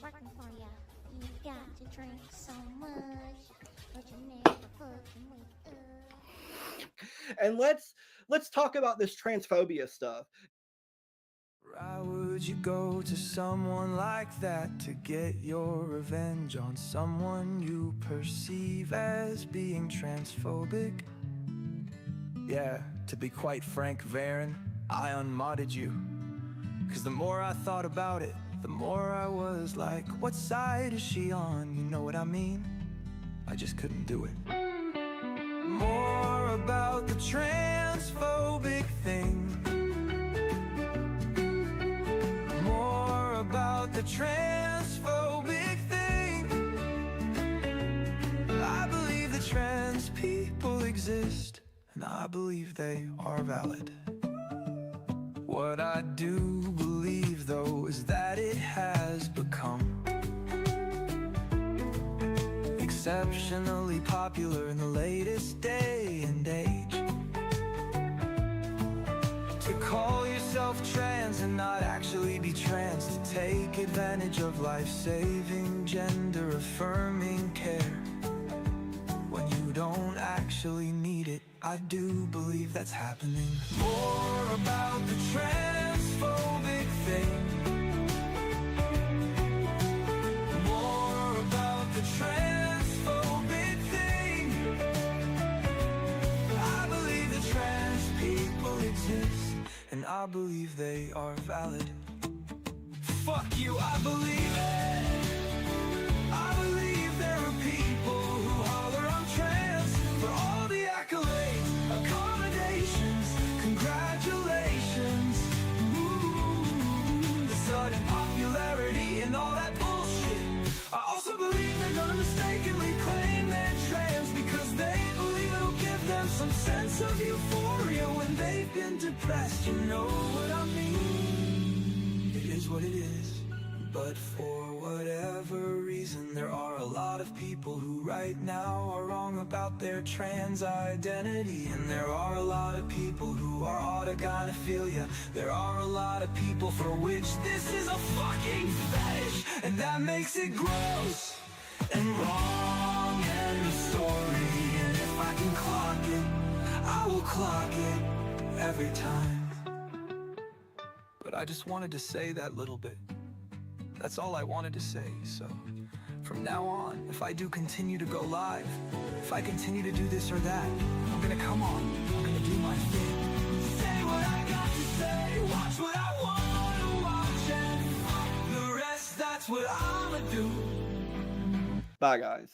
working for ya. You got to drink so much, but you never fucking wake up. And let's talk about this transphobia stuff. Why would you go to someone like that to get your revenge on someone you perceive as being transphobic? Yeah, to be quite frank, Varen, I unmodded you. Cause the more I thought about it, the more I was like, what side is she on? You know what I mean? I just couldn't do it. More about the transphobic thing. More about the transphobic thing. I believe that trans people exist, and I believe they are valid. What I do believe, though, is that it has become exceptionally popular in the latest day and age to call yourself trans and not actually be trans, to take advantage of life-saving, gender-affirming care when you don't actually need it. I do believe that's happening. More about the transphobic thing. More about the transphobic thing. I believe that trans people exist, and I believe they are valid. Fuck you, I believe it. I believe there are people who holler I'm trans for all the accolades, accommodations, congratulations. Ooh, the sudden popularity and all that bullshit. I also believe they're gonna mistakenly claim they're trans because they believe it'll give them some sense of euphoria when they've been depressed. You know what I mean? It is what it is. But for whatever reason, there are a lot of people who right now are wrong about their trans identity. And there are a lot of people who are autogynephilia. There are a lot of people for which this is a fucking fetish, and that makes it gross and wrong and a story. And if I can clock it, I will clock it every time. But I just wanted to say that little bit. That's all I wanted to say. So from now on, if I do continue to go live, if I continue to do this or that, I'm gonna come on, I'm gonna do my thing. Say what I got to say, watch what I wanna watch, and fuck the rest, that's what I'ma do. Bye, guys.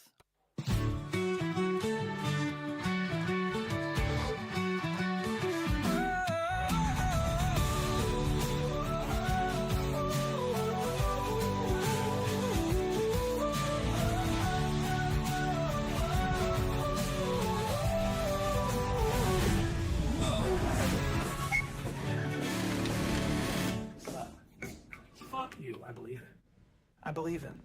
Fuck you, I believe it. I believe in.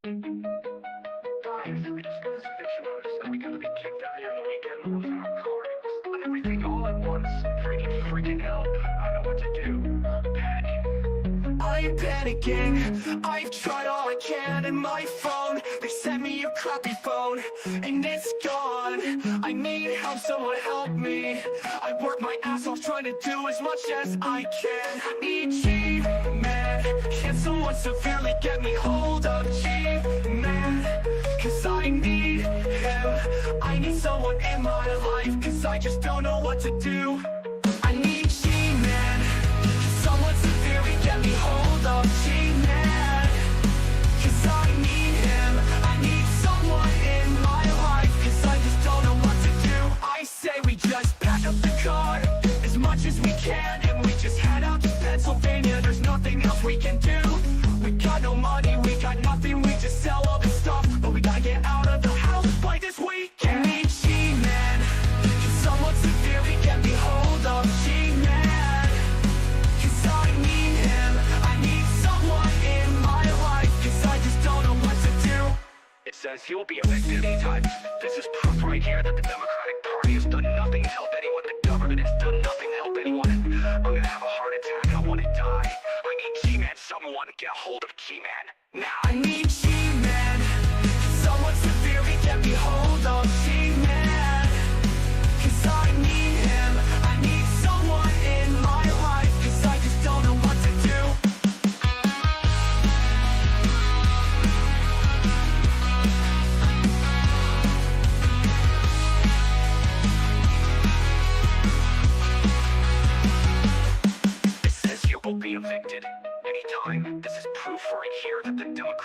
Guys, we discussed fiction artists and we gotta be kicked out here the weekend with our recordings. And everything all at once. Freaking hell. I don't know what to do. Panicking. I am panicking. I've tried all I can and my phone. They sent me a crappy phone and it's gone. I need help, someone help me. I work my ass off trying to do as much as I can. I need G-Man. Can someone severely get me hold of G-Man? Cause I need him. I need someone in my life, cause I just don't know what to do. I need G-Man. Someone severely get me hold of G-Man. Cause I need him. I need someone in my life, cause I just don't know what to do. I say we just pack up the car as much as we can, and we just head out to Pennsylvania. There's nothing else we can do. We got no money, we got nothing, we just sell all this stuff. But we gotta get out of the house by this weekend. I need G-Man. Can someone severely get me hold of G-Man? Cause I need him. I need someone in my life, cause I just don't know what to do. It says he will be elected anytime. This is proof right here that the Democratic Party has done nothing to help anyone. The government has done nothing to help anyone. I'm gonna have a heart attack. I wanna die. I need G-Man, someone to get a hold of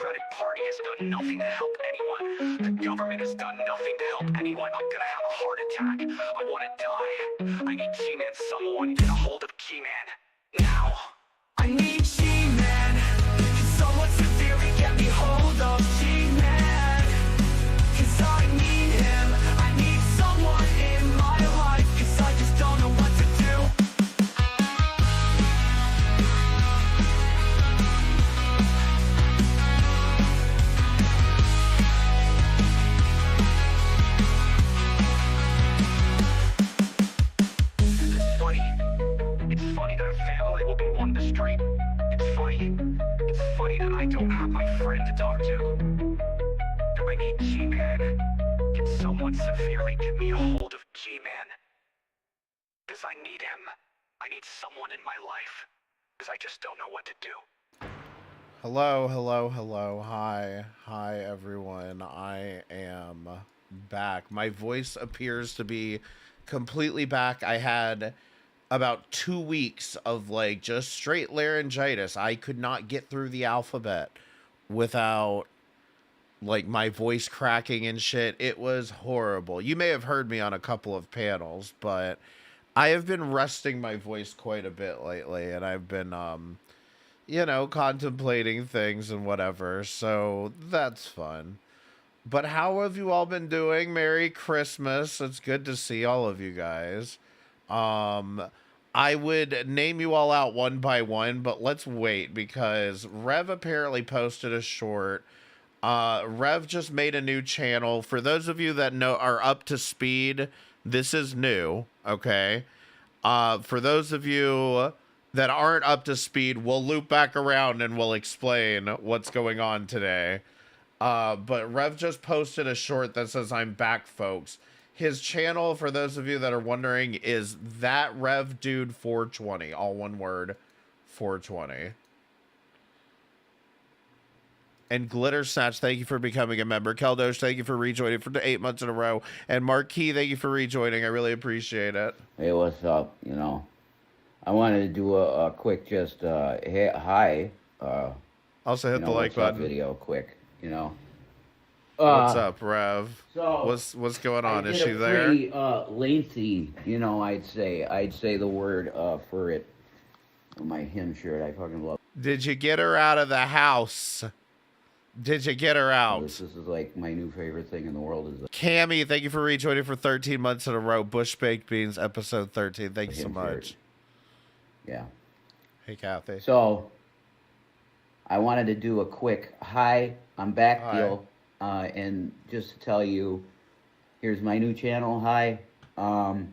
Democratic Party has done nothing to help anyone. The government has done nothing to help anyone. I'm gonna have a heart attack. I wanna die. I need G-Man. Someone get a hold of G-Man. Now. I need G-Man. Can someone severely get me hold of G-Man? 'Cause I need him. I need someone in my life. 'Cause I just don't know what to do. It's funny. It's funny that a family will be one the street. It's funny. It's funny that I don't have my friend to talk to. I need G-Man. Can someone severely get me a hold of G-Man? Because I need him. I need someone in my life. Because I just don't know what to do. Hello, hello, hello. Hi, everyone. I am back. My voice appears to be completely back. I had about 2 weeks of like just straight laryngitis. I could not get through the alphabet without like my voice cracking and shit. It was horrible. You may have heard me on a couple of panels, but I have been resting my voice quite a bit lately, and I've been contemplating things and whatever, so that's fun. But how have you all been doing? Merry Christmas. It's good to see all of you guys. I would name you all out one by one, but let's wait because Rev apparently posted a short. Rev just made a new channel. For those of you that are up to speed, this is new, okay? For those of you that aren't up to speed, we'll loop back around and we'll explain what's going on today. But Rev just posted a short that says, "I'm back, folks." His channel, for those of you that are wondering, is That Rev Dude 420. All one word, 420. And Glitter Snatch, thank you for becoming a member. Keldosh, thank you for rejoining for 8 months in a row. And Marquis, thank you for rejoining. I really appreciate it. Hey, what's up? I wanted to do a quick just hey, hi. Also hit the like what's up button. video quick. What's up, Rev? So what's going on? I Is did she a there? pretty lengthy. I'd say the word for it. My hymn shirt. I fucking love. Did you get her out of the house? Did you get her out? This is like my new favorite thing in the world is Cammy, thank you for rejoining for 13 months in a row. Bush Baked Beans, episode 13. Thank you so hymn much. shirt. Yeah. Hey, Kathy. So I wanted to do a quick hi, I'm back Hi. deal. And just to tell you, here's my new channel. Hi. And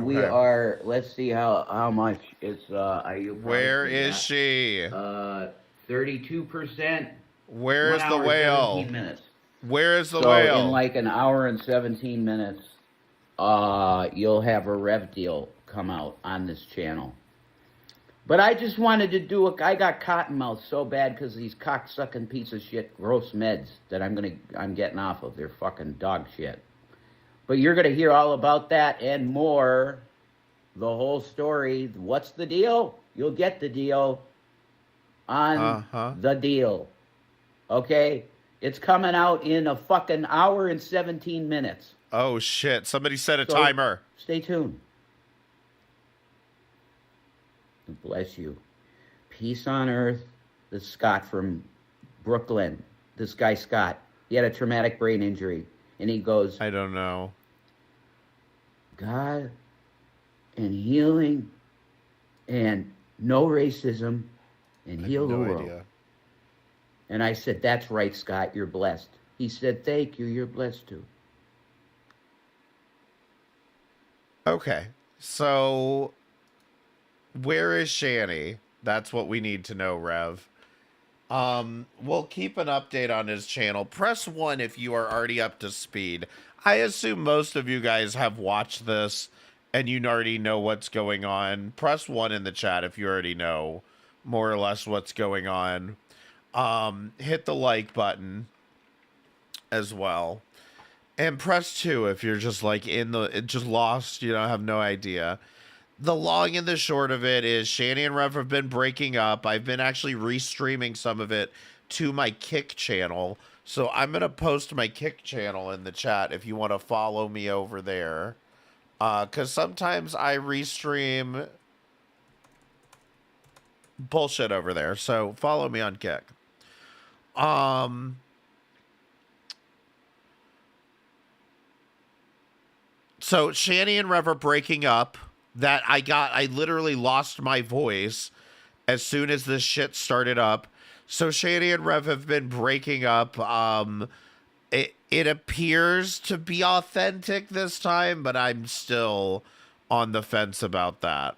we Okay. are, let's see how much it's, Where is she? 32%. Where's 1 the hour, whale? 17 minutes. Where is the So whale? in like an hour and 17 minutes, you'll have a rev deal come out on this channel. But I just wanted to do I got cotton mouth so bad because these cocksucking piece of shit gross meds that I'm getting off of. They're fucking dog shit. But you're gonna hear all about that and more. The whole story. What's the deal? You'll get the deal on the deal. Okay? It's coming out in a fucking hour and 17 minutes. Oh, shit. Somebody set a So, timer. Stay tuned. Bless you. Peace on earth. This is Scott from Brooklyn. This guy, Scott, he had a traumatic brain injury. And he goes, I don't know. God and healing and no racism and I heal have the no world. idea. And I said, that's right, Scott, you're blessed. He said, thank you, you're blessed too. Okay. So, where is Shanny? That's what we need to know, Rev. We'll keep an update on his channel. Press 1 if you are already up to speed. I assume most of you guys have watched this and you already know what's going on. Press 1 in the chat if you already know more or less what's going on. Hit the like button as well. And press 2 if you're just like just lost, have no idea. The long and the short of it is Shanny and Rev have been breaking up. I've been actually restreaming some of it to my Kick channel. So I'm going to post my Kick channel in the chat if you want to follow me over there. Because sometimes I restream bullshit over there. So follow me on Kick. So Shani and Rev are breaking up. I literally lost my voice as soon as this shit started up. So Shani and Rev have been breaking up. It appears to be authentic this time, but I'm still on the fence about that.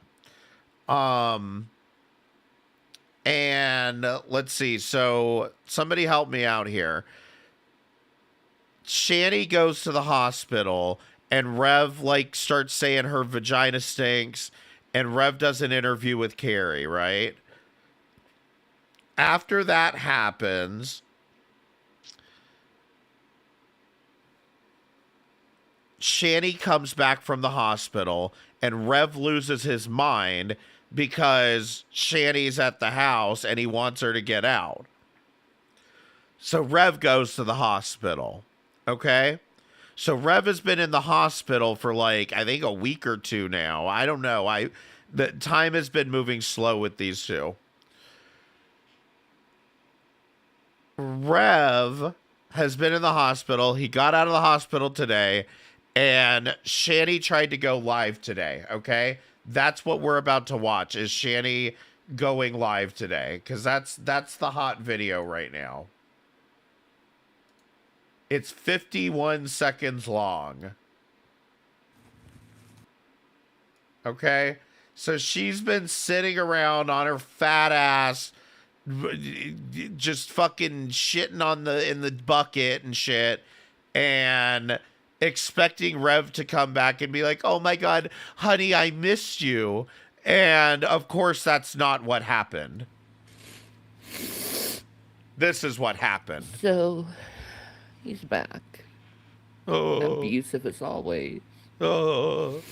And let's see. So somebody help me out here. Shani goes to the hospital and Rev like starts saying her vagina stinks, and Rev does an interview with Carrie, right? After that happens, Shani comes back from the hospital and Rev loses his mind because Shani's at the house and he wants her to get out. So Rev goes to the hospital. Okay? So Rev has been in the hospital for like, I think a week or two now. I don't know. The time has been moving slow with these two. Rev has been in the hospital. He got out of the hospital today, and Shani tried to go live today, okay? That's what we're about to watch, is Shani going live today, because that's the hot video right now. It's 51 seconds long. Okay? So she's been sitting around on her fat ass, just fucking shitting in the bucket and shit, and expecting Rev to come back and be like, oh my God, honey, I missed you. And of course, that's not what happened. This is what happened. So, he's back. Oh. Abusive as always. Oh.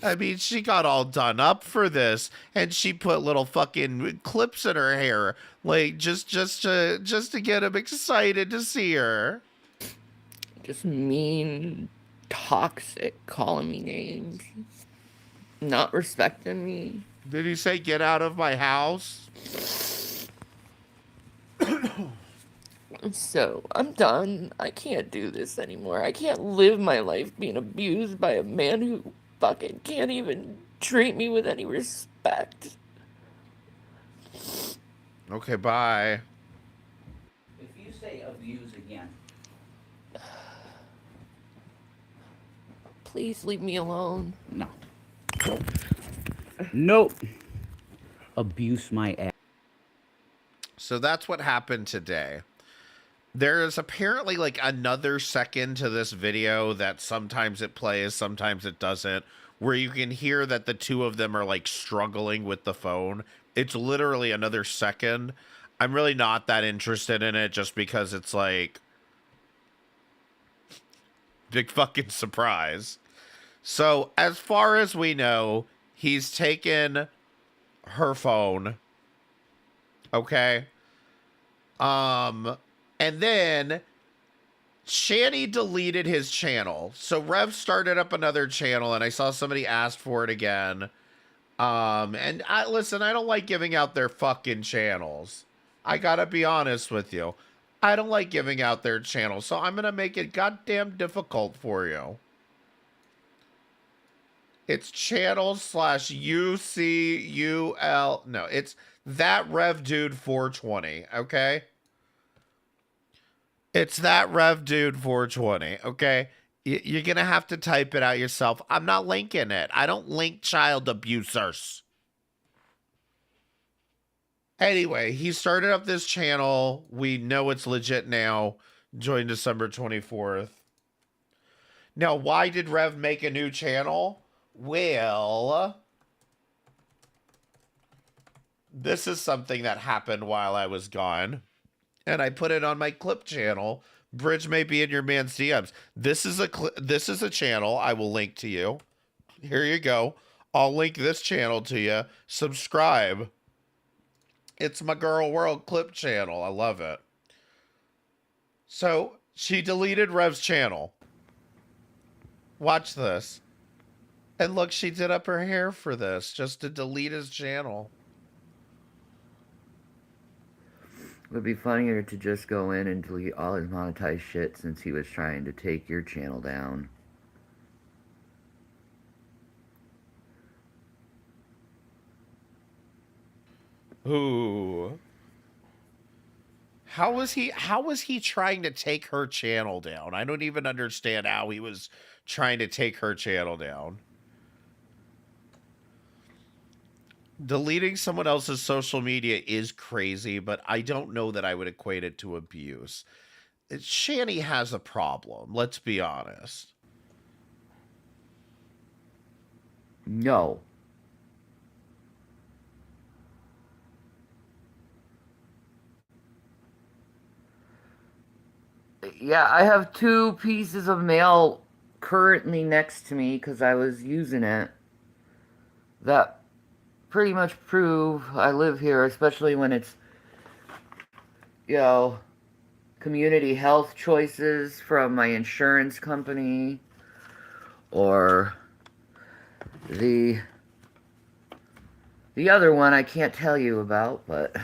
I mean, she got all done up for this, and she put little fucking clips in her hair, like just to get him excited to see her. Just mean, toxic, calling me names, not respecting me. Did he say, get out of my house? So, I'm done. I can't do this anymore. I can't live my life being abused by a man who fucking can't even treat me with any respect. Okay, bye. If you say abuse again, Please leave me alone. no. Nope. Abuse my ass. So that's what happened today. There is apparently like another second to this video that sometimes it plays, sometimes it doesn't, where you can hear that the two of them are like struggling with the phone. It's literally another second. I'm really not that interested in it just because it's like big fucking surprise. So as far as we know, he's taken her phone. Okay. And then Shani deleted his channel. So Rev started up another channel and I saw somebody asked for it again. And listen, I don't like giving out their fucking channels. I gotta be honest with you. I don't like giving out their channels. So I'm gonna make it goddamn difficult for you. It's channel/UCUL. No, it's that Rev Dude 420. Okay. It's that Rev Dude 420, okay? You're going to have to type it out yourself. I'm not linking it. I don't link child abusers. Anyway, he started up this channel. We know it's legit now. Joined December 24th. Now, why did Rev make a new channel? Well, this is something that happened while I was gone. And I put it on my clip channel. Bridge may be in your man's DMs. This is a channel I will link to you. Here you go. I'll link this channel to you. Subscribe. It's my Girl World clip channel. I love it. So she deleted Rev's channel. Watch this. And look, she did up her hair for this, just to delete his channel. It would be funnier to just go in and delete all his monetized shit since he was trying to take your channel down. Ooh. How was he trying to take her channel down? I don't even understand how he was trying to take her channel down. Deleting someone else's social media is crazy, but I don't know that I would equate it to abuse. Shanny has a problem, let's be honest. No. Yeah, I have 2 pieces of mail currently next to me because I was using it. That pretty much prove I live here, especially when it's, you know, community health choices from my insurance company, or the other one I can't tell you about, but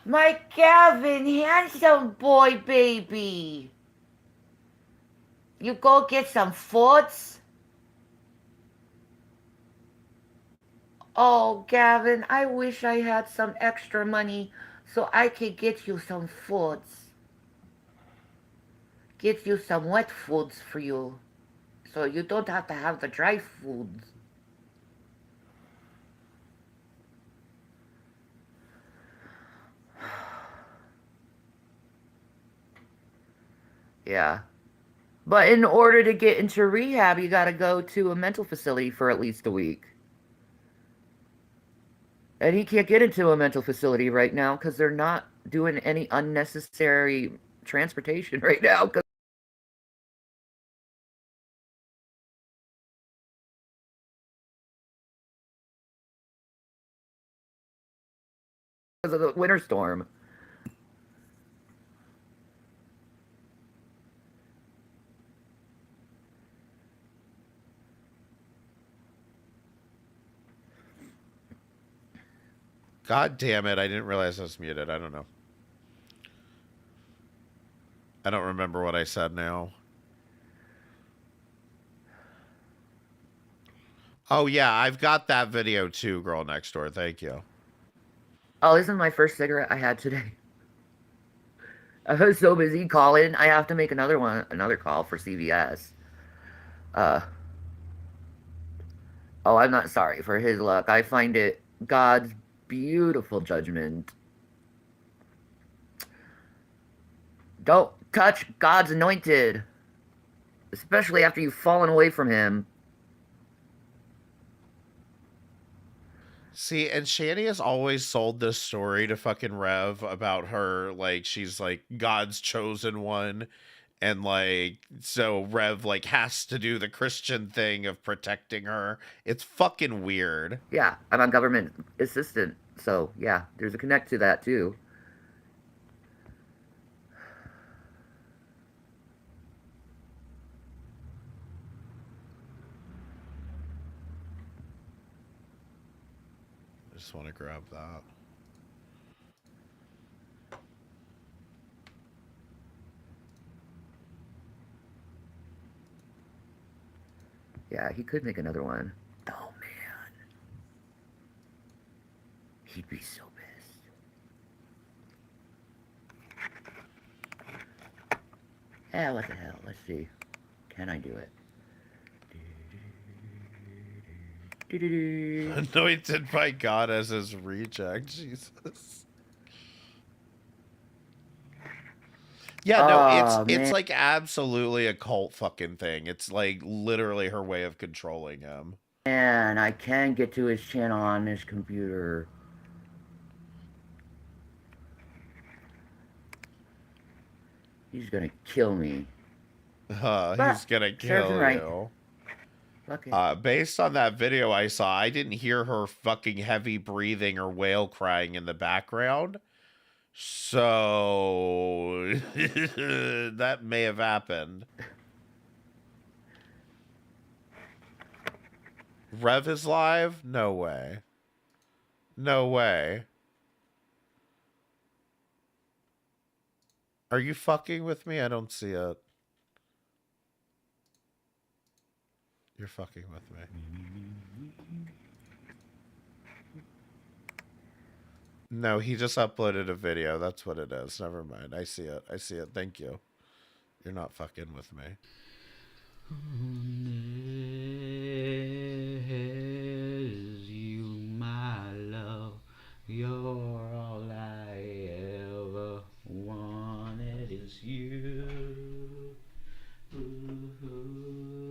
my Gavin, handsome boy baby, you go get some foods? Oh, Gavin, I wish I had some extra money so I could get you some foods. Get you some wet foods for you, so you don't have to have the dry foods. Yeah. But in order to get into rehab, you gotta go to a mental facility for at least a week. And he can't get into a mental facility right now because they're not doing any unnecessary transportation right now. Because of the winter storm. God damn it, I didn't realize I was muted. I don't know. I don't remember what I said now. Oh yeah, I've got that video too, girl next door. Thank you. Oh, this is my first cigarette I had today. I was so busy calling, I have to make another call for CVS. Oh, I'm not sorry for his luck. I find it God's beautiful judgment. Don't touch God's anointed, especially after you've fallen away from him. See, and Shani has always sold this story to fucking Rev about her, like, she's like God's chosen one. And like, so Rev like has to do the Christian thing of protecting her. It's fucking weird. Yeah, I'm on government assistant, so yeah, there's a connect to that too. I just want to grab that. Yeah, he could make another one. Oh man, he'd be so pissed. Yeah, what the hell? Let's see. Can I do it? Anointed by God as his reject, Jesus. Yeah, no, it's like absolutely a cult fucking thing. It's like literally her way of controlling him. And I can get to his channel on this computer. He's gonna kill me. He's gonna kill you. Okay. Based on that video I saw, I didn't hear her fucking heavy breathing or whale crying in the background. So that may have happened. Rev is live? No way. No way. Are you fucking with me? I don't see it. You're fucking with me. No, he just uploaded a video. That's what it is. Never mind. I see it. I see it. Thank you. You're not fucking with me. You, my love, you're all I ever wanted is you. Ooh,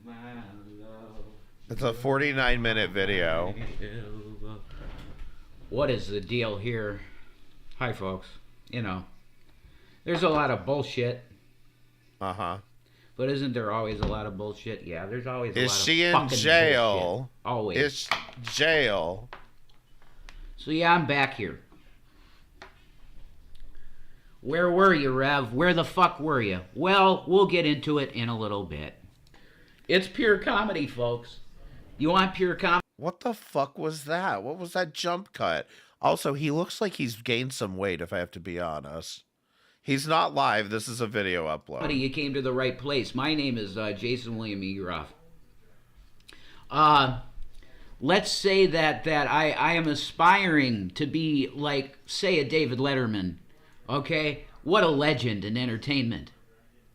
my love. It's a 49-minute video. What is the deal here? Hi, folks. You know, there's a lot of bullshit. Uh-huh. But isn't there always a lot of bullshit? Yeah, there's always a Is lot of she in fucking jail? bullshit. Always. Is jail. So yeah, I'm back here. Where were you, Rev? Where the fuck were you? Well, we'll get into it in a little bit. It's pure comedy, folks. You want pure comedy? What the fuck was that? What was that jump cut? Also, he looks like he's gained some weight, if I have to be honest. He's not live. This is a video upload. You came to the right place. My name is Jason William Egeroff. Let's say that I am aspiring to be like, say, a David Letterman. Okay? What a legend in entertainment.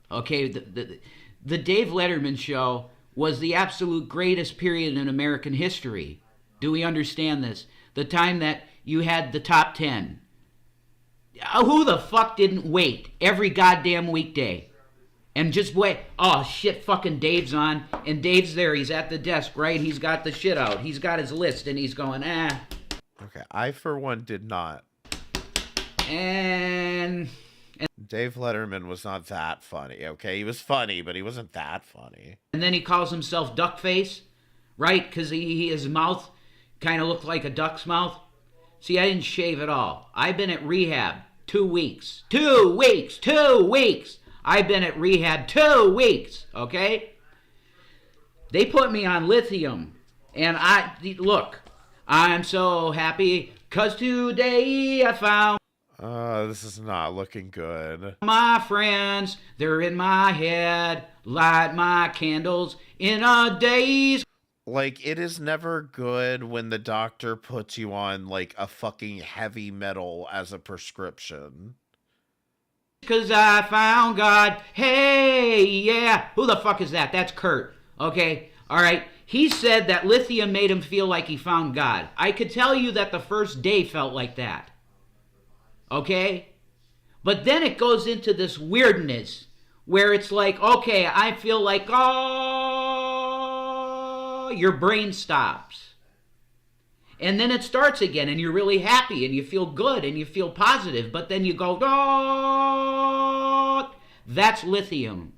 Okay? The Dave Letterman show was the absolute greatest period in American history. Do we understand this? The time that you had the top 10. Who the fuck didn't wait every goddamn weekday? And just wait. Oh, shit, fucking Dave's on. And Dave's there. He's at the desk, right? He's got the shit out. He's got his list, and he's going, Okay, I, for one, did not. And Dave Letterman was not that funny, okay? He was funny, but he wasn't that funny. And then he calls himself Duckface, right? Because his mouth kind of looked like a duck's mouth. See, I didn't shave at all. I've been at rehab 2 weeks. 2 weeks! 2 weeks! I've been at rehab 2 weeks, okay? They put me on lithium. And look, I'm so happy because today I found This is not looking good. my friends. They're in my head. Light my candles in a daze. Like, it is never good when the doctor puts you on, like, a fucking heavy metal as a prescription. Cause I found God. Hey, yeah. Who the fuck is that? That's Kurt. Okay, alright. He said that lithium made him feel like he found God. I could tell you that the first day felt like that. Okay? But then it goes into this weirdness where it's like, okay, I feel like, your brain stops. And then it starts again, and you're really happy, and you feel good, and you feel positive. But then you go, that's lithium.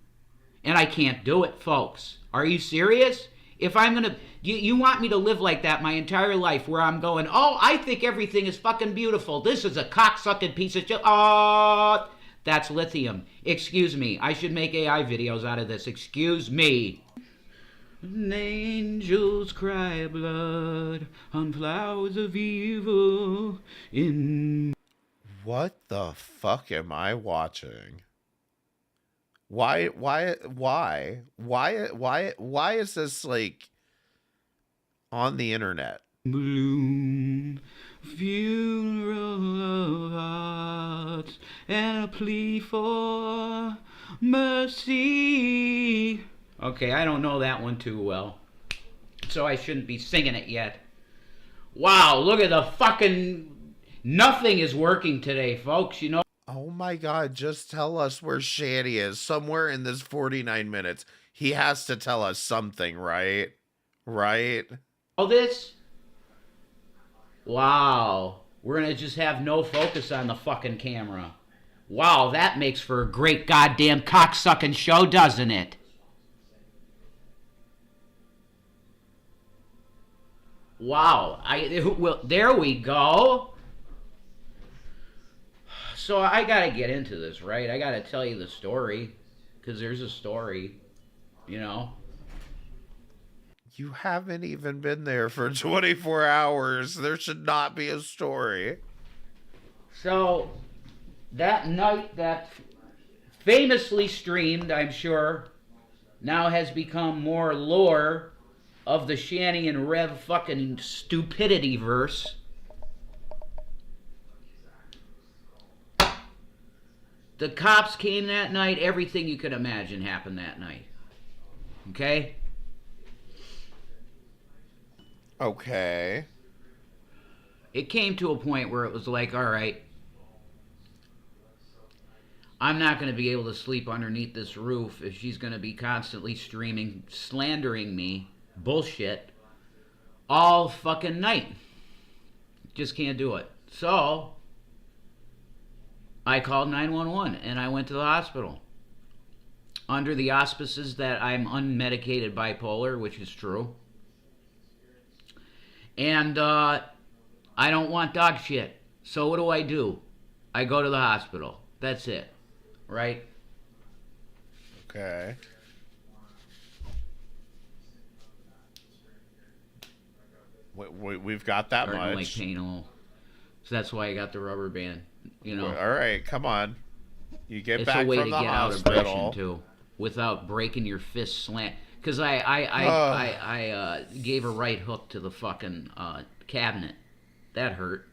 And I can't do it, folks. Are you serious? If I'm going to... You want me to live like that my entire life, where I'm going, I think everything is fucking beautiful. This is a cocksucking piece of shit. That's lithium. Excuse me. I should make AI videos out of this. Excuse me. Angels cry blood on flowers of evil in... What the fuck am I watching? Why is this, like, on the internet? Bloom, funeral of hearts, and a plea for mercy. Okay, I don't know that one too well, so I shouldn't be singing it yet. Wow, look at the fucking... Nothing is working today, folks, you know? Oh my god, just tell us where Shanny is. Somewhere in this 49 minutes. He has to tell us something, right? Right? All this? Wow. We're gonna just have no focus on the fucking camera. Wow, that makes for a great goddamn cocksucking show, doesn't it? Wow. Well, there we go. So I gotta get into this, right? I gotta tell you the story, because there's a story, you know? You haven't even been there for 24 hours. There should not be a story. So, that night that famously streamed, I'm sure, now has become more lore of the Shanny and Rev fucking stupidity verse. The cops came that night. Everything you could imagine happened that night. Okay? Okay. It came to a point where it was like, all right, I'm not going to be able to sleep underneath this roof if she's going to be constantly streaming, slandering me, bullshit, all fucking night. Just can't do it. So, I called 911 and I went to the hospital. Under the auspices that I'm unmedicated bipolar, which is true. And I don't want dog shit. So what do? I go to the hospital. That's it. Right? Okay. We've got that Starting to, like, much. pain a little. So that's why I got the rubber band. You know. All right, come on. You get It's back a way from to the get out hospital. aggression too, without breaking your fist slant. Because I gave a right hook to the fucking cabinet. That hurt.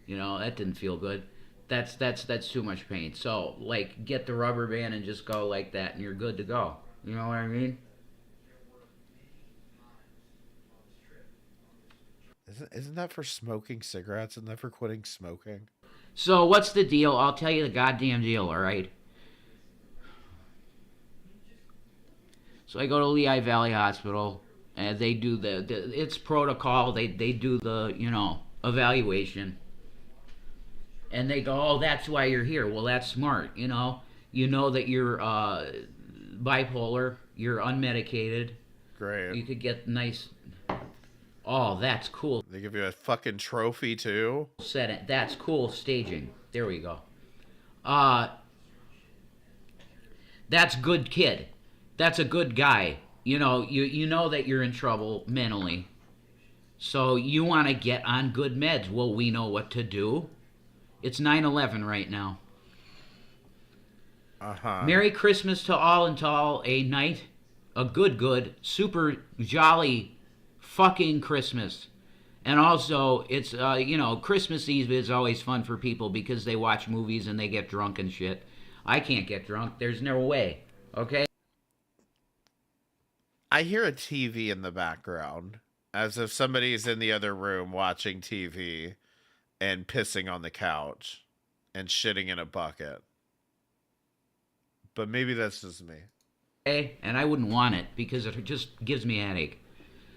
You know, that didn't feel good. That's too much pain. So, like, get the rubber band and just go like that, and you're good to go. You know what I mean? Isn't that for smoking cigarettes? Isn't that for quitting smoking? So, what's the deal? I'll tell you the goddamn deal, all right? So I go to Lehigh Valley Hospital, and they do it's protocol. They do the, you know, evaluation. And they go, oh, that's why you're here. Well, that's smart, you know. You know that you're bipolar. You're unmedicated. Great. You could get nice... Oh, that's cool. They give you a fucking trophy, too? Said it. That's cool staging. There we go. That's good kid. That's a good guy. You know, you know that you're in trouble mentally. So you want to get on good meds. Well, we know what to do. It's 9/11 right now. Uh-huh. Merry Christmas to all, and to all a night. A good, super jolly fucking Christmas. And also, it's, you know, Christmas Eve is always fun for people because they watch movies and they get drunk and shit. I can't get drunk. There's no way. Okay? I hear a TV in the background, as if somebody's in the other room watching TV and pissing on the couch and shitting in a bucket. But maybe that's just me. And I wouldn't want it because it just gives me a headache.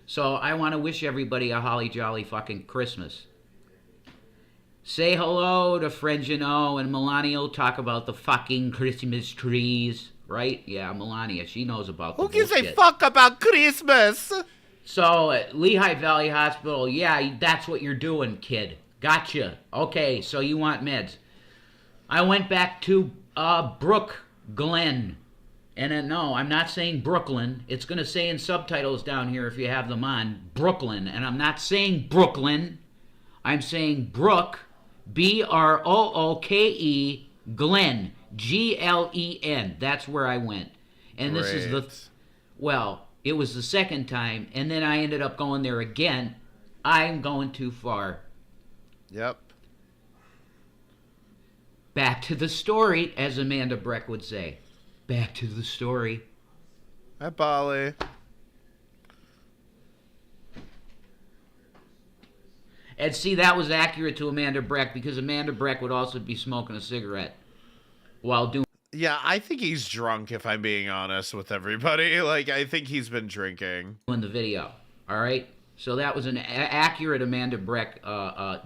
So I want to wish everybody a holly jolly fucking Christmas. Say hello to friends you know, and Melania will talk about the fucking Christmas trees, right? Yeah, Melania, she knows about the Who gives a bullshit. fuck about Christmas? So, at Lehigh Valley Hospital, yeah, that's what you're doing, kid. Gotcha. Okay, so you want meds. I went back to Brook Glen. And no, I'm not saying Brooklyn. It's going to say in subtitles down here if you have them on, Brooklyn. And I'm not saying Brooklyn. I'm saying Brook, B-R-O-O-K-E, Glen, G-L-E-N. That's where I went. And this is the... Well, it was the second time, and then I ended up going there again. I'm going too far. Yep. Back to the story, as Amanda Breck would say. Back to the story. Hi, Polly. And see, that was accurate to Amanda Breck, because Amanda Breck would also be smoking a cigarette while doing... Yeah, I think he's drunk, if I'm being honest with everybody. Like, I think he's been drinking. In the video, all right? So that was an accurate Amanda Breck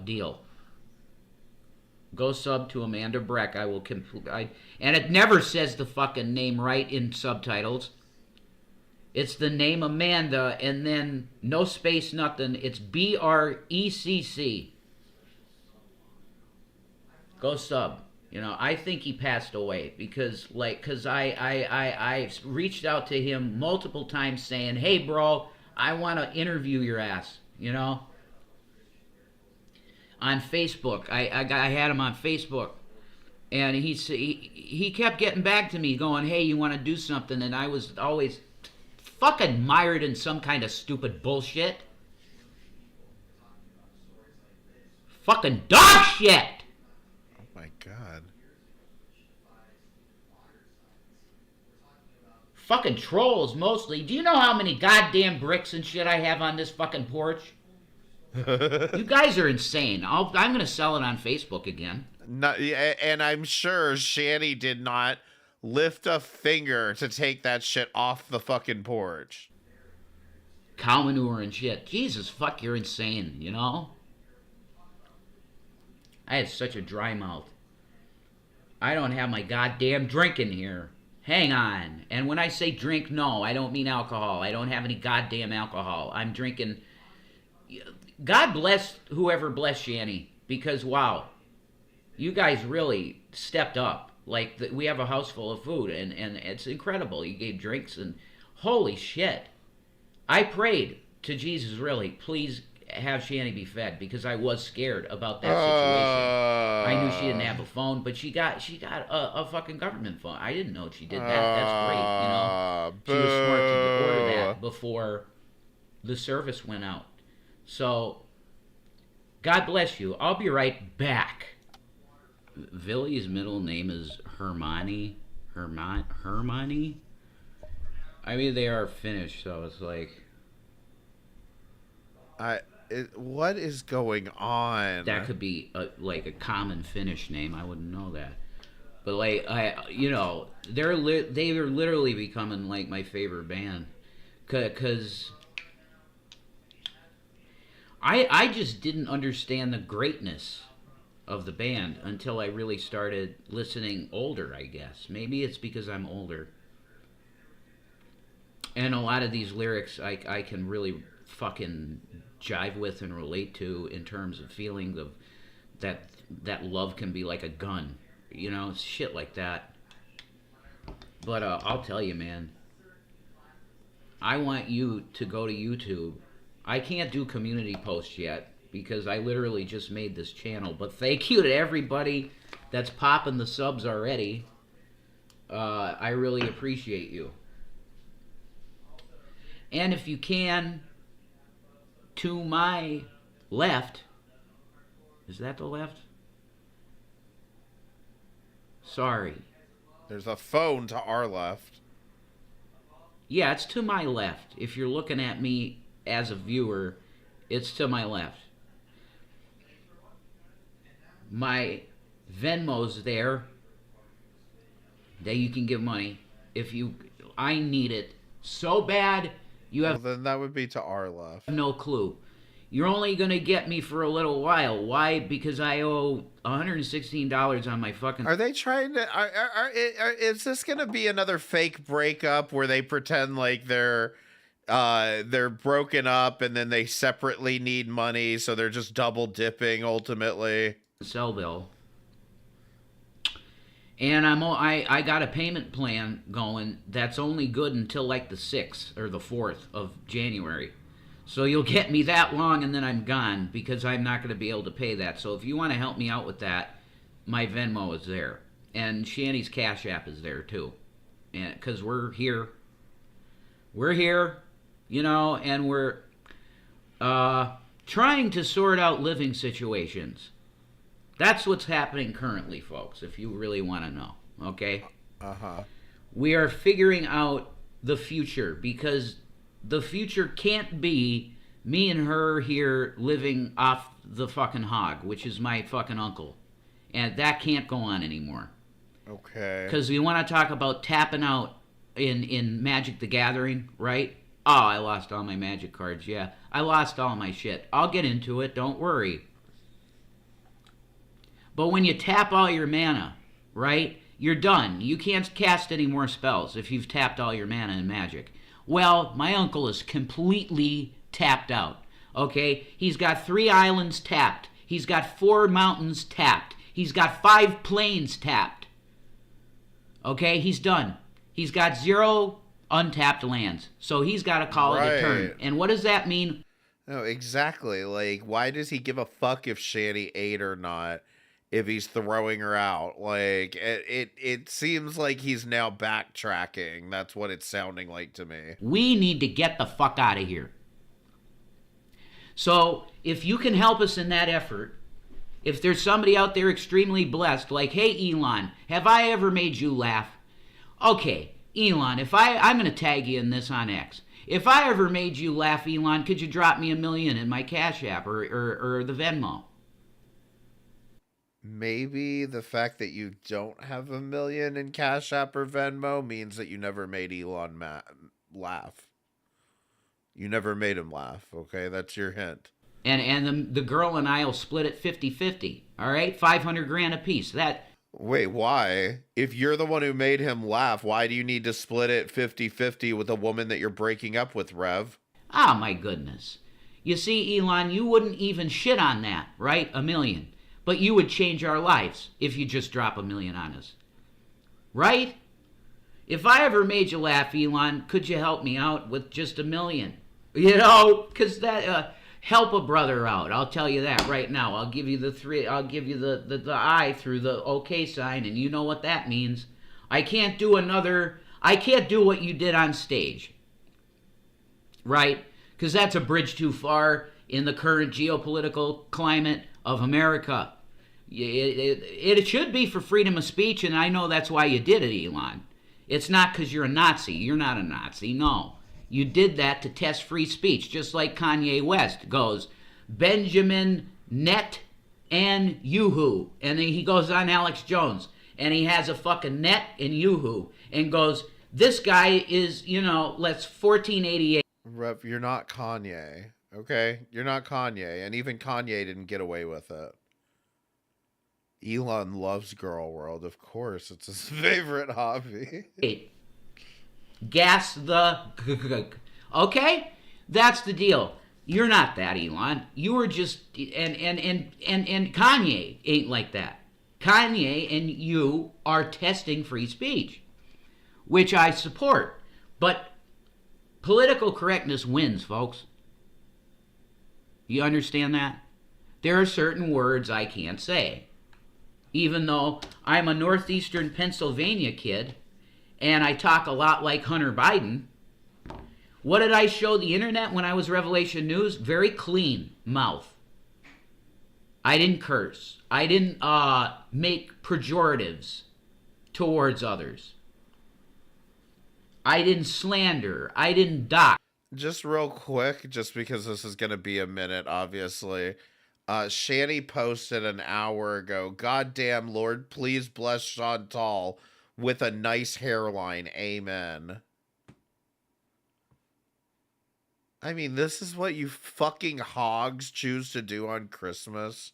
deal. Go sub to Amanda Breck. I will and it never says the fucking name right in subtitles. It's the name Amanda, and then no space, nothing. It's B-R-E-C-C. Go sub. You know, I think he passed away because, like, because I reached out to him multiple times saying, hey, bro, I want to interview your ass, you know? On Facebook. I had him on Facebook. And he kept getting back to me going, hey, you want to do something? And I was always fucking mired in some kind of stupid bullshit. Fucking dog shit! Oh my god. Fucking trolls, mostly. Do you know how many goddamn bricks and shit I have on this fucking porch? You guys are insane. I'm going to sell it on Facebook again. And I'm sure Shanny did not lift a finger to take that shit off the fucking porch. Cow manure and shit. Jesus, fuck, you're insane, you know? I had such a dry mouth. I don't have my goddamn drink in here. Hang on. And when I say drink, no, I don't mean alcohol. I don't have any goddamn alcohol. I'm drinking... God bless whoever blessed Shanny. Because, wow. You guys really stepped up. Like, we have a house full of food, and it's incredible. You gave drinks, and holy shit. I prayed to Jesus, really, please have Shanny be fed, because I was scared about that situation. I knew she didn't have a phone, but she got a fucking government phone. I didn't know she did that. That's great, you know. She was smart to order that before the service went out. So, God bless you. I'll be right back. Villy's middle name is Hermione. Hermione? I mean, they are Finnish, so it's like... what is going on? That could be like a common Finnish name. I wouldn't know that. But like, you know, they are literally becoming like my favorite band, cause I just didn't understand the greatness of the band until I really started listening older, I guess. Maybe it's because I'm older. And a lot of these lyrics I can really fucking jive with and relate to in terms of feelings of that love can be like a gun. You know, shit like that. But I'll tell you, man. I want you to go to YouTube. I can't do community posts yet because I literally just made this channel. But thank you to everybody that's popping the subs already. I really appreciate you. And if you can, to my left, is that the left? Sorry. There's a phone to our left. Yeah, it's to my left. If you're looking at me as a viewer, it's to my left. My Venmo's there that you can give money if I need it so bad. You have Well, then that would be to our left. no clue. You're only going to get me for a little while. Why? Because I owe $116 on my fucking... Are they trying to... is this going to be another fake breakup where they pretend like they're broken up and then they separately need money, so they're just double dipping ultimately? cell bill. And I got a payment plan going that's only good until like the 6th or the 4th of January. So you'll get me that long and then I'm gone because I'm not going to be able to pay that. So if you want to help me out with that, my Venmo is there. And Shanny's Cash App is there too. And because we're here, you know, and we're trying to sort out living situations. That's what's happening currently, folks, if you really want to know, okay? Uh-huh. We are figuring out the future because the future can't be me and her here living off the fucking hog, which is my fucking uncle. And that can't go on anymore. Okay. Because we want to talk about tapping out in Magic the Gathering, right? Oh, I lost all my Magic cards, yeah. I lost all my shit. I'll get into it, don't worry. But when you tap all your mana, right, you're done. You can't cast any more spells if you've tapped all your mana in Magic. Well, my uncle is completely tapped out, okay? He's got 3 islands tapped. He's got 4 mountains tapped. He's got 5 planes tapped. Okay, he's done. He's got 0 untapped lands. So he's got to call it a turn. Right. And what does that mean? No, exactly. Like, why does he give a fuck if Shanny ate or not if he's throwing her out? Like, it seems like he's now backtracking. That's what it's sounding like to me. We need to get the fuck out of here. So if you can help us in that effort, if there's somebody out there extremely blessed, like, hey, Elon, have I ever made you laugh? Okay, Elon, I'm going to tag you in this on X. If I ever made you laugh, Elon, could you drop me $1 million in my Cash App or the Venmo? Maybe the fact that you don't have $1 million in Cash App or Venmo means that you never made Elon laugh. You never made him laugh, okay? That's your hint. And the girl and I will split it 50-50, all right? 500 grand a piece. Wait, why? If you're the one who made him laugh, why do you need to split it 50-50 with a woman that you're breaking up with, Rev? Ah, my goodness. You see, Elon, you wouldn't even shit on that, right? $1 million. But you would change our lives if you just drop $1 million on us. Right? If I ever made you laugh, Elon, could you help me out with just $1 million? You know, because that... help a brother out. I'll tell you that right now. I'll give you the eye through the okay sign, and you know what that means. I can't do what you did on stage. Right? Because that's a bridge too far in the current geopolitical climate of America. It should be for freedom of speech, and I know that's why you did it, Elon. It's not because you're a Nazi. You're not a Nazi, no. You did that to test free speech, just like Kanye West goes, Benjamin Net and Yoo-hoo. And then he goes on Alex Jones, and he has a fucking net and Yoo-hoo, and goes, this guy is, let's 1488. Rev, you're not Kanye, okay? You're not Kanye, and even Kanye didn't get away with it. Elon loves Girl World, of course. It's his favorite hobby. Gas the... Okay? That's the deal. You're not that, Elon. You were just... And Kanye ain't like that. Kanye and you are testing free speech, which I support. But political correctness wins, folks. You understand that? There are certain words I can't say. Even though I'm a northeastern Pennsylvania kid, and I talk a lot like Hunter Biden. What did I show the internet when I was Revelation News? Very clean mouth. I didn't curse. I didn't make pejoratives towards others. I didn't slander. I didn't dox. Just real quick, just because this is going to be a minute, obviously. Shanny posted an hour ago, "Goddamn Lord, please bless Chantal with a nice hairline. Amen." I mean, this is what you fucking hogs choose to do on Christmas.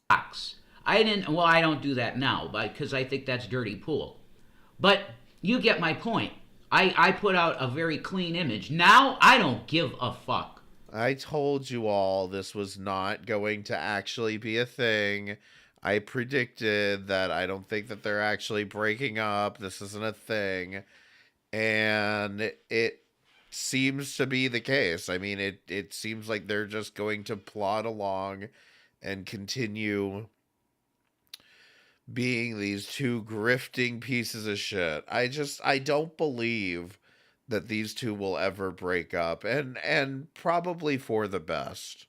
I don't do that now, because I think that's dirty pool. But you get my point. I put out a very clean image. Now I don't give a fuck. I told you all this was not going to actually be a thing. I predicted that I don't think that they're actually breaking up. This isn't a thing. And it seems to be the case. I mean, it seems like they're just going to plod along and continue being these two grifting pieces of shit. I don't believe that these two will ever break up, and probably for the best.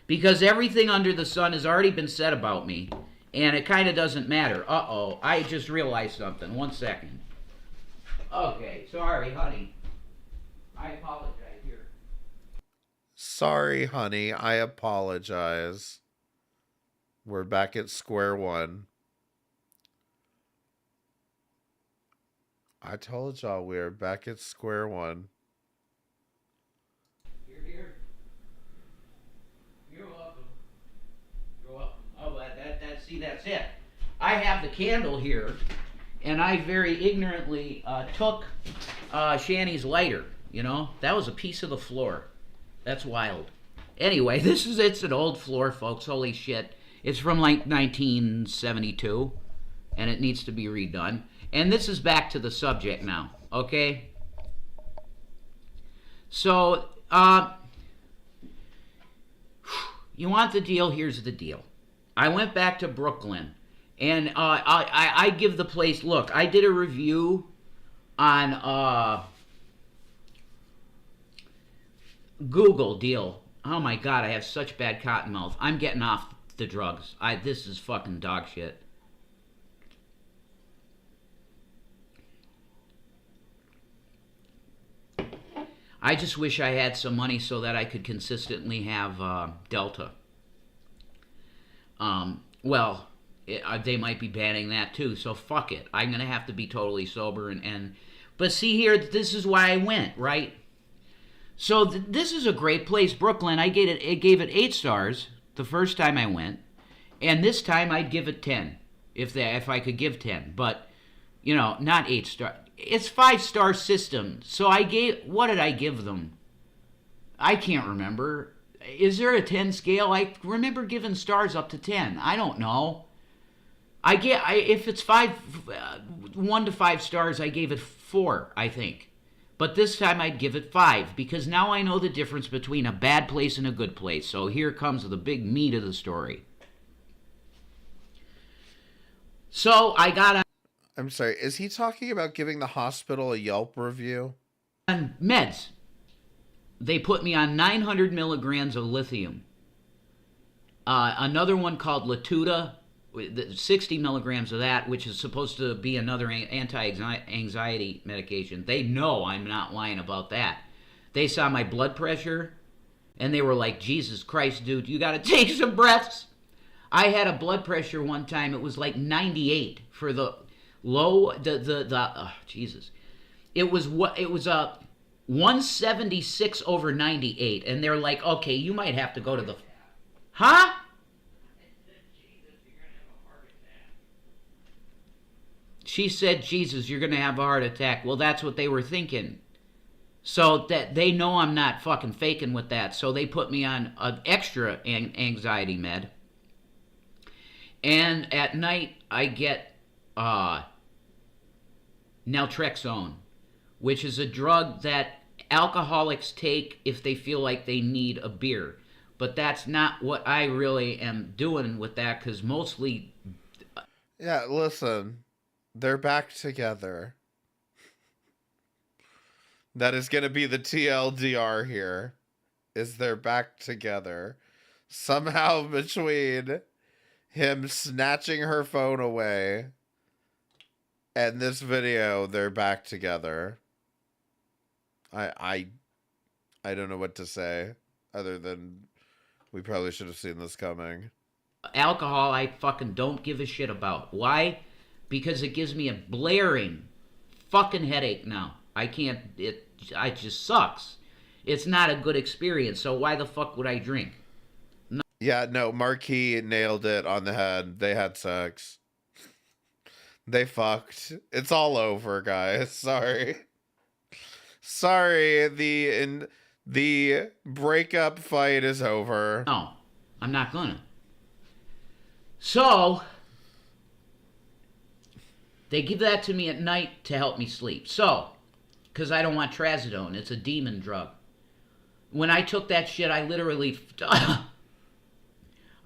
Because everything under the sun has already been said about me, and it kind of doesn't matter. Uh-oh, I just realized something. 1 second. Okay, sorry, honey. I apologize here. Sorry, honey, I apologize. We're back at square one. I told y'all we're back at square one. Here. You're welcome. You're welcome. Oh, see, that's it. I have the candle here, and I very ignorantly took Shanny's lighter. That was a piece of the floor. That's wild. Anyway, it's an old floor, folks. Holy shit. It's from like 1972, and it needs to be redone. And this is back to the subject now, okay? So, you want the deal? Here's the deal. I went back to Brooklyn, and I give the place, look, I did a review on Google deal. Oh my God, I have such bad cotton mouth. I'm getting off the drugs. This is fucking dog shit. I just wish I had some money so that I could consistently have Delta. Well, they might be banning that too, so fuck it. I'm going to have to be totally sober. But see here, this is why I went, right? So this is a great place, Brooklyn. I gave it 8 stars the first time I went, and this time I'd give it 10 if I could give 10. But you know, not 8 star. It's 5-star system. So what did I give them? I can't remember. Is there a 10 scale? I remember giving stars up to 10. I don't know. If it's 1 to 5 stars, I gave it 4, I think. But this time I'd give it 5 because now I know the difference between a bad place and a good place. So here comes the big meat of the story. So I got I'm sorry, is he talking about giving the hospital a Yelp review? on meds. They put me on 900 milligrams of lithium. Another one called Latuda, 60 milligrams of that, which is supposed to be another anti-anxiety medication. They know I'm not lying about that. They saw my blood pressure, and they were like, Jesus Christ, dude, you got to take some breaths. I had a blood pressure one time. It was like 98 for the low, Jesus. It was 176 over 98, and they're like, okay, you might have to go to the... Huh? She said, Jesus, you're going to have a heart attack. Well, that's what they were thinking. So that they know I'm not fucking faking with that. So they put me on an extra anxiety med. And at night, I get naltrexone, which is a drug that alcoholics take if they feel like they need a beer. But that's not what I really am doing with that, because mostly... Yeah, listen. They're back together. That is going to be the TLDR here. Is they're back together. Somehow between him snatching her phone away and this video, they're back together. I don't know what to say other than we probably should have seen this coming. Alcohol, I fucking don't give a shit about. Why? Because it gives me a blaring fucking headache now. I can't, it just sucks. It's not a good experience, so why the fuck would I drink? No. Yeah, no, Marquis nailed it on the head. They had sex. They fucked. It's all over, guys. Sorry. Sorry, the breakup fight is over. No, I'm not gonna. So, they give that to me at night to help me sleep. So, because I don't want trazodone. It's a demon drug. When I took that shit, I literally...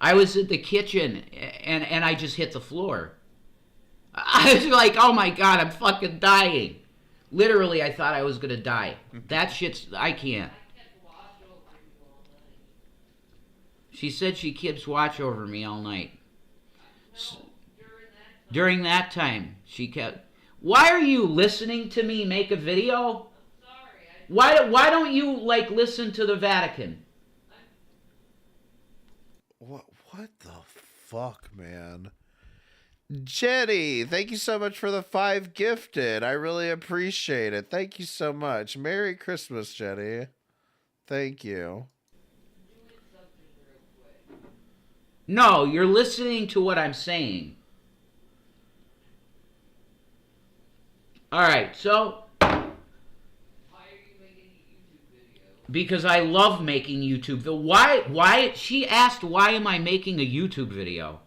I was in the kitchen, and I just hit the floor. I was like, oh my God, I'm fucking dying. Literally, I thought I was going to die. That shit's... I can't. She said she keeps watch over me all night. During that time, she kept... Why are you listening to me make a video? Why don't you, like, listen to the Vatican? What the fuck, man? Jenny, thank you so much for the 5 gifted. I really appreciate it. Thank you so much. Merry Christmas, Jenny. Thank you. No, you're listening to what I'm saying. All right, so... Because I love making YouTube. Why? She asked, why am I making a YouTube video?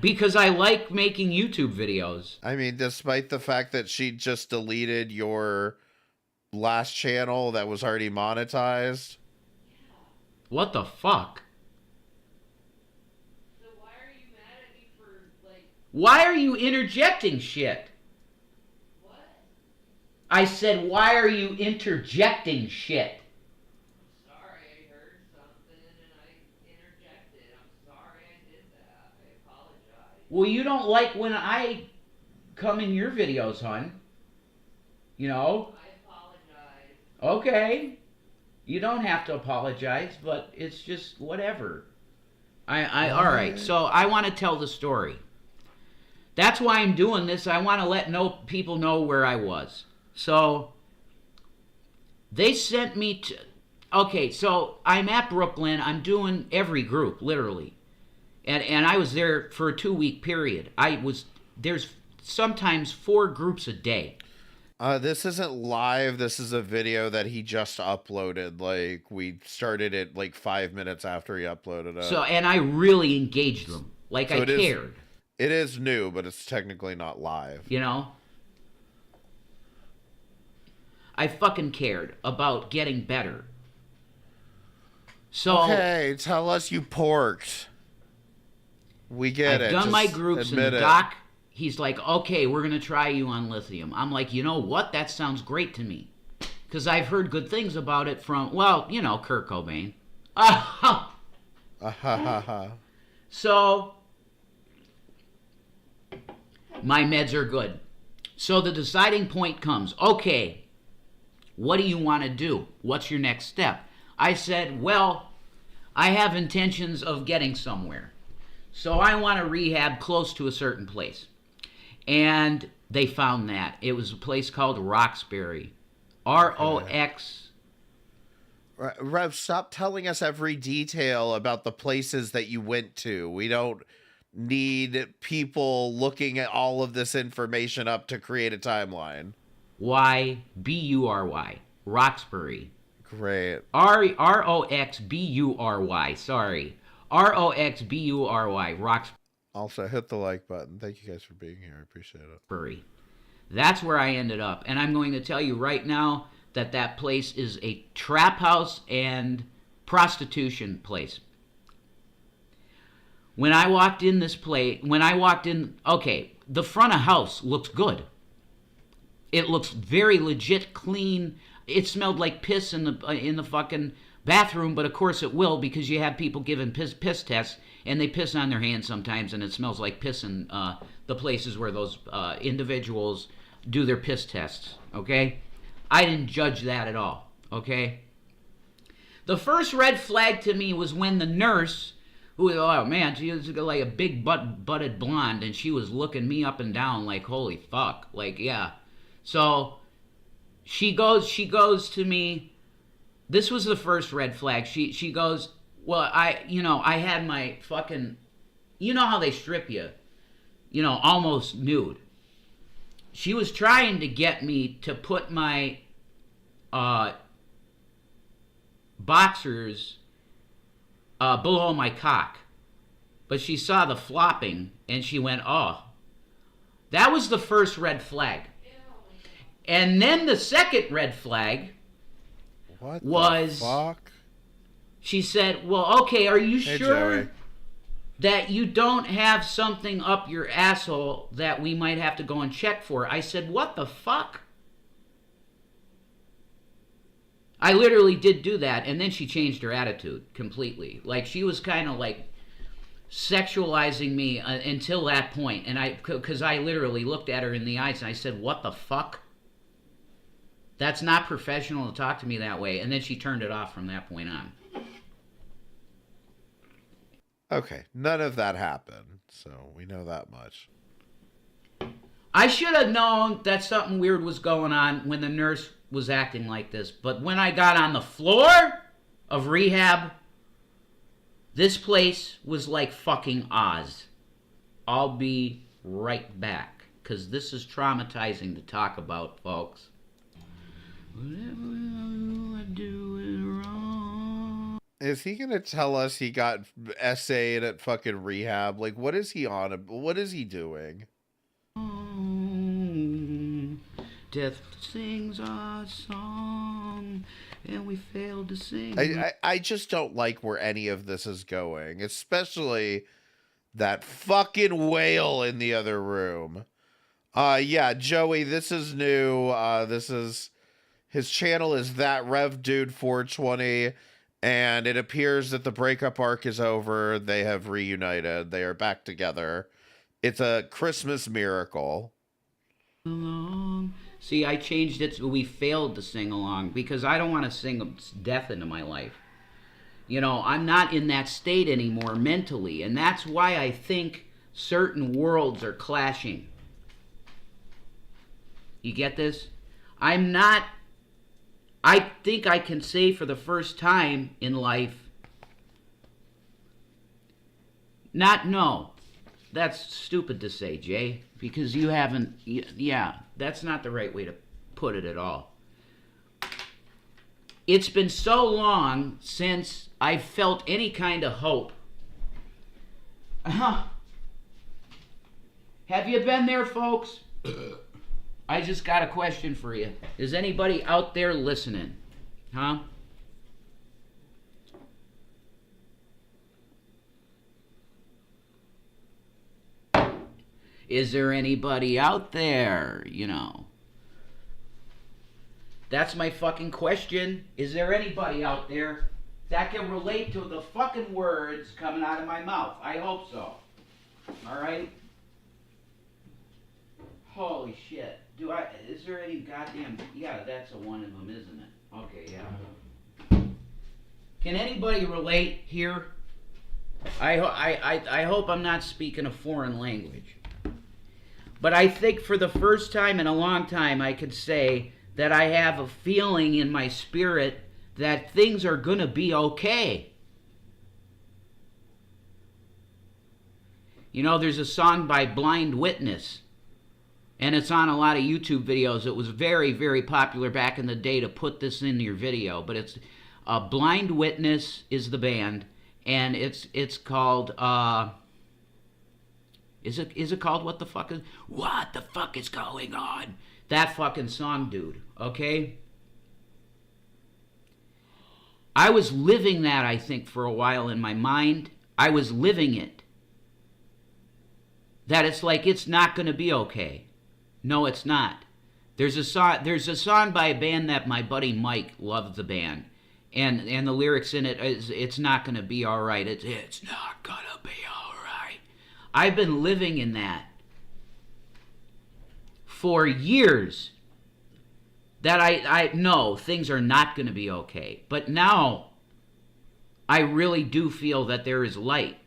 Because I like making YouTube videos. I mean, despite the fact that she just deleted your last channel that was already monetized. What the fuck? So why are you mad at me for, like... Why are you interjecting shit? What? I said, why are you interjecting shit? I'm sorry, I heard something and I interjected. I'm sorry I did that. I apologize. Well, you don't like when I come in your videos, hon. You know? I apologize. Okay. You don't have to apologize, but it's just whatever. All right, so I want to tell the story. That's why I'm doing this. I want to let people know where I was. So they sent me to... Okay, so I'm at Brooklyn. I'm doing every group, literally. And I was there for a 2-week period. There's sometimes 4 groups a day. This isn't live. This is a video that he just uploaded. Like, we started it like 5 minutes after he uploaded it. So, and I really engaged them. Like, So I cared. It is new, but it's technically not live. You know? I fucking cared about getting better. So... Okay, tell us you porked. We get it. I've done my Just groups, and admit it. Doc, he's like, okay, we're going to try you on lithium. I'm like, you know what? That sounds great to me. Because I've heard good things about it from, well, you know, Kurt Cobain. So, my meds are good. So the deciding point comes, okay, what do you want to do? What's your next step? I said, well, I have intentions of getting somewhere. So I want to rehab close to a certain place. And they found that. It was a place called Roxbury. R-O-X. Rev, stop telling us every detail about the places that you went to. We don't need people looking at all of this information up to create a timeline. Y-B-U-R-Y. Roxbury. Great. R-O-X-B-U-R-Y. Sorry. R-O-X-B-U-R-Y. Roxbury. Also, hit the like button. Thank you guys for being here. I appreciate it. That's where I ended up. And I'm going to tell you right now that that place is a trap house and prostitution place. When I walked in this place, okay, the front of house looks good. It looks very legit, clean. It smelled like piss in the fucking bathroom, but of course it will, because you have people giving piss tests, and they piss on their hands sometimes, and it smells like piss in the places where those individuals do their piss tests, okay? I didn't judge that at all, okay? The first red flag to me was when the nurse, who, oh man, she was like a big butted blonde, and she was looking me up and down like, holy fuck, like, yeah. So she goes to me. This was the first red flag. She goes, well, I had my fucking, you know how they strip you, almost nude. She was trying to get me to put my boxers below my cock. But she saw the flopping, and she went, oh. That was the first red flag. And then the second red flag was, the fuck? She said, well, okay, are you Hey, sure Joey. that you don't have something up your asshole that we might have to go and check for? I said, what the fuck? I literally did do that, and then she changed her attitude completely. Like, she was kind of like sexualizing me until that point, and because I literally looked at her in the eyes and I said, what the fuck? That's not professional to talk to me that way. And then she turned it off from that point on. Okay, none of that happened, so we know that much. I should have known that something weird was going on when the nurse was acting like this. But when I got on the floor of rehab, this place was like fucking Oz. I'll be right back, because this is traumatizing to talk about, folks. Whatever doing wrong? Is he gonna tell us he got SA'd at fucking rehab? Like, what is he on? What is he doing? Death sings our song, and we failed to sing. I just don't like where any of this is going, especially that fucking whale in the other room. Yeah, Joey, this is new. This is his channel is That Rev Dude 420, and it appears that the breakup arc is over. They have reunited. They are back together. It's a Christmas miracle. See, I changed it so we failed to sing along because I don't want to sing death into my life. You know, I'm not in that state anymore mentally, and that's why I think certain worlds are clashing. You get this? I think I can say for the first time in life, no. That's stupid to say, Jay, because you haven't, yeah, that's not the right way to put it at all. It's been so long since I felt any kind of hope. Have you been there, folks? I just got a question for you. Is anybody out there listening? Huh? Is there anybody out there, you know? That's my fucking question. Is there anybody out there that can relate to the fucking words coming out of my mouth? I hope so. Alright? Holy shit. Is there any goddamn... Yeah, that's a one of them, isn't it? Okay, yeah. Can anybody relate here? I hope I'm not speaking a foreign language. But I think for the first time in a long time, I could say that I have a feeling in my spirit that things are going to be okay. You know, there's a song by Blind Witness, and it's on a lot of YouTube videos. It was very, very popular back in the day to put this in your video, but it's Blind Witness is the band, and it's called... Is it called What the Fuck is Going On? That fucking song, dude, okay? I was living that, I think, for a while in my mind. I was living it. That it's like, it's not going to be okay. No, it's not. There's a song by a band that my buddy Mike loved the band. And the lyrics in it is, it's not going to be all right. It's not going to be all right. I've been living in that for years, that I know things are not going to be okay. But now I really do feel that there is light.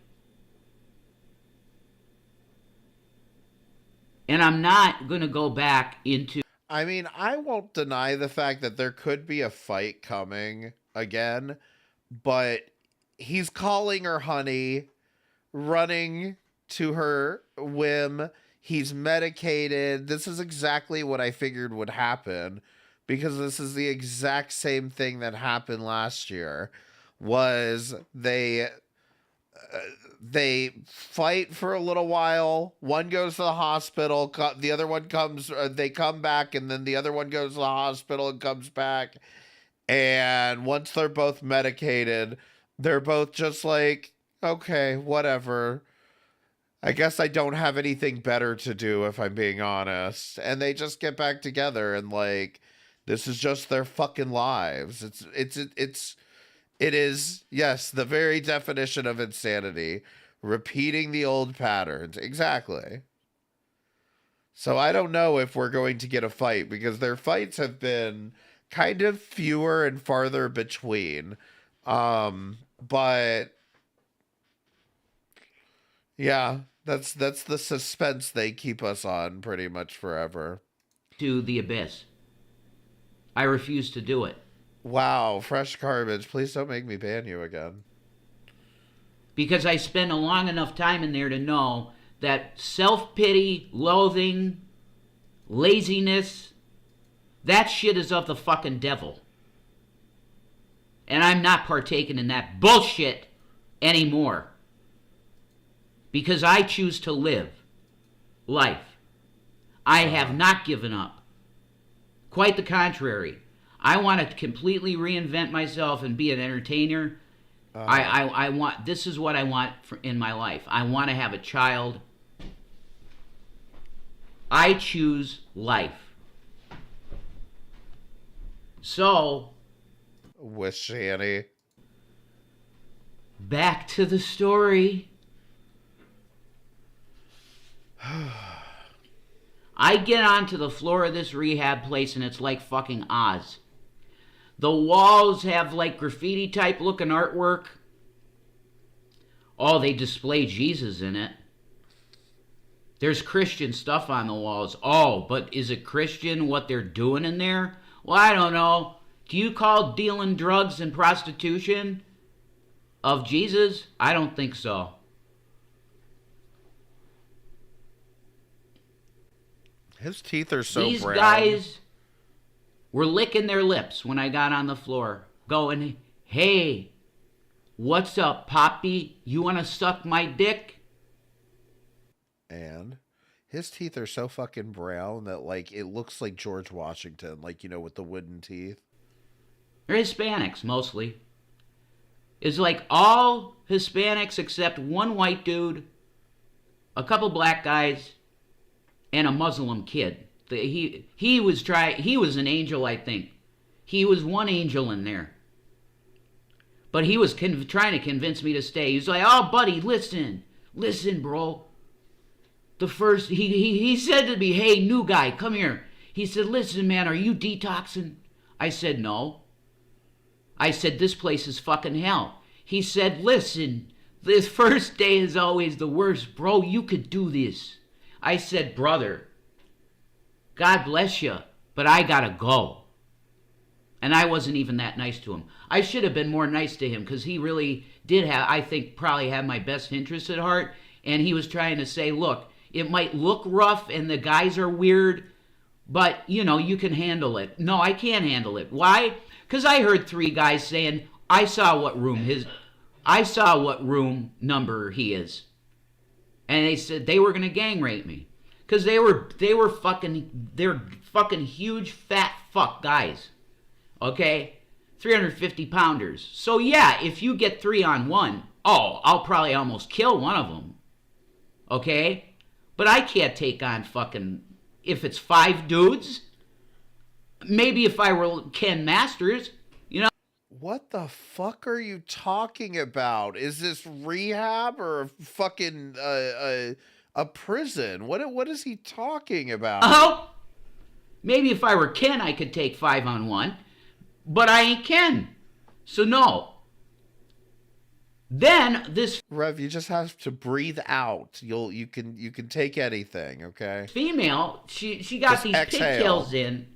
And I'm not going to go back into... I mean, I won't deny the fact that there could be a fight coming again, but he's calling her honey, running to her whim. He's medicated. This is exactly what I figured would happen, because this is the exact same thing that happened last year. Was they fight for a little while. One goes to the hospital. The other one comes. They come back, and then the other one goes to the hospital and comes back. And once they're both medicated, they're both just like, okay, whatever. I guess I don't have anything better to do, if I'm being honest. And they just get back together, and like, this is just their fucking lives. It is, yes, the very definition of insanity. Repeating the old patterns. Exactly. So I don't know if we're going to get a fight, because their fights have been kind of fewer and farther between. But yeah, that's the suspense they keep us on pretty much forever. To the abyss. I refuse to do it. Wow, fresh garbage. Please don't make me ban you again. Because I spent a long enough time in there to know that self-pity, loathing, laziness, that shit is of the fucking devil. And I'm not partaking in that bullshit anymore. Because I choose to live life. I have not given up. Quite the contrary. I want to completely reinvent myself and be an entertainer. I want, this is what I want in my life. I want to have a child. I choose life. So, with Shanny. Back to the story. I get onto the floor of this rehab place and it's like fucking Oz. The walls have like graffiti type looking artwork. Oh, they display Jesus in it. There's Christian stuff on the walls. Oh, but is it Christian what they're doing in there? Well, I don't know. Do you call dealing drugs and prostitution of Jesus? I don't think so. His teeth are so These brown. guys were licking their lips when I got on the floor, going, hey, what's up, Poppy? You want to suck my dick? And his teeth are so fucking brown that, like, it looks like George Washington, like, you know, with the wooden teeth. They're Hispanics, mostly. It's like all Hispanics except one white dude, a couple black guys, and a Muslim kid. He was an angel, I think. He was one angel in there. But he was trying to convince me to stay. He was like, oh, buddy, listen, bro. He said to me, hey, new guy, come here. He said, listen, man, are you detoxing? I said, no. I said, this place is fucking hell. He said, listen, this first day is always the worst, bro. You could do this. I said, brother, God bless you, but I gotta go. And I wasn't even that nice to him. I should have been more nice to him because he really did have, I think, probably have my best interest at heart. And he was trying to say, look, it might look rough and the guys are weird, but, you know, you can handle it. No, I can't handle it. Why? Because I heard 3 guys saying, I saw what room number he is. And they said they were going to gang rape me. Because they're fucking huge, fat fuck guys. Okay? 350 pounders. So yeah, if you get 3-on-1, I'll probably almost kill one of them. Okay? But I can't take on fucking, if it's 5 dudes, maybe if I were Ken Masters, you know. What the fuck are you talking about? Is this rehab or a fucking a prison? What is he talking about? Oh, maybe if I were Ken, I could take 5-on-1, but I ain't Ken, so no. Then this Rev, you just have to breathe out. You can take anything, okay? female, she got Just these exhale. pigtails in.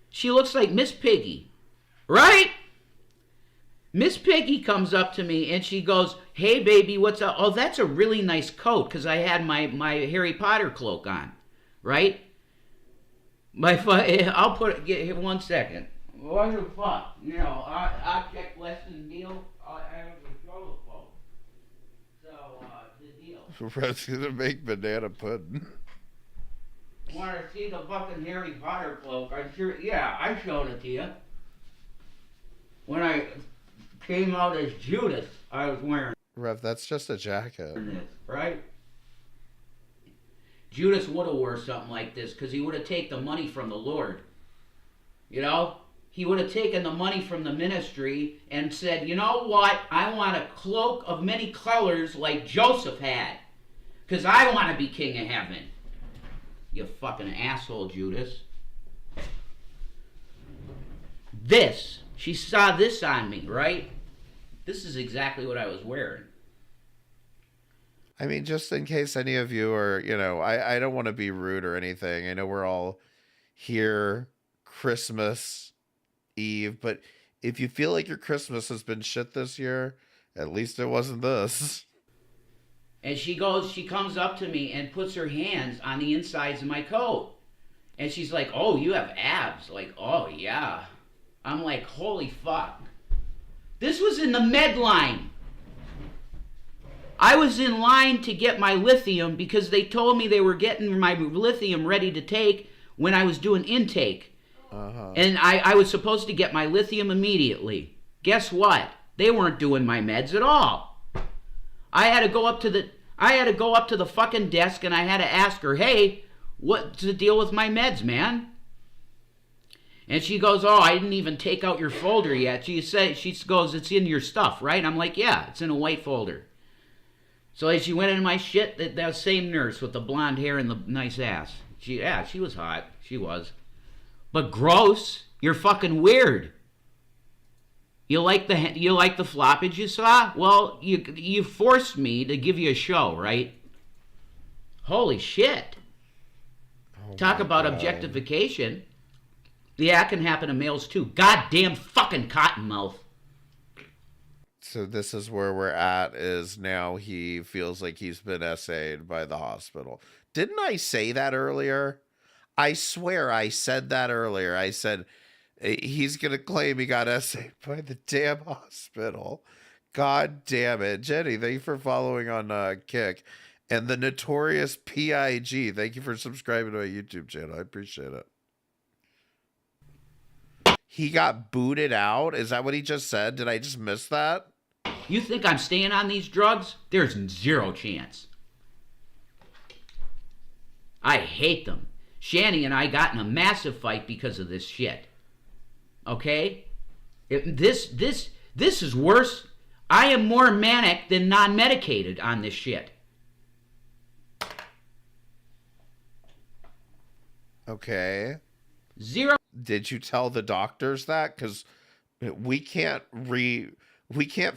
She looks like Miss Piggy, right? Miss Piggy comes up to me and she goes, hey, baby, what's up? Oh, that's a really nice coat because I had my Harry Potter cloak on, right? I'll put it, get 1 second. What the fuck? You know, object lesson deal. I have a control cloak. So, the deal. Rev's gonna make banana pudding. Want to see the fucking Harry Potter cloak? I'm sure, yeah, I showed it to you. When I came out as Judas, I was wearing Rev, that's just a jacket. this, right? Judas would have wore something like this because he would have taken the money from the Lord. You know? He would have taken the money from the ministry and said, you know what? I want a cloak of many colors like Joseph had because I want to be king of heaven. You fucking asshole, Judas. This, she saw this on me, right? This is exactly what I was wearing. I mean, just in case any of you are, you know, I don't want to be rude or anything. I know we're all here Christmas Eve, but if you feel like your Christmas has been shit this year, at least it wasn't this. And she comes up to me and puts her hands on the insides of my coat. And she's like, oh, you have abs. Like, oh, yeah. I'm like, holy fuck. This was in the med line. I was in line to get my lithium because they told me they were getting my lithium ready to take when I was doing intake. And I was supposed to get my lithium immediately. Guess what? They weren't doing my meds at all. I had to go up to the fucking desk and I had to ask her, "Hey, what's the deal with my meds, man?" And she goes, "Oh, I didn't even take out your folder yet." She goes, "It's in your stuff, right?" I'm like, "Yeah, it's in a white folder." So as she went into my shit, that same nurse with the blonde hair and the nice ass. She was hot. She was. But gross. You're fucking weird. You like the floppage you saw? Well, you forced me to give you a show, right? Holy shit. Talk about objectification. Yeah, it can happen to males too. Goddamn fucking cottonmouth. So this is where we're at, is now he feels like he's been essayed by the hospital. Didn't I say that earlier? I swear I said that earlier. I said he's going to claim he got essayed by the damn hospital. God damn it. Jenny, thank you for following on Kick. And the notorious PIG, thank you for subscribing to my YouTube channel. I appreciate it. He got booted out? Is that what he just said? Did I just miss that? You think I'm staying on these drugs? There's zero chance. I hate them. Shanny and I got in a massive fight because of this shit. Okay? This is worse. I am more manic than non-medicated on this shit. Okay. Zero. Did you tell the doctors that? Because we can't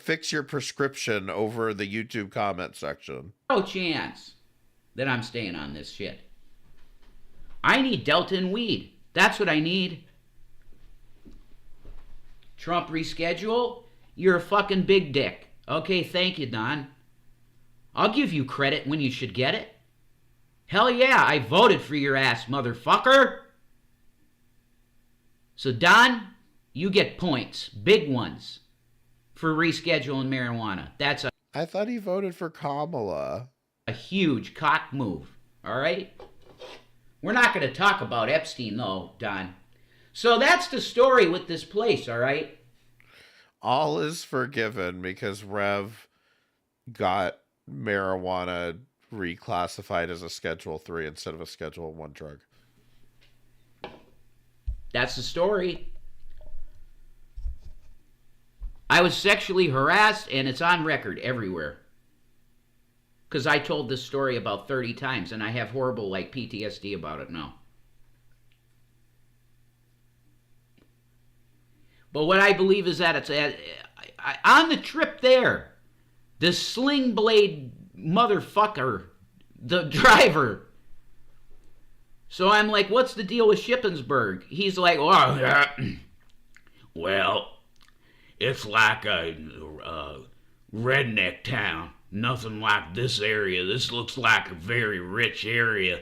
fix your prescription over the YouTube comment section. No chance that I'm staying on this shit. I need Delta and weed. That's what I need. Trump reschedule? You're a fucking big dick. Okay, thank you, Don. I'll give you credit when you should get it. Hell yeah, I voted for your ass, motherfucker. So, Don, you get points. Big ones. For rescheduling marijuana. That's I thought he voted for Kamala. A huge cock move. All right? We're not going to talk about Epstein, though, Don. So that's the story with this place, all right? All is forgiven because Rev got marijuana reclassified as a Schedule 3 instead of a Schedule 1 drug. That's the story. I was sexually harassed, and it's on record everywhere. Because I told this story about 30 times, and I have horrible, PTSD about it now. But what I believe is that it's on the trip there, the sling blade motherfucker, the driver. So I'm like, what's the deal with Shippensburg? He's like, well, it's like a redneck town. Nothing like this area. This looks like a very rich area.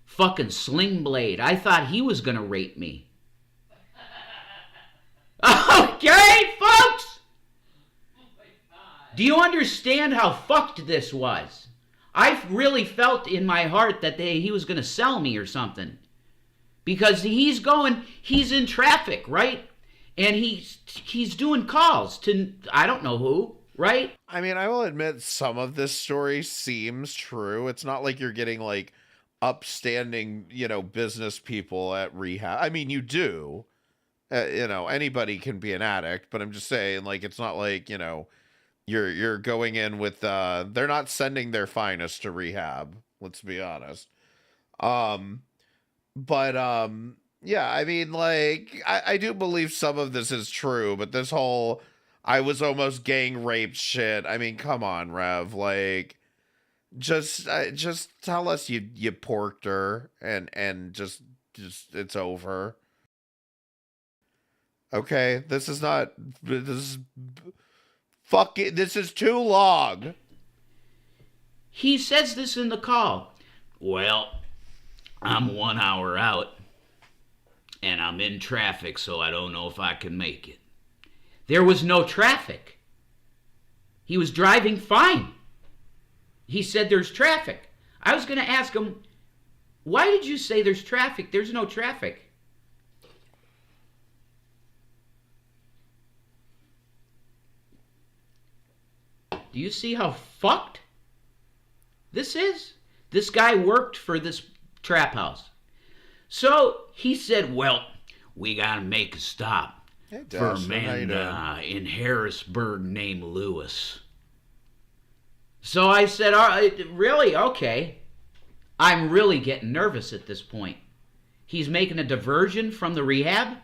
Fucking Sling Blade. I thought he was gonna rape me. Okay, folks! Do you understand how fucked this was? I really felt in my heart that he was gonna sell me or something. Because he's in traffic, right? And he's doing calls to I don't know who. Right? I mean, I will admit some of this story seems true. It's not like you're getting upstanding, business people at rehab. I mean, you do. Anybody can be an addict, but I'm just saying, it's not like, you're going in with they're not sending their finest to rehab, let's be honest. Yeah, I mean, I do believe some of this is true, but this whole I was almost gang raped shit. I mean, come on, Rev. Just tell us you porked her and just it's over. Okay, this is too long. He says this in the call. Well, I'm 1 hour out and I'm in traffic, so I don't know if I can make it. There was no traffic. He was driving fine. He said there's traffic. I was going to ask him, why did you say there's traffic? There's no traffic. Do you see how fucked this is? This guy worked for this trap house. So he said, well, we got to make a stop for a man in Harrisburg named Lewis. So I said, all right, really? Okay. I'm really getting nervous at this point. He's making a diversion from the rehab?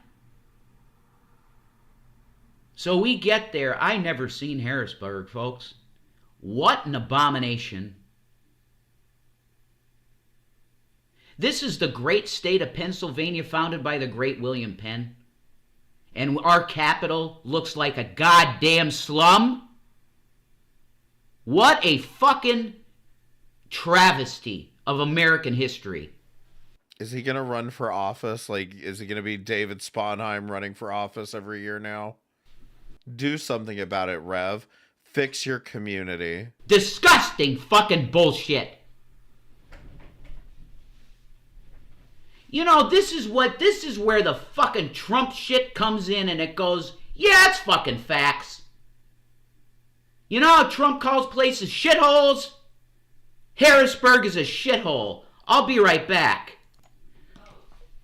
So we get there. I never seen Harrisburg, folks. What an abomination. This is the great state of Pennsylvania founded by the great William Penn. And our capital looks like a goddamn slum? What a fucking travesty of American history. Is he going to run for office? Like, is he going to be David Sponheim running for office every year now? Do something about it, Rev. Fix your community. Disgusting fucking bullshit. You know, this is where the fucking Trump shit comes in and it goes, yeah, it's fucking facts. You know how Trump calls places shitholes? Harrisburg is a shithole. I'll be right back.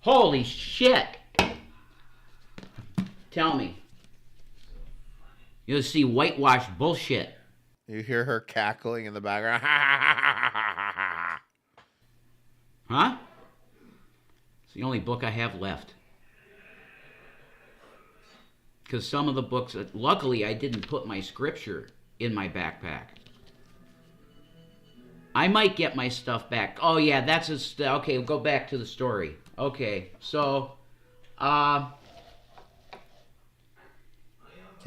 Holy shit. Tell me. You'll see whitewashed bullshit. You hear her cackling in the background. Huh? It's the only book I have left. Because some of the books, luckily I didn't put my scripture in my backpack. I might get my stuff back. Oh yeah, okay, we'll go back to the story. Okay, so, yeah,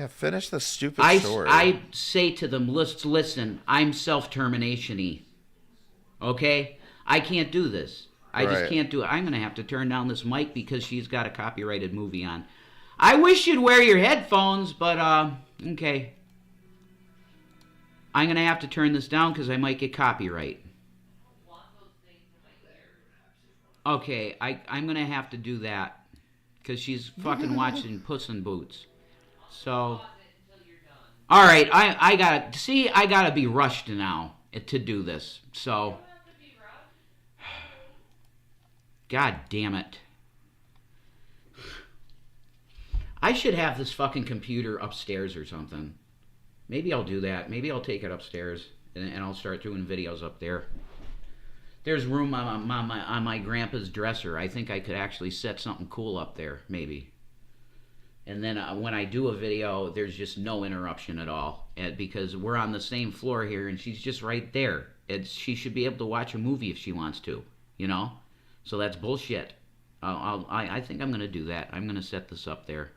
finish the stupid story. I say to them, listen, I'm self-termination-y. Okay? I can't do this. I just can't do it. I'm going to have to turn down this mic because she's got a copyrighted movie on. I wish you'd wear your headphones, but, okay. I'm going to have to turn this down because I might get copyright. Okay, I'm going to have to do that because she's fucking watching Puss in Boots. So, all right, I gotta be rushed now to do this. So, God damn it. I should have this fucking computer upstairs or something. Maybe I'll do that. Maybe I'll take it upstairs and I'll start doing videos up there. There's room on my grandpa's dresser. I think I could actually set something cool up there, maybe. And then when I do a video, there's just no interruption at all. Because we're on the same floor here and she's just right there. She should be able to watch a movie if she wants to, you know? So that's bullshit. I think I'm going to do that. I'm going to set this up there.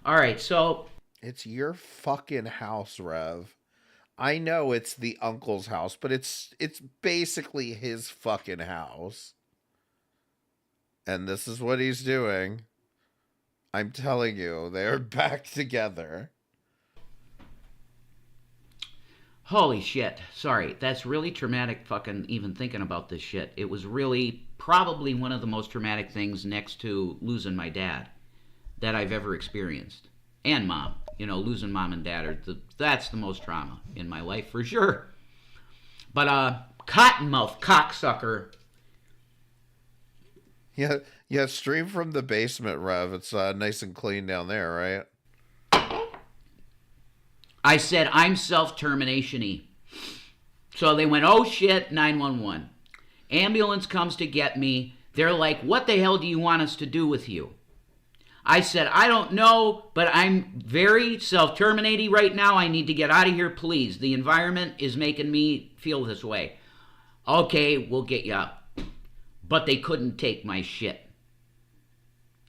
All right, so... It's your fucking house, Rev. I know it's the uncle's house, but it's basically his fucking house. And this is what he's doing. I'm telling you, they're back together. Holy shit. Sorry, that's really traumatic fucking even thinking about this shit. It was really probably one of the most traumatic things next to losing my dad that I've ever experienced. And mom. You know, losing mom and dad, that's the most trauma in my life for sure. But, Cottonmouth cocksucker. Yeah, stream from the basement, Rev. It's nice and clean down there, right? I said, I'm self-termination-y. So they went, oh shit, 911. Ambulance comes to get me. They're like, what the hell do you want us to do with you? I said, I don't know, but I'm very self-terminating right now. I need to get out of here, please. The environment is making me feel this way. Okay, we'll get you up. But they couldn't take my shit.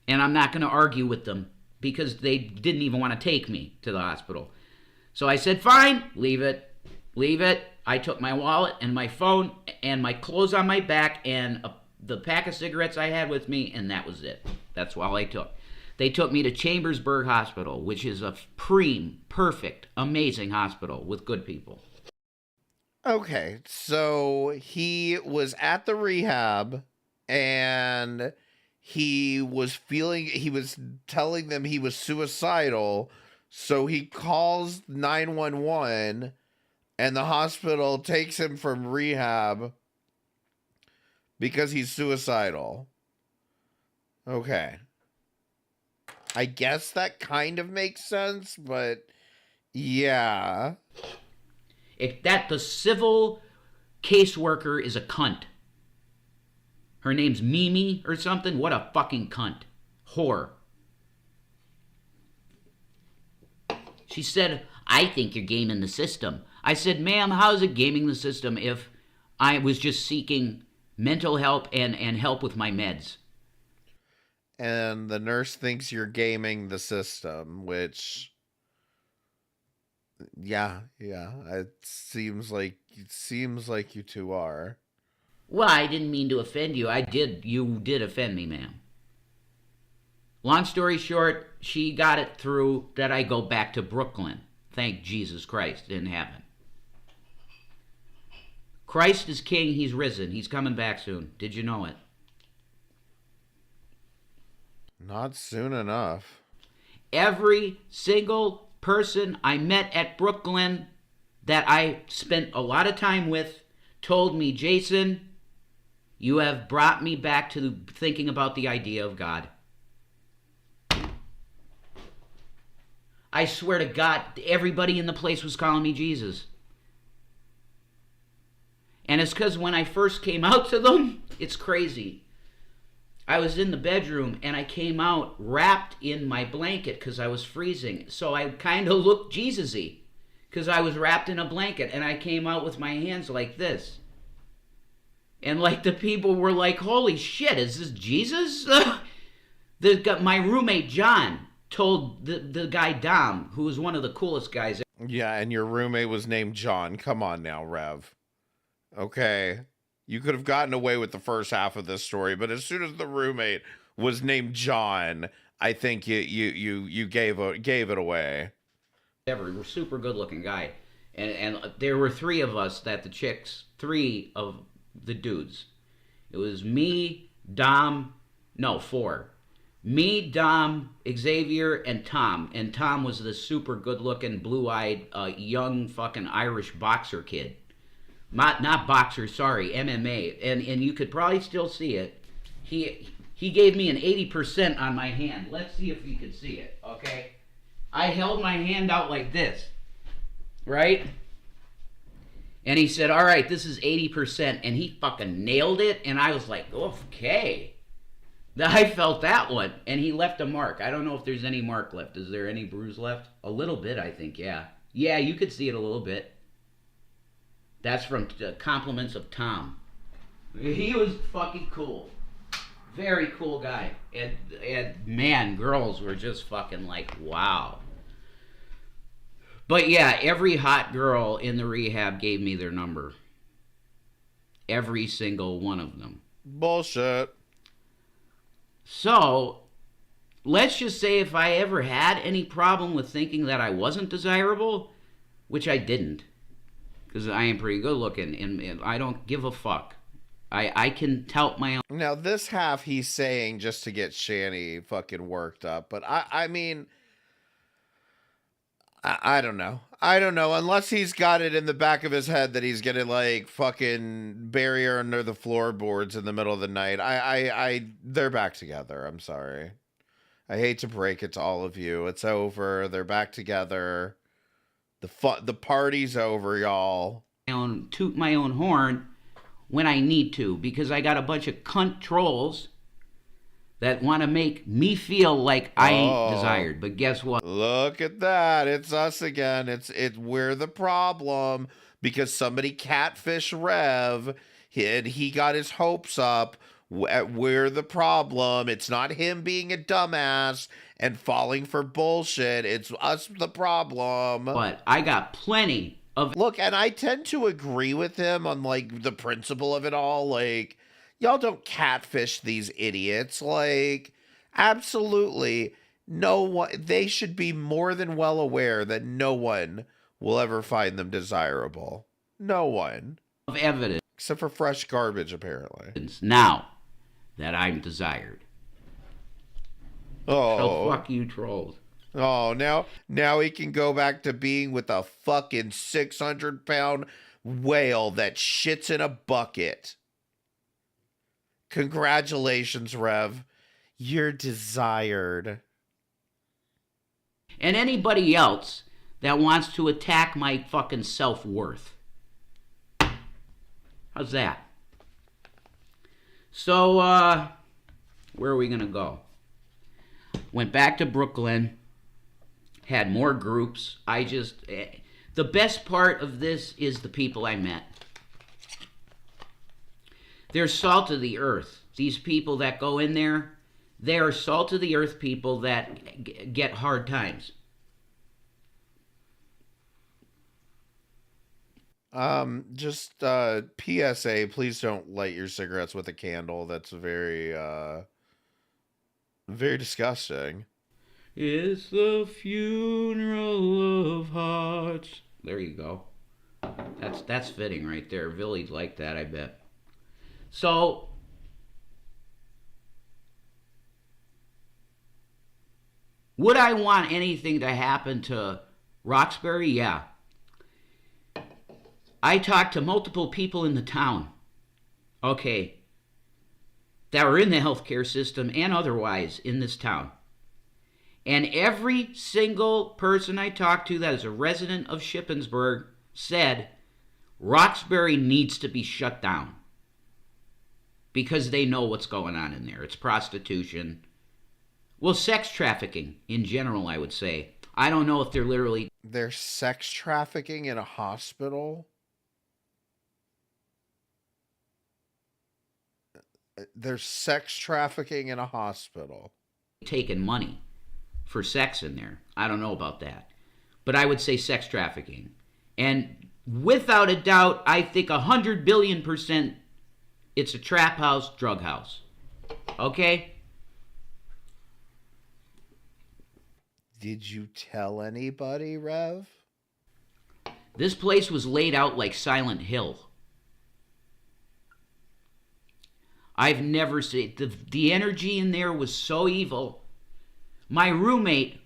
And I'm not going to argue with them because they didn't even want to take me to the hospital. So I said, fine, leave it. Leave it. I took my wallet and my phone and my clothes on my back and the pack of cigarettes I had with me, and that was it. That's all I took. They took me to Chambersburg Hospital, which is a perfect, amazing hospital with good people. Okay, so he was at the rehab and he was telling them he was suicidal, so he calls 911 and the hospital takes him from rehab because he's suicidal. Okay. I guess that kind of makes sense, but yeah. That the civil caseworker is a cunt. Her name's Mimi or something. What a fucking cunt. Whore. She said, I think you're gaming the system. I said, ma'am, how's it gaming the system if I was just seeking mental help and help with my meds? And the nurse thinks you're gaming the system, which... Yeah. It seems like you two are. Well, I didn't mean to offend you. You did offend me, ma'am. Long story short, she got it through that I go back to Brooklyn. Thank Jesus Christ in heaven. Christ is king. He's risen. He's coming back soon. Did you know it? Not soon enough. Every single person I met at Brooklyn that I spent a lot of time with told me, Jason, you have brought me back to thinking about the idea of God. I swear to God, everybody in the place was calling me Jesus. And it's because when I first came out to them, it's crazy. I was in the bedroom and I came out wrapped in my blanket because I was freezing. So I kind of looked Jesus-y because I was wrapped in a blanket and I came out with my hands like this. And like the people were like, holy shit, is this Jesus? My roommate John told the guy Dom, who was one of the coolest guys. Yeah, and your roommate was named John. Come on now, Rev. Okay. You could have gotten away with the first half of this story, but as soon as the roommate was named John, I think you gave it away. We're super good looking guy. And there were three of us three of the dudes. It was me, Dom, no, four. Me, Dom, Xavier, and Tom. And Tom was the super good looking, blue-eyed, young fucking Irish boxer kid. Not boxer, sorry, MMA. And you could probably still see it. He gave me an 80% on my hand. Let's see if you can see it, okay? I held my hand out like this, right? And he said, all right, this is 80%. And he fucking nailed it. And I was like, okay. I felt that one. And he left a mark. I don't know if there's any mark left. Is there any bruise left? A little bit, I think, yeah. Yeah, you could see it a little bit. That's from compliments of Tom. He was fucking cool. Very cool guy. And man, girls were just fucking like, wow. But yeah, every hot girl in the rehab gave me their number. Every single one of them. Bullshit. So, let's just say if I ever had any problem with thinking that I wasn't desirable, which I didn't, because I am pretty good looking and I don't give a fuck. I can tout my own. Now, this half he's saying just to get Shanny fucking worked up, but I mean, I don't know. I don't know, unless he's got it in the back of his head that he's gonna like fucking bury her under the floorboards in the middle of the night. They're back together. I'm sorry. I hate to break it to all of you. It's over. They're back together. The party's over, y'all. Toot my own horn when I need to, because I got a bunch of cunt trolls that want to make me feel like I ain't desired. But guess what? Look at that. It's us again. We're the problem because somebody catfish Rev and he got his hopes up. We're the problem. It's not him being a dumbass and falling for bullshit. It's us the problem. But I got plenty of... Look, and I tend to agree with him on, like, the principle of it all. Like, y'all don't catfish these idiots. Like, absolutely. No one, they should be more than well aware that no one will ever find them desirable. No one. Of evidence Except for fresh garbage, apparently. now that I'm desired. Oh. So fuck you, trolls. Oh, now he can go back to being with a fucking 600-pound whale that shits in a bucket. Congratulations, Rev. You're desired. And anybody else that wants to attack my fucking self-worth. How's that? So, where are we going to go? Went back to Brooklyn. Had more groups. The best part of this is the people I met. They're salt of the earth. These people that go in there, they are salt of the earth people that get hard times. Just PSA, please don't light your cigarettes with a candle. That's very disgusting. It's the funeral of hearts. There you go. That's fitting right there. Billy'd like that, I bet. So, would I want anything to happen to Roxbury? Yeah. I talked to multiple people in the town, okay, that were in the healthcare system and otherwise in this town. And every single person I talked to that is a resident of Shippensburg said Roxbury needs to be shut down because they know what's going on in there. It's prostitution. Well, sex trafficking in general, I would say. I don't know if they're literally... They're sex trafficking in a hospital? There's sex trafficking in a hospital. Taking money for sex in there. I don't know about that. But I would say sex trafficking. And without a doubt, I think 100 billion% it's a trap house, drug house. Okay? Did you tell anybody, Rev? This place was laid out like Silent Hill. I've never seen... The energy in there was so evil. My roommate,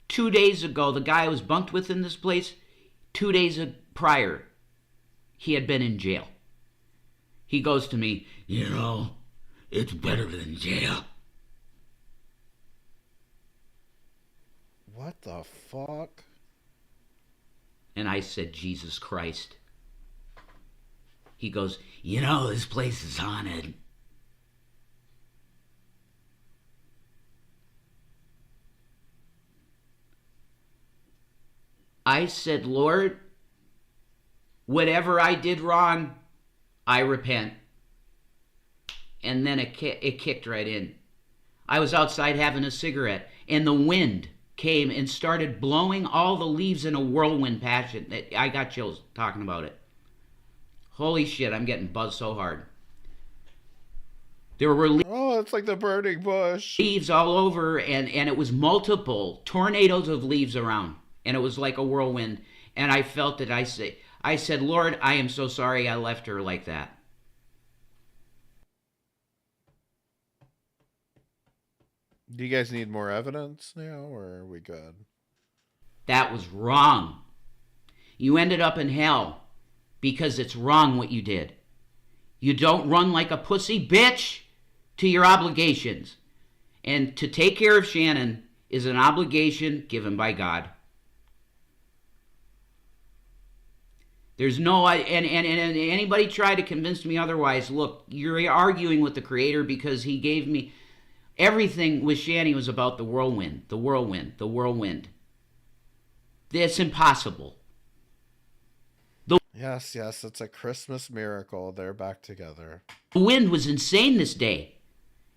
2 days ago, the guy I was bunked with in this place, 2 days prior, he had been in jail. He goes to me, you know, it's better than jail. What the fuck? And I said, Jesus Christ. He goes, you know, this place is haunted. I said, Lord, whatever I did wrong, I repent. And then it kicked right in. I was outside having a cigarette, and the wind came and started blowing all the leaves in a whirlwind passion. I got chills talking about it. Holy shit, I'm getting buzzed so hard. There were it's like the burning bush. Leaves all over, and it was multiple tornadoes of leaves around. And it was like a whirlwind. And I felt it. I said, Lord, I am so sorry I left her like that. Do you guys need more evidence now, or are we good? That was wrong. You ended up in hell because it's wrong what you did. You don't run like a pussy bitch to your obligations. And to take care of Shannon is an obligation given by God. There's no, and anybody try to convince me otherwise, look, you're arguing with the Creator because he gave me, everything with Shanny was about the whirlwind, the whirlwind, the whirlwind. It's impossible. Yes, it's a Christmas miracle. They're back together. The wind was insane this day.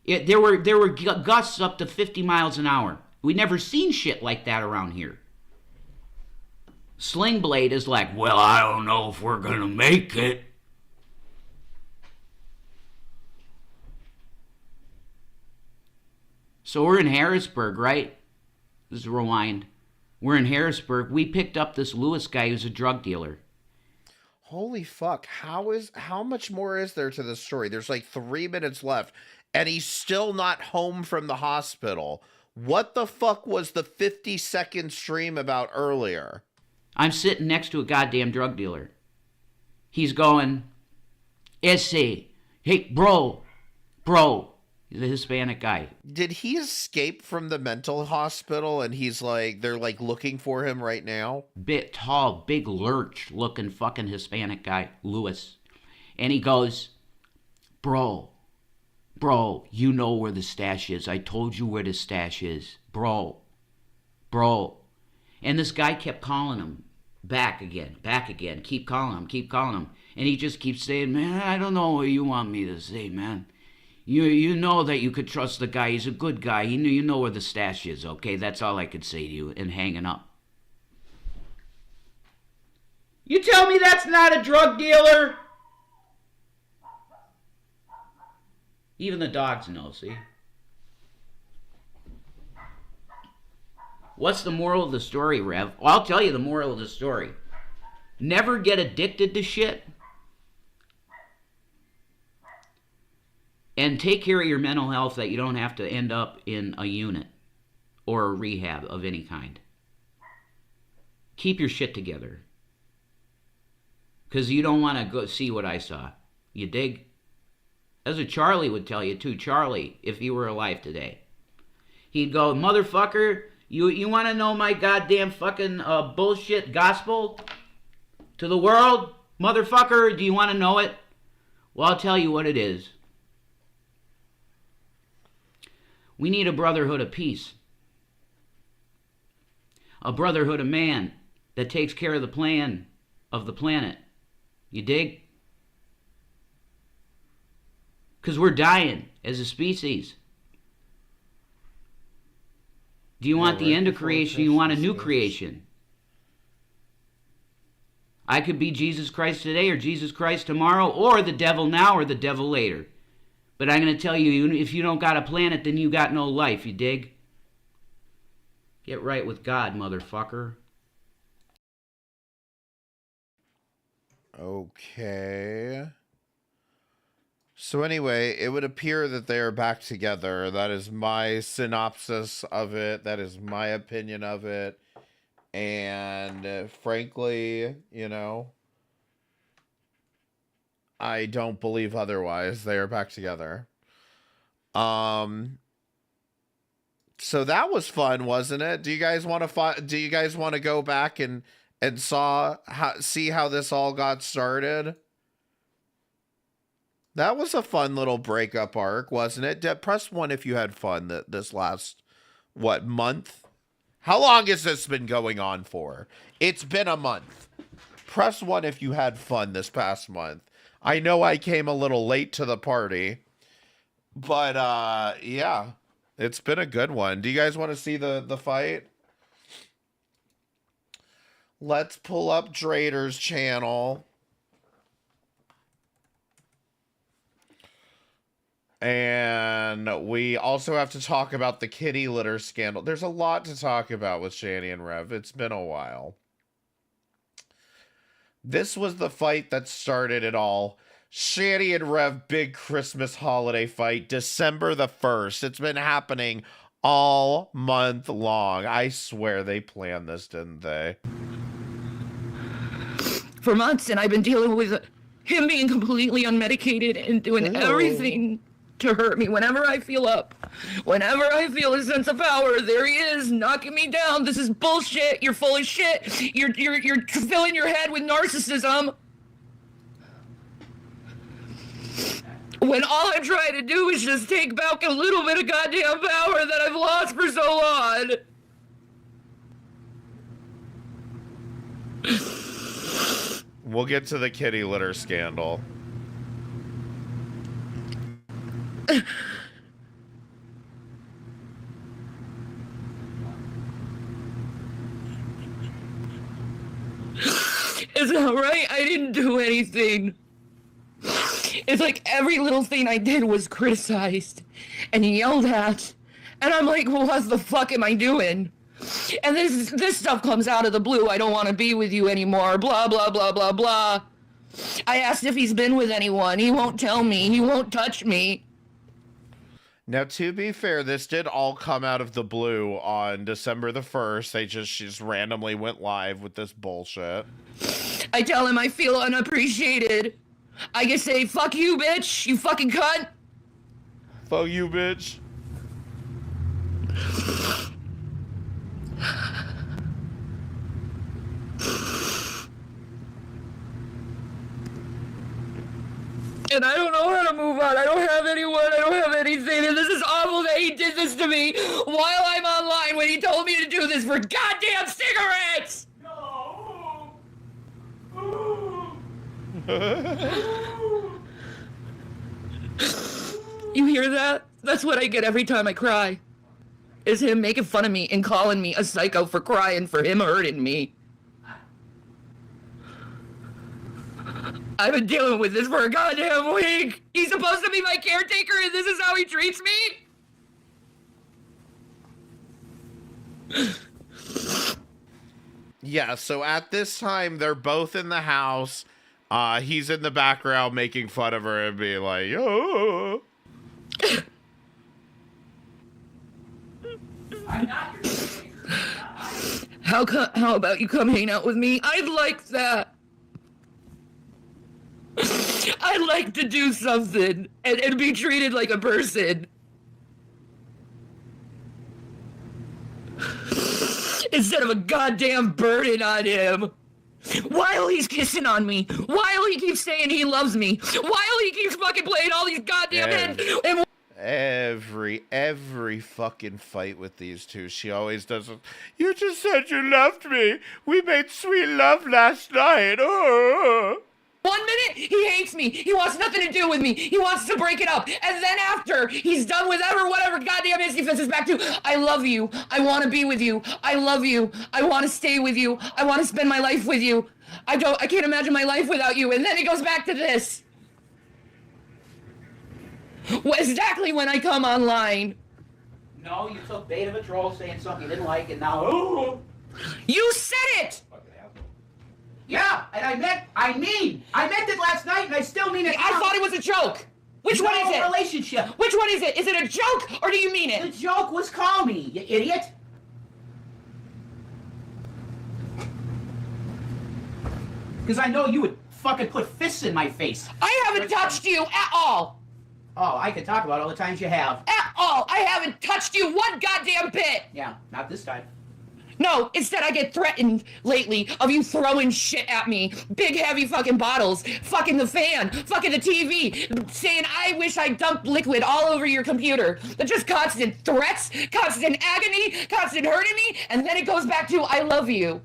There were gusts up to 50 miles an hour. We never seen shit like that around here. Sling Blade is like, well, I don't know if we're going to make it. So we're in Harrisburg, right? This is rewind. We're in Harrisburg. We picked up this Lewis guy who's a drug dealer. Holy fuck. How much more is there to this story? There's like 3 minutes left, and he's still not home from the hospital. What the fuck was the 50-second stream about earlier? I'm sitting next to a goddamn drug dealer. He's going, Esse, hey, bro, he's a Hispanic guy. Did he escape from the mental hospital and they're like looking for him right now? Bit tall, big lurch looking fucking Hispanic guy, Lewis. And he goes, bro, you know where the stash is. I told you where the stash is. Bro. And this guy kept calling him back again, keep calling him. And he just keeps saying, man, I don't know what you want me to say, man. You know that you could trust the guy. He's a good guy. You know where the stash is, okay? That's all I could say to you, and hanging up. You tell me that's not a drug dealer? Even the dogs know, see? What's the moral of the story, Rev? Well, I'll tell you the moral of the story. Never get addicted to shit. And take care of your mental health that you don't have to end up in a unit or a rehab of any kind. Keep your shit together. Because you don't want to go see what I saw. You dig? That's what Charlie would tell you too. Charlie, if he were alive today. He'd go, motherfucker, you want to know my goddamn fucking bullshit gospel to the world? Motherfucker, do you want to know it? Well, I'll tell you what it is. We need a brotherhood of peace. A brotherhood of man that takes care of the plan of the planet. You dig? Because we're dying as a species. Do you want the end of creation? You want a new creation? I could be Jesus Christ today or Jesus Christ tomorrow or the devil now or the devil later. But I'm going to tell you, if you don't got a planet, then you got no life, you dig? Get right with God, motherfucker. Okay. So anyway, it would appear that they are back together. That is my synopsis of it. That is my opinion of it. And frankly, I don't believe otherwise. They are back together. So that was fun, wasn't it? Do you guys want to go back and see how this all got started? That was a fun little breakup arc, wasn't it? Press 1 if you had fun this last month? How long has this been going on for? It's been a month. Press 1 if you had fun this past month. I know I came a little late to the party, but yeah, it's been a good one. Do you guys want to see the fight? Let's pull up Drader's channel. And we also have to talk about the kitty litter scandal. There's a lot to talk about with Shani and Rev. It's been a while. This was the fight that started it all. Shani and Rev big Christmas holiday fight, December the 1st. It's been happening all month long. I swear they planned this, didn't they? For months, and I've been dealing with him being completely unmedicated and doing everything to hurt me. Whenever I feel up, whenever I feel a sense of power, there he is knocking me down. This is bullshit. You're full of shit. You're filling your head with narcissism. When all I'm trying to do is just take back a little bit of goddamn power that I've lost for so long. We'll get to the kitty litter scandal. It's not right. I didn't do anything. It's like every little thing I did was criticized and yelled at And I'm like, well, what the fuck am I doing? And this stuff comes out of the blue. I don't want to be with you anymore. Blah, blah, blah, blah, blah. I asked if he's been with anyone. He won't tell me. He won't touch me. Now, to be fair, this did all come out of the blue on December the 1st. They just randomly went live with this bullshit. I tell him I feel unappreciated. I can say, fuck you, bitch. You fucking cunt. Fuck you, bitch. And I don't know how to move on. I don't have anyone. I don't have anything. And this is awful that he did this to me while I'm online when he told me to do this for goddamn cigarettes. You hear that? That's what I get every time I cry. Is him making fun of me and calling me a psycho for crying for him hurting me. I've been dealing with this for a goddamn week. He's supposed to be my caretaker and this is how he treats me? Yeah, so at this time, they're both in the house. He's in the background making fun of her and being like, oh. I'm not your How about you come hang out with me? I'd like that. I'd like to do something and be treated like a person. Instead of a goddamn burden on him. While he's kissing on me. While he keeps saying he loves me. While he keeps fucking playing all these goddamn and Every fucking fight with these two, she always does it. You just said you loved me. We made sweet love last night. Oh. 1 minute, he hates me. He wants nothing to do with me. He wants to break it up. And then after he's done with whatever goddamn his defense is back to, I love you. I want to be with you. I love you. I want to stay with you. I want to spend my life with you. I can't imagine my life without you. And then it goes back to this. Exactly when I come online. No, you took bait of a troll saying something you didn't like, and now, oh. You said it! Yeah, and I meant it last night, and I still mean it. I thought it was a joke. Which one is it? Relationship. Which one is it? Is it a joke, or do you mean it? The joke was call me, you idiot. Because I know you would fucking put fists in my face. I haven't touched you at all. Oh, I could talk about all the times you have. At all. I haven't touched you one goddamn bit. Yeah, not this time. No, instead I get threatened lately of you throwing shit at me. Big heavy fucking bottles, fucking the fan, fucking the TV, saying I wish I dumped liquid all over your computer. They're just constant threats, constant agony, constant hurting me, and then it goes back to I love you.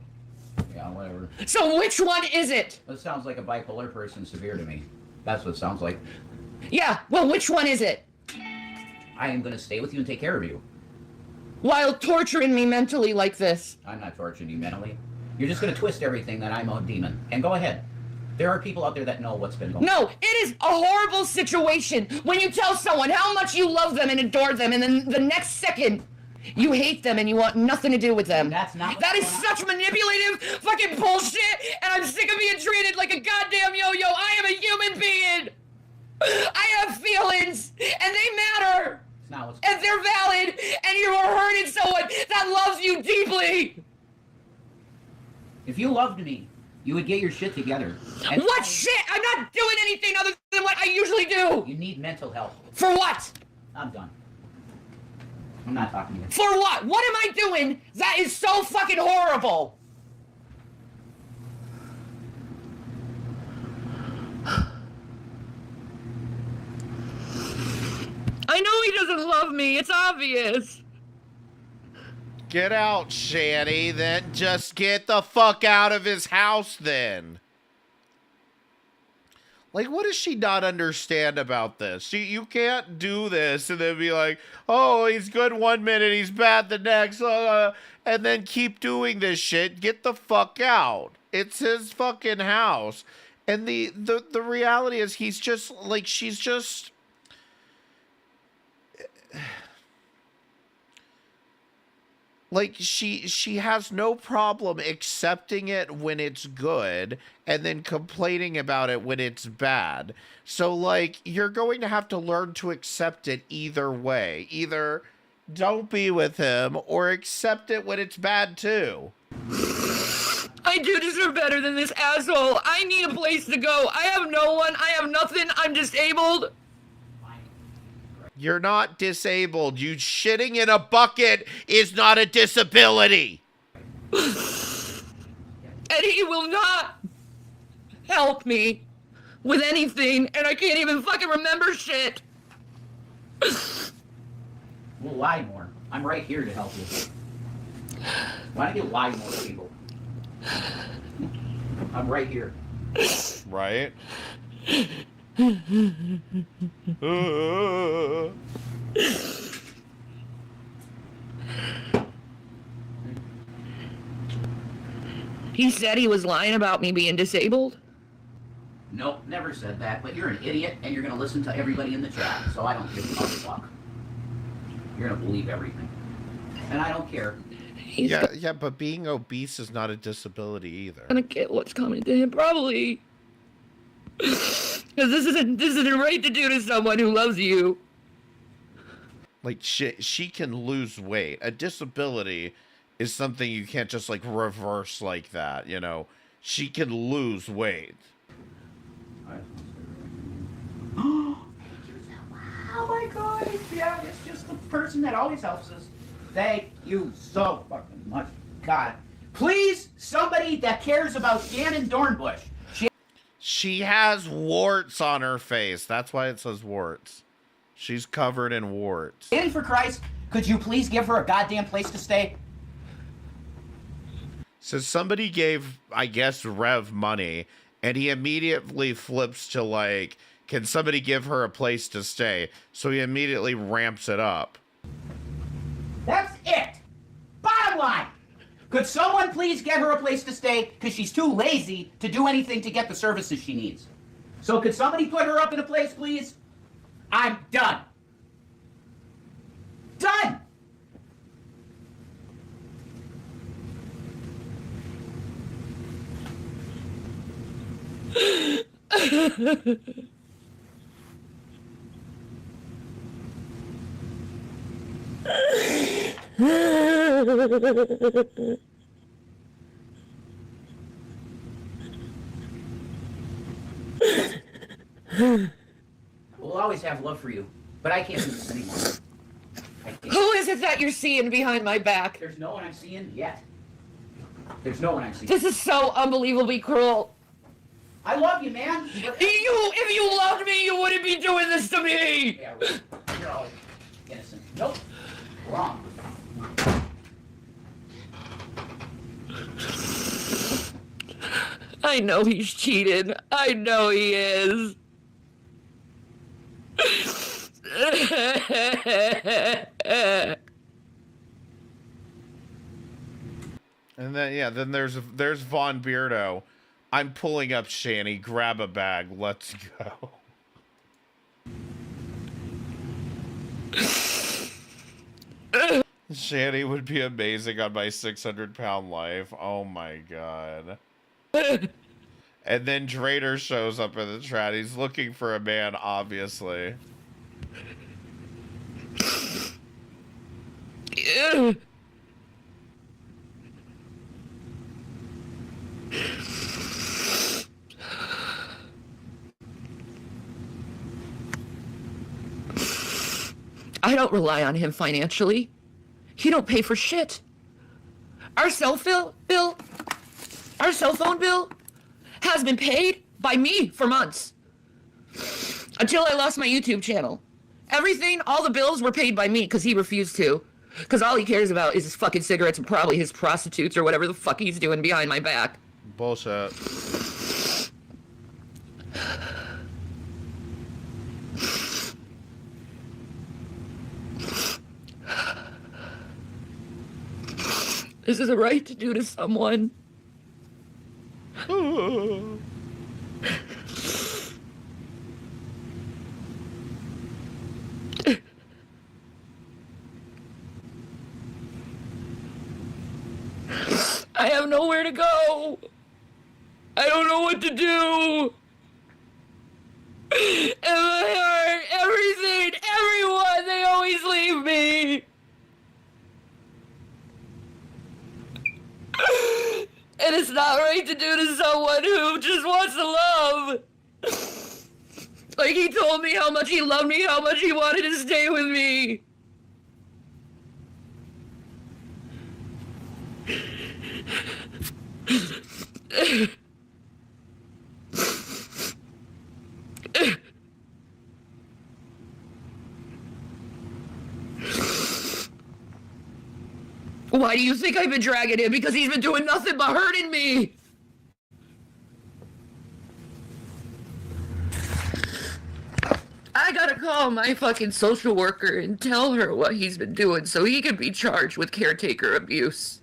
Yeah, whatever. So which one is it? That sounds like a bipolar person severe to me. That's what it sounds like. Yeah, well, which one is it? I am going to stay with you and take care of you. While torturing me mentally like this. I'm not torturing you mentally. You're just going to twist everything that I'm a demon. And go ahead. There are people out there that know what's been going on. No, it is a horrible situation when you tell someone how much you love them and adore them, and then the next second, you hate them and you want nothing to do with them. That's not That is such manipulative fucking bullshit, and I'm sick of being treated like a goddamn yo-yo. I am a human being. I have feelings, and they matter. And they're valid, and you are hurting someone that loves you deeply. If you loved me, you would get your shit together. And what shit? I'm not doing anything other than what I usually do. You need mental help. For what? I'm done. I'm not talking to you. For what? What am I doing that is so fucking horrible? I know he doesn't love me. It's obvious. Get out, Shanny. Then just get the fuck out of his house then. Like, what does she not understand about this? You can't do this and then be like, oh, he's good 1 minute, he's bad the next, and then keep doing this shit. Get the fuck out. It's his fucking house. And the reality is he's just, like, she's just... Like she has no problem accepting it when it's good and then complaining about it when it's bad. So like you're going to have to learn to accept it either way. Either don't be with him or accept it when it's bad too. I do deserve better than this asshole. I need a place to go. I have no one. I have nothing. I'm disabled. You're not disabled. You shitting in a bucket is not a disability. And he will not help me with anything, and I can't even fucking remember shit. Well, lie more. I'm right here to help you. Why don't you lie more, people? I'm right here. Right? He said he was lying about me being disabled. Nope, never said that, but you're an idiot and you're gonna listen to everybody in the chat, so I don't give a fuck. You're gonna believe everything. And I don't care. Yeah, but being obese is not a disability either. Gonna get what's coming to him, probably. Because this isn't right to do to someone who loves you. Like she can lose weight. A disability is something you can't just like reverse like that, you know. She can lose weight. Oh my god, yeah, it's just the person that always helps us. Thank you so fucking much. God. Please, somebody that cares about Shannon Dornbush. She has warts on her face. That's why it says warts. She's covered in warts. Shannon, for Christ, could you please give her a goddamn place to stay? So somebody gave, I guess, Rev money, and he immediately flips to like, can somebody give her a place to stay? So he immediately ramps it up. That's it. Bottom line. Could someone please get her a place to stay? Because she's too lazy to do anything to get the services she needs. So could somebody put her up in a place, please? I'm done. Done. We'll always have love for you, but I can't do this anymore. I can't. Who is it that you're seeing behind my back? There's no one I'm seeing yet. There's no one I'm seeing. This is so unbelievably cruel. I love you, man. If you loved me, you wouldn't be doing this to me. Yeah, you're always innocent. Nope. Wrong. I know he's cheated. I know he is. And then yeah, then there's Von Beardo. I'm pulling up Shani. Grab a bag. Let's go. Shani would be amazing on my 600-pound life. Oh my god. And then Drader shows up in the chat. He's looking for a man, obviously. I don't rely on him financially. He don't pay for shit. Our cell phone bill has been paid by me for months. Until I lost my YouTube channel. Everything, all the bills were paid by me because he refused to. Because all he cares about is his fucking cigarettes and probably his prostitutes or whatever the fuck he's doing behind my back. Bullshit. This is a right to do to someone. know where to go. I don't know what to do. And my heart, everything, everyone, they always leave me. And it's not right to do to someone who just wants to love. Like, he told me how much he loved me, how much he wanted to stay with me. Why do you think I've been dragging him? Because he's been doing nothing but hurting me. I gotta call my fucking social worker and tell her what he's been doing so he can be charged with caretaker abuse.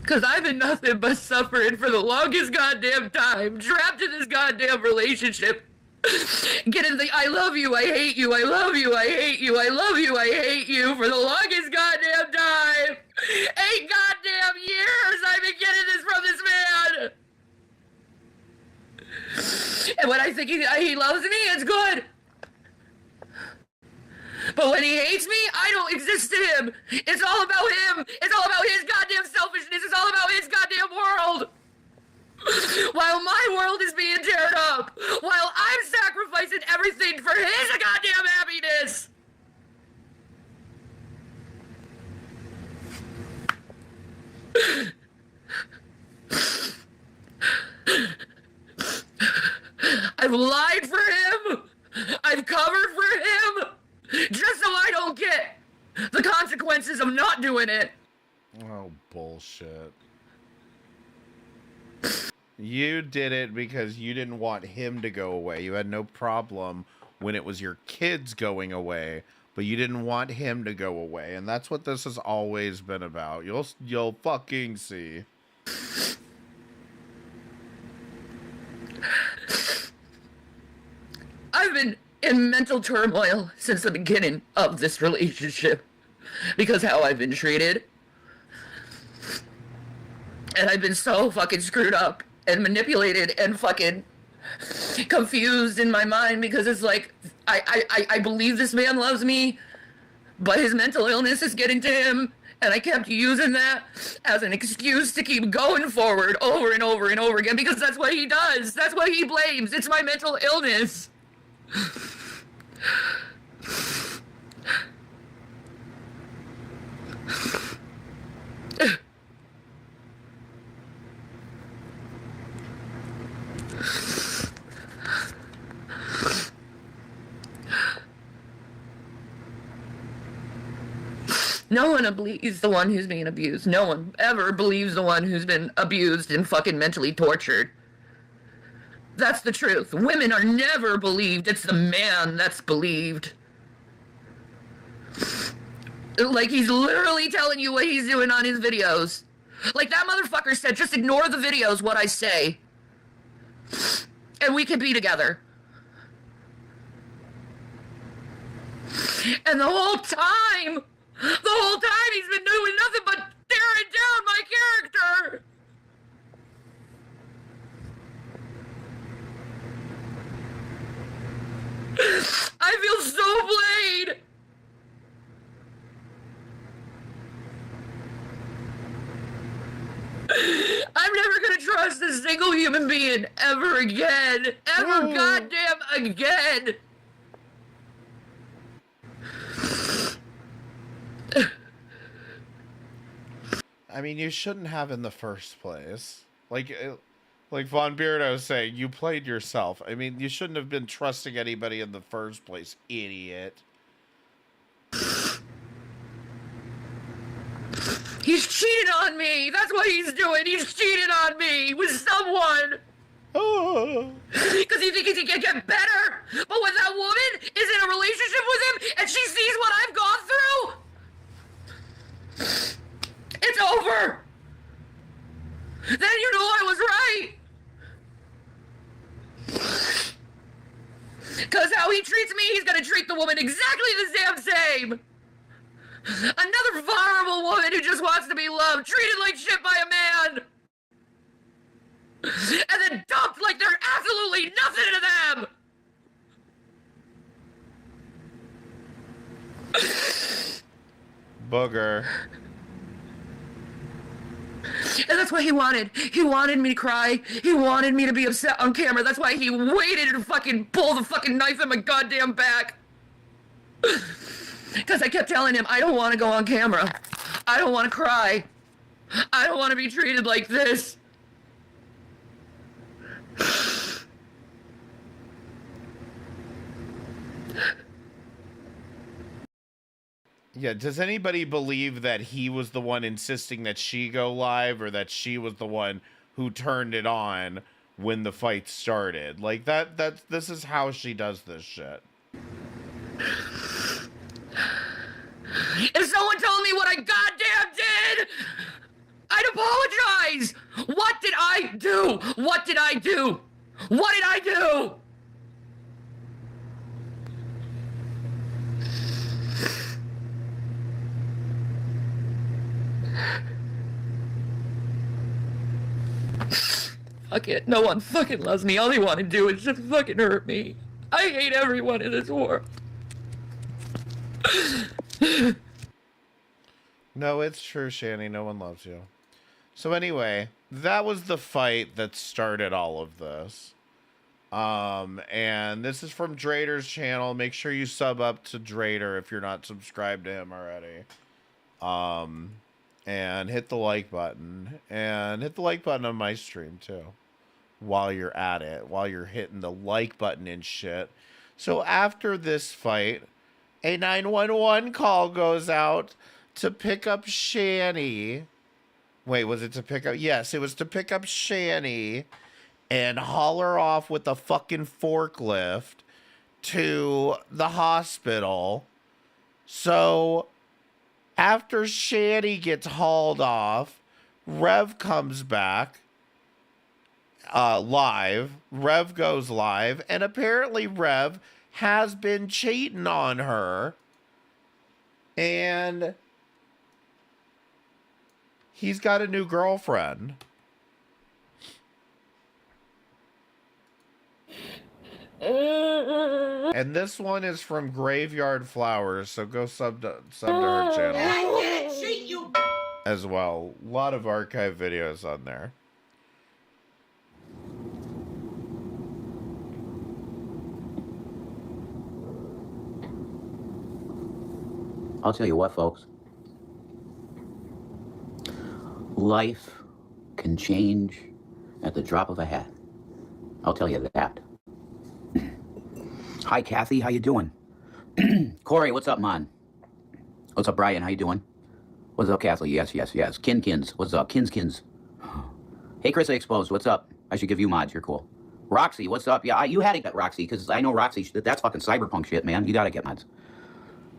Cause I've been nothing but suffering for the longest goddamn time, trapped in this goddamn relationship. Getting the I love you, I hate you, I love you, I hate you, I love you, I hate you for the longest goddamn time. 8 goddamn years I've been getting this from this man. And when I think he loves me, it's good. But when he hates me, I don't exist to him. It's all about him. It's all about his goddamn selfishness. It's all about his goddamn world. While my world is being teared up. While I'm sacrificing everything for his goddamn happiness. I've lied for him. I've covered for him. Just so I don't get the consequences of not doing it. Oh, bullshit. You did it because you didn't want him to go away. You had no problem when it was your kids going away, but you didn't want him to go away. And that's what this has always been about. You'll fucking see. I've been in mental turmoil since the beginning of this relationship because how I've been treated. And I've been so fucking screwed up and manipulated and fucking confused in my mind because it's like, I believe this man loves me, but his mental illness is getting to him, and I kept using that as an excuse to keep going forward over and over and over again because that's what he does. That's what he blames. It's my mental illness. No one believes the one who's being abused. No one ever believes the one who's been abused and fucking mentally tortured. That's the truth. Women are never believed. It's the man that's believed. Like, he's literally telling you what he's doing on his videos. Like, that motherfucker said, just ignore the videos, what I say. And we can be together. And the whole time he's been doing nothing but tearing down my character. I feel so played. I'm never gonna trust a single human being ever again. Ever goddamn again. I mean, you shouldn't have in the first place. Like Von Beardo was saying, you played yourself. I mean, you shouldn't have been trusting anybody in the first place, idiot. He's cheating on me. That's what he's doing. He's cheating on me with someone. Oh. Because he thinks he can get better. But when that woman is in a relationship with him and she sees what I've gone through, it's over. Then you know I was right. Because how he treats me, he's going to treat the woman exactly the damn same. Another vulnerable woman who just wants to be loved, treated like shit by a man. And then dumped like they're absolutely nothing to them. Booger. And that's what he wanted. He wanted me to cry. He wanted me to be upset on camera. That's why he waited to fucking pull the fucking knife in my goddamn back. Because I kept telling him, I don't want to go on camera. I don't want to cry. I don't want to be treated like this. Yeah, does anybody believe that he was the one insisting that she go live, or that she was the one who turned it on when the fight started? Like, this is how she does this shit. If someone told me what I goddamn did, I'd apologize. What did I do? What did I do? What did I do? Fuck it. No one fucking loves me. All they want to do is just fucking hurt me. I hate everyone in this world. No, it's true, Shani. No one loves you. So anyway, that was the fight that started all of this. And this is from Drader's channel. Make sure you sub up to Drader if you're not subscribed to him already. And hit the like button. And hit the like button on my stream, too. While you're at it. While you're hitting the like button and shit. So after this fight, a 911 call goes out to pick up Shani. Wait, was it to pick up? Yes, it was to pick up Shani and haul her off with a fucking forklift to the hospital. So after Shani gets hauled off, Rev comes back live. Rev goes live, and apparently Rev has been cheating on her, and he's got a new girlfriend. And this one is from Graveyard Flowers, so go sub to her channel as well. A lot of archive videos on there. I'll tell you what, folks. Life can change at the drop of a hat. I'll tell you that. Hi, Kathy. How you doing? Corey, what's up, man? What's up, Brian? How you doing? What's up, Kathy? Yes. Kinkins. What's up? Kinskins. Hey, Chris Exposed. What's up? I should give you mods. You're cool. Roxy, what's up? Yeah, you had to get Roxy, because I know Roxy, that's fucking cyberpunk shit, man. You gotta get mods.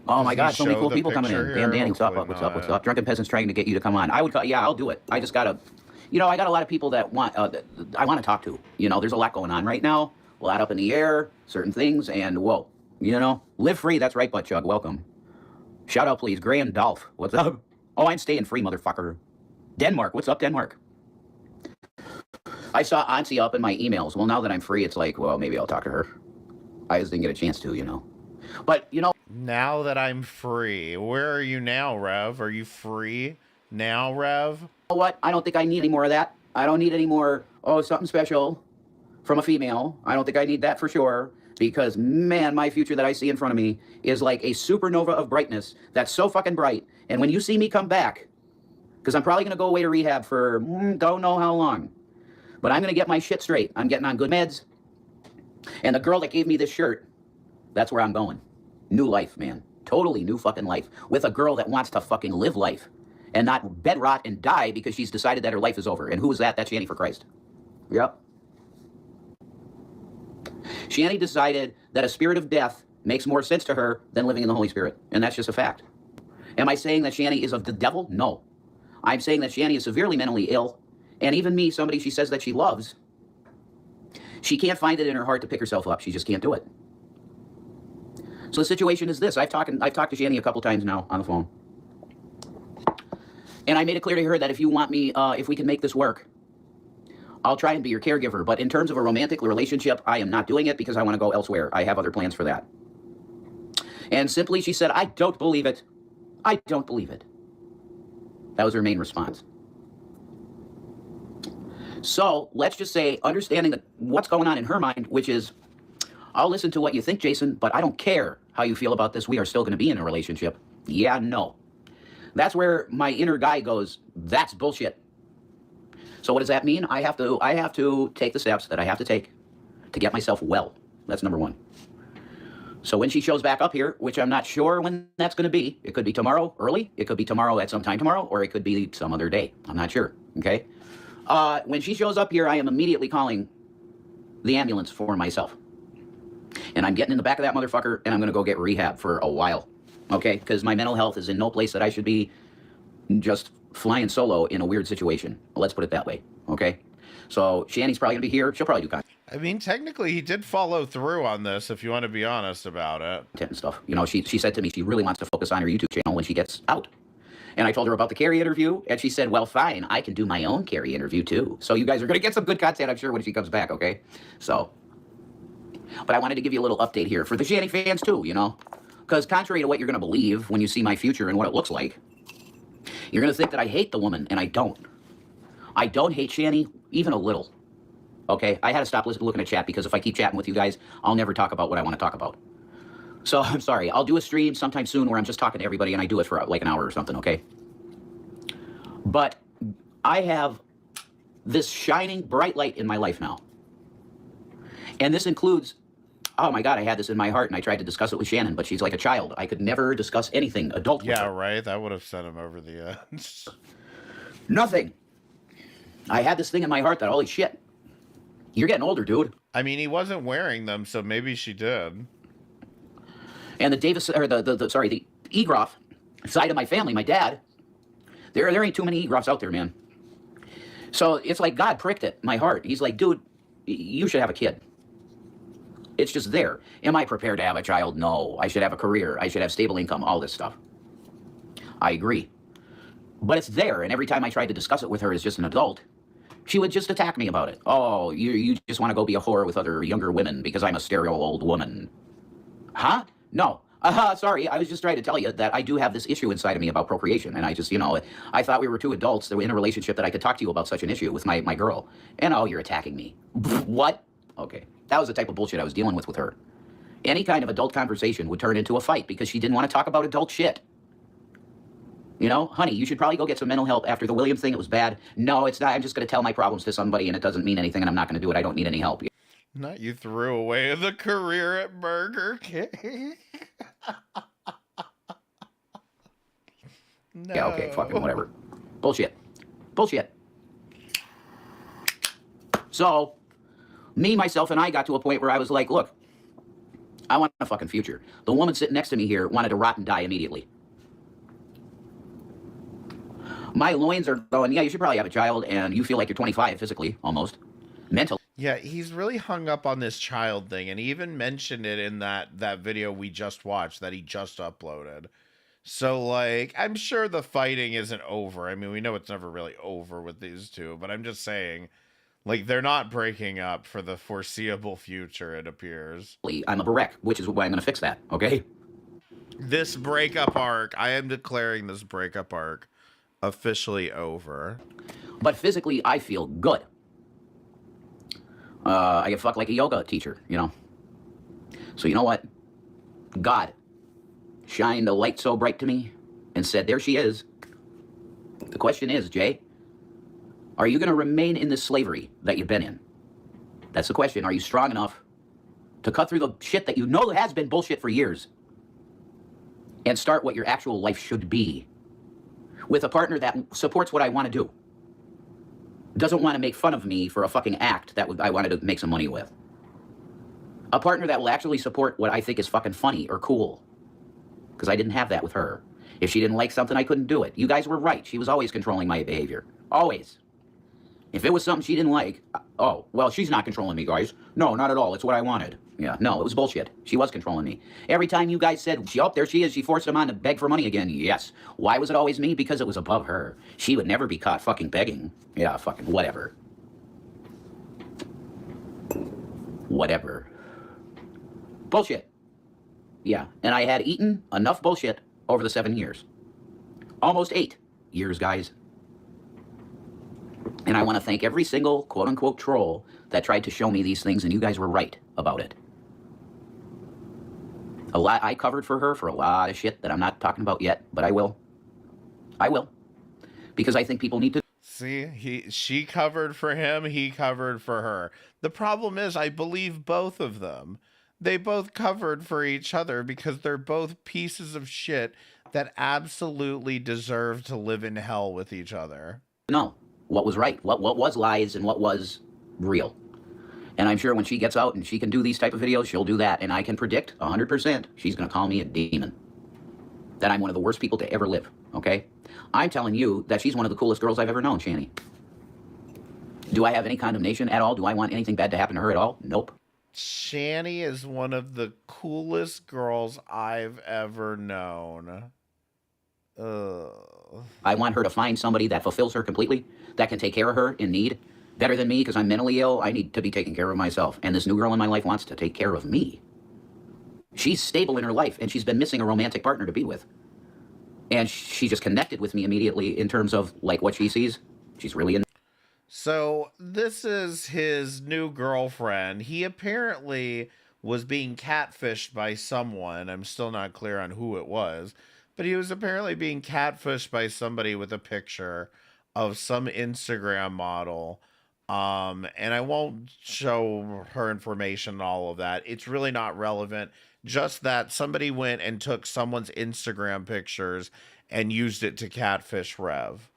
Oh my God, so many cool people coming in. Dan Danning, what's up? What's up? Drunken Peasants trying to get you to come on. I would call, yeah, I'll do it. I just gotta, I got a lot of people that want, I want to talk to. There's a lot going on right now. A lot up in the air, certain things, and whoa, live free. That's right, Butt Chug. Welcome. Shout out, please. Grand Dolph, what's up? Oh, I'm staying free, motherfucker. Denmark, what's up, Denmark? I saw Auntie up in my emails. Well, now that I'm free, it's like, well, maybe I'll talk to her. I just didn't get a chance to, But, Now that I'm free. Where are you now, Rev? Are you free now, Rev? You know what? I don't think I need any more of that. I don't need any more, something special from a female. I don't think I need that for sure. Because, man, my future that I see in front of me is like a supernova of brightness that's so fucking bright. And when you see me come back, because I'm probably going to go away to rehab for don't know how long. But I'm going to get my shit straight. I'm getting on good meds. And the girl that gave me this shirt, that's where I'm going. New life, man. Totally new fucking life. With a girl that wants to fucking live life. And not bed rot and die because she's decided that her life is over. And who is that? That's Shani for Christ. Yep. Shani decided that a spirit of death makes more sense to her than living in the Holy Spirit. And that's just a fact. Am I saying that Shani is of the devil? No. I'm saying that Shani is severely mentally ill. And even me, somebody she says that she loves, she can't find it in her heart to pick herself up. She just can't do it. So the situation is this. I've talked to Shani a couple times now on the phone. And I made it clear to her that if you want me, if we can make this work, I'll try and be your caregiver. But in terms of a romantic relationship, I am not doing it because I want to go elsewhere. I have other plans for that. And simply she said, I don't believe it. I don't believe it. That was her main response. So let's just say, understanding that what's going on in her mind, which is, I'll listen to what you think, Jason, but I don't care how you feel about this. We are still going to be in a relationship. Yeah, no. That's where my inner guy goes, that's bullshit. So what does that mean? I have to take the steps that I have to take to get myself well. That's number one. So when she shows back up here, which I'm not sure when that's going to be, it could be tomorrow early, it could be tomorrow at some time tomorrow, or it could be some other day. I'm not sure, okay? When she shows up here, I am immediately calling the ambulance for myself. And I'm getting in the back of that motherfucker, and I'm going to go get rehab for a while, okay? Because my mental health is in no place that I should be just flying solo in a weird situation. Let's put it that way, okay? So Shanny's probably going to be here. She'll probably do content I mean, technically, he did follow through on this, if you want to be honest about it. and stuff. You know, she said to me she really wants to focus on her YouTube channel when she gets out. And I told her about the Carrie interview, and she said, well, fine, I can do my own Carrie interview, too. So you guys are going to get some good content, I'm sure, when she comes back, okay? So, but I wanted to give you a little update here for the Shanny fans, too, you know? Because contrary to what you're going to believe when you see my future and what it looks like, you're going to think that I hate the woman, and I don't. I don't hate Shanny even a little, okay? I had to stop looking at chat because if I keep chatting with you guys, I'll never talk about what I want to talk about. So I'm sorry. I'll do a stream sometime soon where I'm just talking to everybody and I do it for like an hour or something, okay? But I have this shining bright light in my life now. And this includes, oh my God, I had this in my heart and I tried to discuss it with Shannon, but she's like a child. I could never discuss anything adult with Yeah, her. right? That would have sent him over the edge. Nothing. I had this thing in my heart that, holy shit, you're getting older, dude. I mean, he wasn't wearing them, so maybe she did. And the Davis, or the Egroff side of my family, my dad, there ain't too many Egroffs out there, man. So it's like God pricked it, my heart. He's like, dude, you should have a kid. It's just there. Am I prepared to have a child? No. I should have a career. I should have stable income, all this stuff. I agree. But it's there, and every time I tried to discuss it with her as just an adult, she would just attack me about it. Oh, you just want to go be a whore with other younger women because I'm a sterile old woman. Huh? No. Sorry, I was just trying to tell you that I do have this issue inside of me about procreation, and I just, you know, I thought we were two adults that were in a relationship that I could talk to you about such an issue with my girl. And oh, you're attacking me. What? Okay. That was the type of bullshit I was dealing with her. Any kind of adult conversation would turn into a fight because she didn't want to talk about adult shit. You know, honey, you should probably go get some mental help after the William thing. It was bad. No, it's not. I'm just going to tell my problems to somebody, and it doesn't mean anything, and I'm not going to do it. I don't need any help. Not you threw away the career at Burger King. No. Yeah, okay, fucking whatever. Bullshit. Bullshit. So, me, myself, and I got to a point where I was like, look, I want a fucking future. The woman sitting next to me here wanted to rot and die immediately. My loins are going, yeah, you should probably have a child, and you feel like you're 25 physically, almost. Mentally. Yeah, he's really hung up on this child thing, and he even mentioned it in that video we just watched that he just uploaded. So, like, I'm sure the fighting isn't over. I mean, we know it's never really over with these two, but I'm just saying, like, they're not breaking up for the foreseeable future, it appears. I'm a barek, which is why I'm going to fix that, okay? This breakup arc, I am declaring this breakup arc officially over. But physically, I feel good. I get fucked like a yoga teacher, you know? So you know what? God shined a light so bright to me and said, there she is. The question is, Jay, are you going to remain in this slavery that you've been in? That's the question. Are you strong enough to cut through the shit that you know has been bullshit for years and start what your actual life should be with a partner that supports what I want to do? Doesn't want to make fun of me for a fucking act that I wanted to make some money with. A partner that will actually support what I think is fucking funny or cool. Because I didn't have that with her. If she didn't like something, I couldn't do it. You guys were right. She was always controlling my behavior. Always. If it was something she didn't like, oh, well, she's not controlling me, guys. No, not at all. It's what I wanted. Yeah, no, it was bullshit. She was controlling me. Every time you guys said, oh, there she is, she forced him on to beg for money again. Yes. Why was it always me? Because it was above her. She would never be caught fucking begging. Yeah, fucking whatever. Whatever. Bullshit. Yeah, and I had eaten enough bullshit over the 7 years. Almost 8 years, guys. And I want to thank every single quote-unquote troll that tried to show me these things, and you guys were right about it. A lot I covered for her for a lot of shit that I'm not talking about yet, but I will. I will. Because I think people need to... See, she covered for him, he covered for her. The problem is, I believe both of them. They both covered for each other because they're both pieces of shit that absolutely deserve to live in hell with each other. know what was right, what was lies, and what was real. And I'm sure when she gets out and she can do these type of videos, she'll do that. And I can predict 100% she's going to call me a demon. That I'm one of the worst people to ever live, okay? I'm telling you that she's one of the coolest girls I've ever known, Shanny. Do I have any condemnation at all? Do I want anything bad to happen to her at all? Nope. Shanny is one of the coolest girls I've ever known. Ugh. I want her to find somebody that fulfills her completely, that can take care of her in need, better than me, because I'm mentally ill. I need to be taking care of myself. And this new girl in my life wants to take care of me. She's stable in her life, and she's been missing a romantic partner to be with. And she just connected with me immediately in terms of, like, what she sees. She's really in. So this is his new girlfriend. He apparently was being catfished by someone. I'm still not clear on who it was. But he was apparently being catfished by somebody with a picture of some Instagram model. And I won't show her information and all of that. It's really not relevant. Just that somebody went and took someone's Instagram pictures and used it to catfish Rev.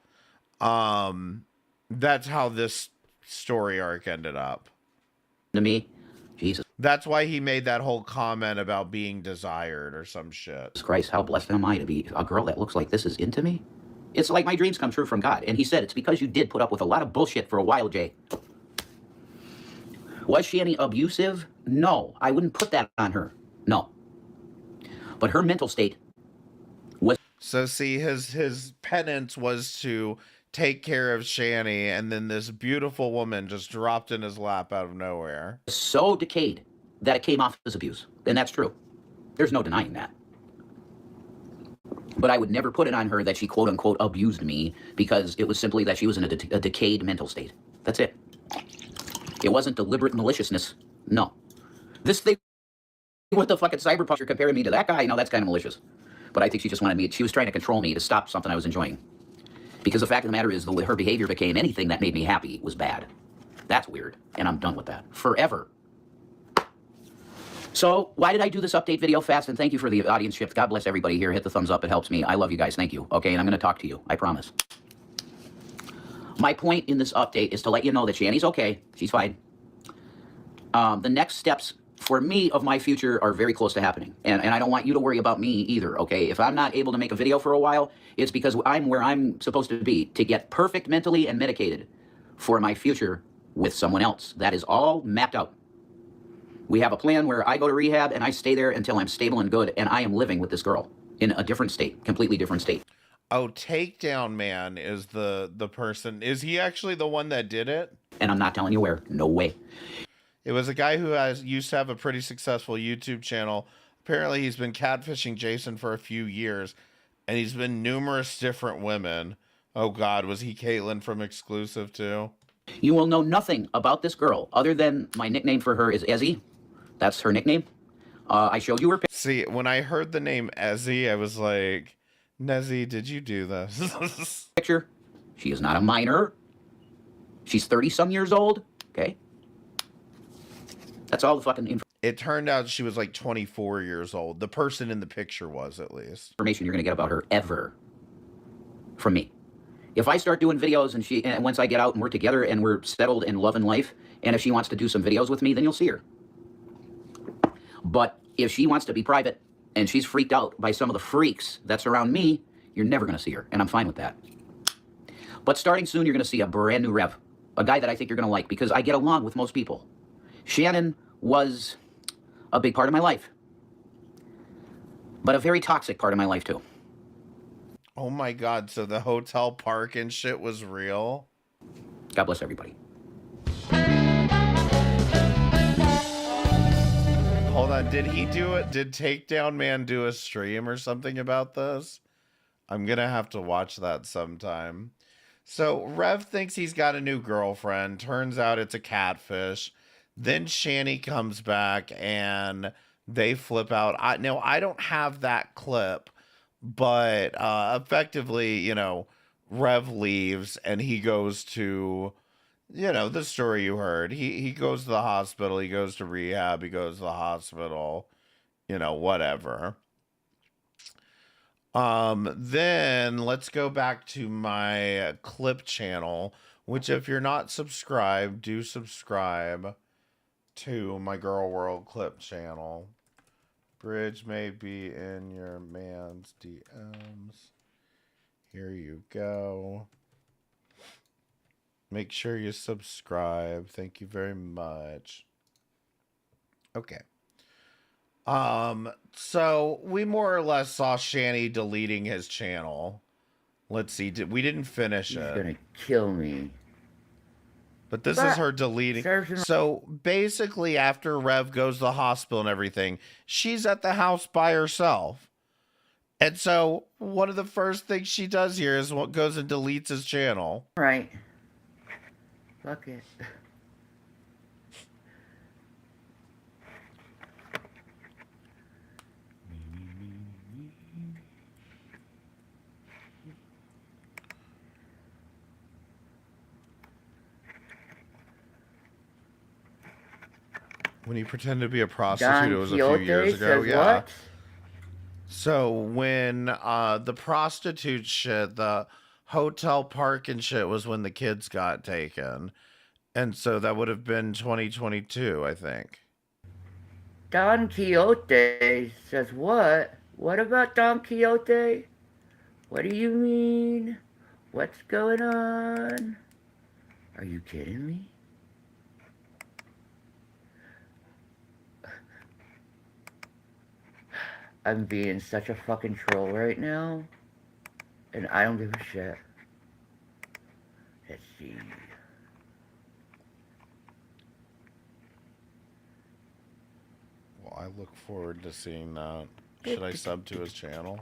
That's how this story arc ended up. To me, Jesus That's why he made that whole comment about being desired or some shit. Christ, how blessed am I to be a girl that looks like this is into me? It's like my dreams come true from God. And he said, it's because you did put up with a lot of bullshit for a while, Jay. Was she any abusive? No, I wouldn't put that on her. No. But her mental state was... So see, his penance was to take care of Shanny, and then this beautiful woman just dropped in his lap out of nowhere. so decayed that it came off as abuse. And that's true. There's no denying that. But I would never put it on her that she quote-unquote abused me, because it was simply that she was in a decayed mental state. That's it. It wasn't deliberate maliciousness. No. This thing with the fucking cyberpunk, you're comparing me to that guy? No, that's kind of malicious. But I think she just wanted me, she was trying to control me to stop something I was enjoying. Because the fact of the matter is, the way her behavior became anything that made me happy was bad. That's weird, and I'm done with that. Forever. So, why did I do this update video fast? And thank you for the audience shift. God bless everybody here. Hit the thumbs up. It helps me. I love you guys. Thank you. Okay, and I'm going to talk to you. I promise. My point in this update is to let you know that Shanny's okay. She's fine. The next steps for me of my future are very close to happening. And I don't want you to worry about me either, okay? If I'm not able to make a video for a while, it's because I'm where I'm supposed to be, to get perfect mentally and medicated for my future with someone else. That is all mapped out. We have a plan where I go to rehab and I stay there until I'm stable and good, and I am living with this girl in a different state, completely different state. Oh, Takedown Man is the person. Is he actually the one that did it? And I'm not telling you where. No way. It was a guy who used to have a pretty successful YouTube channel. Apparently, he's been catfishing Jason for a few years, and he's been numerous different women. Oh, God, was he Caitlyn from Exclusive, too? You will know nothing about this girl other than my nickname for her is Ezzy. That's her nickname. I showed you her picture. See, when I heard the name Ezzy, I was like, Nezzy, did you do this? She is not a minor. She's 30-some years old, okay? That's all the fucking information. It turned out she was like 24 years old. The person in the picture was, at least. Information you're going to get about her ever from me. If I start doing videos and once I get out and we're together and we're settled in love and life, and if she wants to do some videos with me, then you'll see her. But if she wants to be private and she's freaked out by some of the freaks that surround me, you're never going to see her, and I'm fine with that. But starting soon, you're going to see a brand new Rev, a guy that I think you're going to like, because I get along with most people. Shannon was a big part of my life, but a very toxic part of my life too. Oh my god, so the hotel park and shit was real? God bless everybody. Hold on, did he do it? Did Takedown Man do a stream or something about this? I'm gonna have to watch that sometime. So Rev thinks he's got a new girlfriend. Turns out it's a catfish. Then Shani comes back and they flip out. I don't have that clip, but effectively, you know, Rev leaves and he goes to, you know, the story you heard. He goes to the hospital, he goes to rehab, he goes to the hospital, you know, whatever. Then let's go back to my clip channel, which if you're not subscribed, do subscribe to my Girl World clip channel. Bridge may be in your man's DMs. Here you go. Make sure you subscribe. Thank you very much. Okay. So we more or less saw Shani deleting his channel. Let's see, we didn't finish He's it. gonna kill me. But this is her deleting. So basically, after Rev goes to the hospital and everything, she's at the house by herself. And so one of the first things she does here is what goes and deletes his channel. Right. Fuck it. When he pretended to be a prostitute, it was a few Quixote years ago. says Yeah. what? So when the prostitute shit, the hotel park and shit was when the kids got taken. And so that would have been 2022, I think. Don Quixote says what? What about Don Quixote? What do you mean? What's going on? Are you kidding me? I'm being such a fucking troll right now. And I don't give a shit. Let's see. Well, I look forward to seeing that. Should I sub to his channel?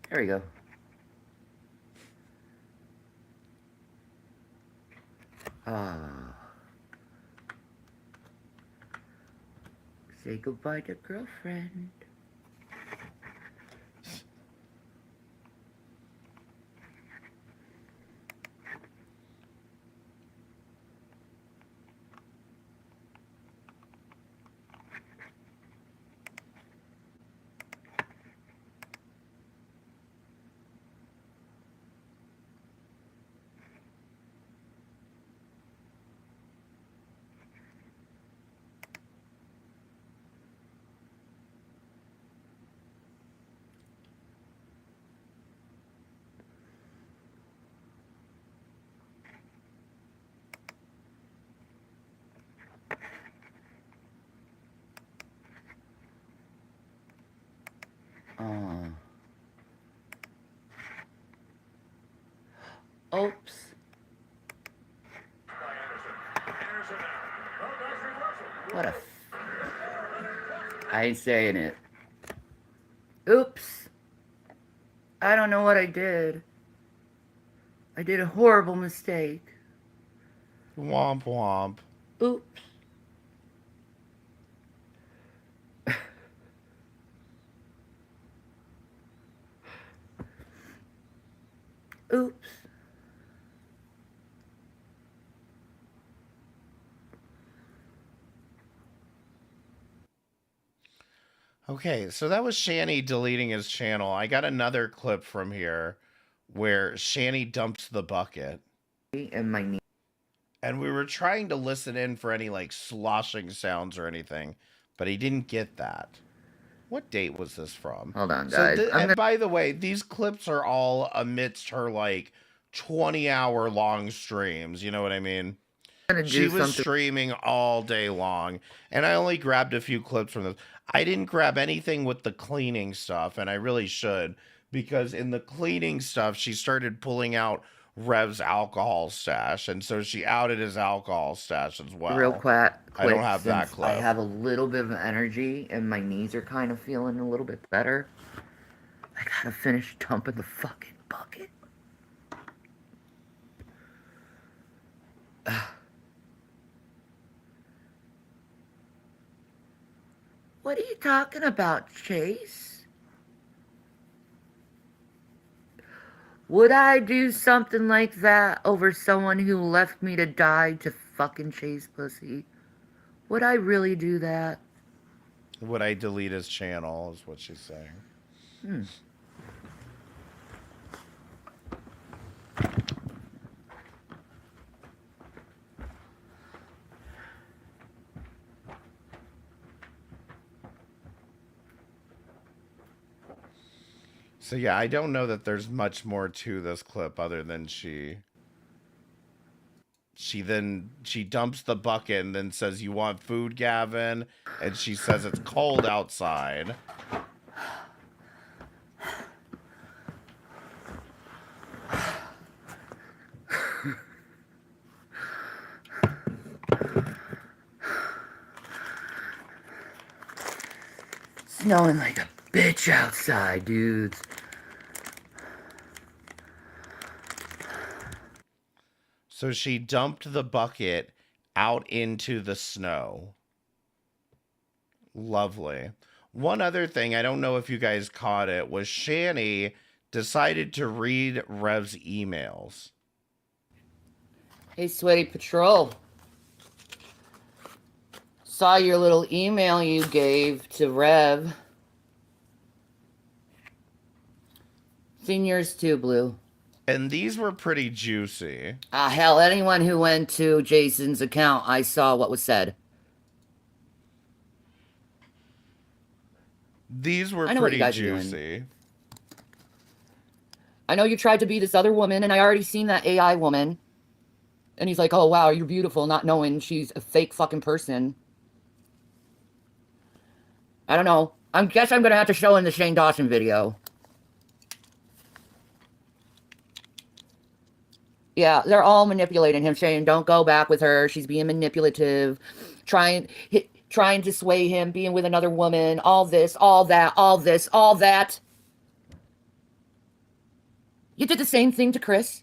There we go. Say goodbye to girlfriend. Oops. What a... I ain't saying it. Oops. I don't know what I did. I did a horrible mistake. Womp womp. Oops. Oops. Okay, so that was Shani deleting his channel. I got another clip from here where Shani dumps the bucket. And my knee. And we were trying to listen in for any like sloshing sounds or anything, but he didn't get that. What date was this from? Hold on, So, guys. and by the way, these clips are all amidst her like 20-hour long streams. You know what I mean? gonna She do was something. streaming all day long, and I only grabbed a few clips from this. I didn't grab anything with the cleaning stuff, and I really should, because in the cleaning stuff, she started pulling out Rev's alcohol stash, and so she outed his alcohol stash as well. Real quick, I don't have that since clip. I have a little bit of energy and my knees are kind of feeling a little bit better. I gotta finish dumping the fucking bucket. What are you talking about, Chase? Would I do something like that over someone who left me to die to fucking chase pussy? Would I really do that? Would I delete his channel, is what she's saying. So yeah, I don't know that there's much more to this clip other than she dumps the bucket and then says, "You want food, Gavin?" And she says it's cold outside. Snowing like a bitch outside, dudes. So she dumped the bucket out into the snow. Lovely. One other thing, I don't know if you guys caught it, was Shani decided to read Rev's emails. Hey, Sweaty Patrol. Saw your little email you gave to Rev. Seen yours too, Blue. And these were pretty juicy. Hell, anyone who went to Jason's account, I saw what was said. These were I know what you pretty guys are doing. juicy. I know you tried to be this other woman, and I already seen that AI woman. And he's like, oh, wow, you're beautiful, not knowing she's a fake fucking person. I don't know. I guess I'm going to have to show in the Shane Dawson video. Yeah, they're all manipulating him, saying, don't go back with her. She's being manipulative. Trying to sway him, being with another woman. All this, all that, all this, all that. You did the same thing to Chris.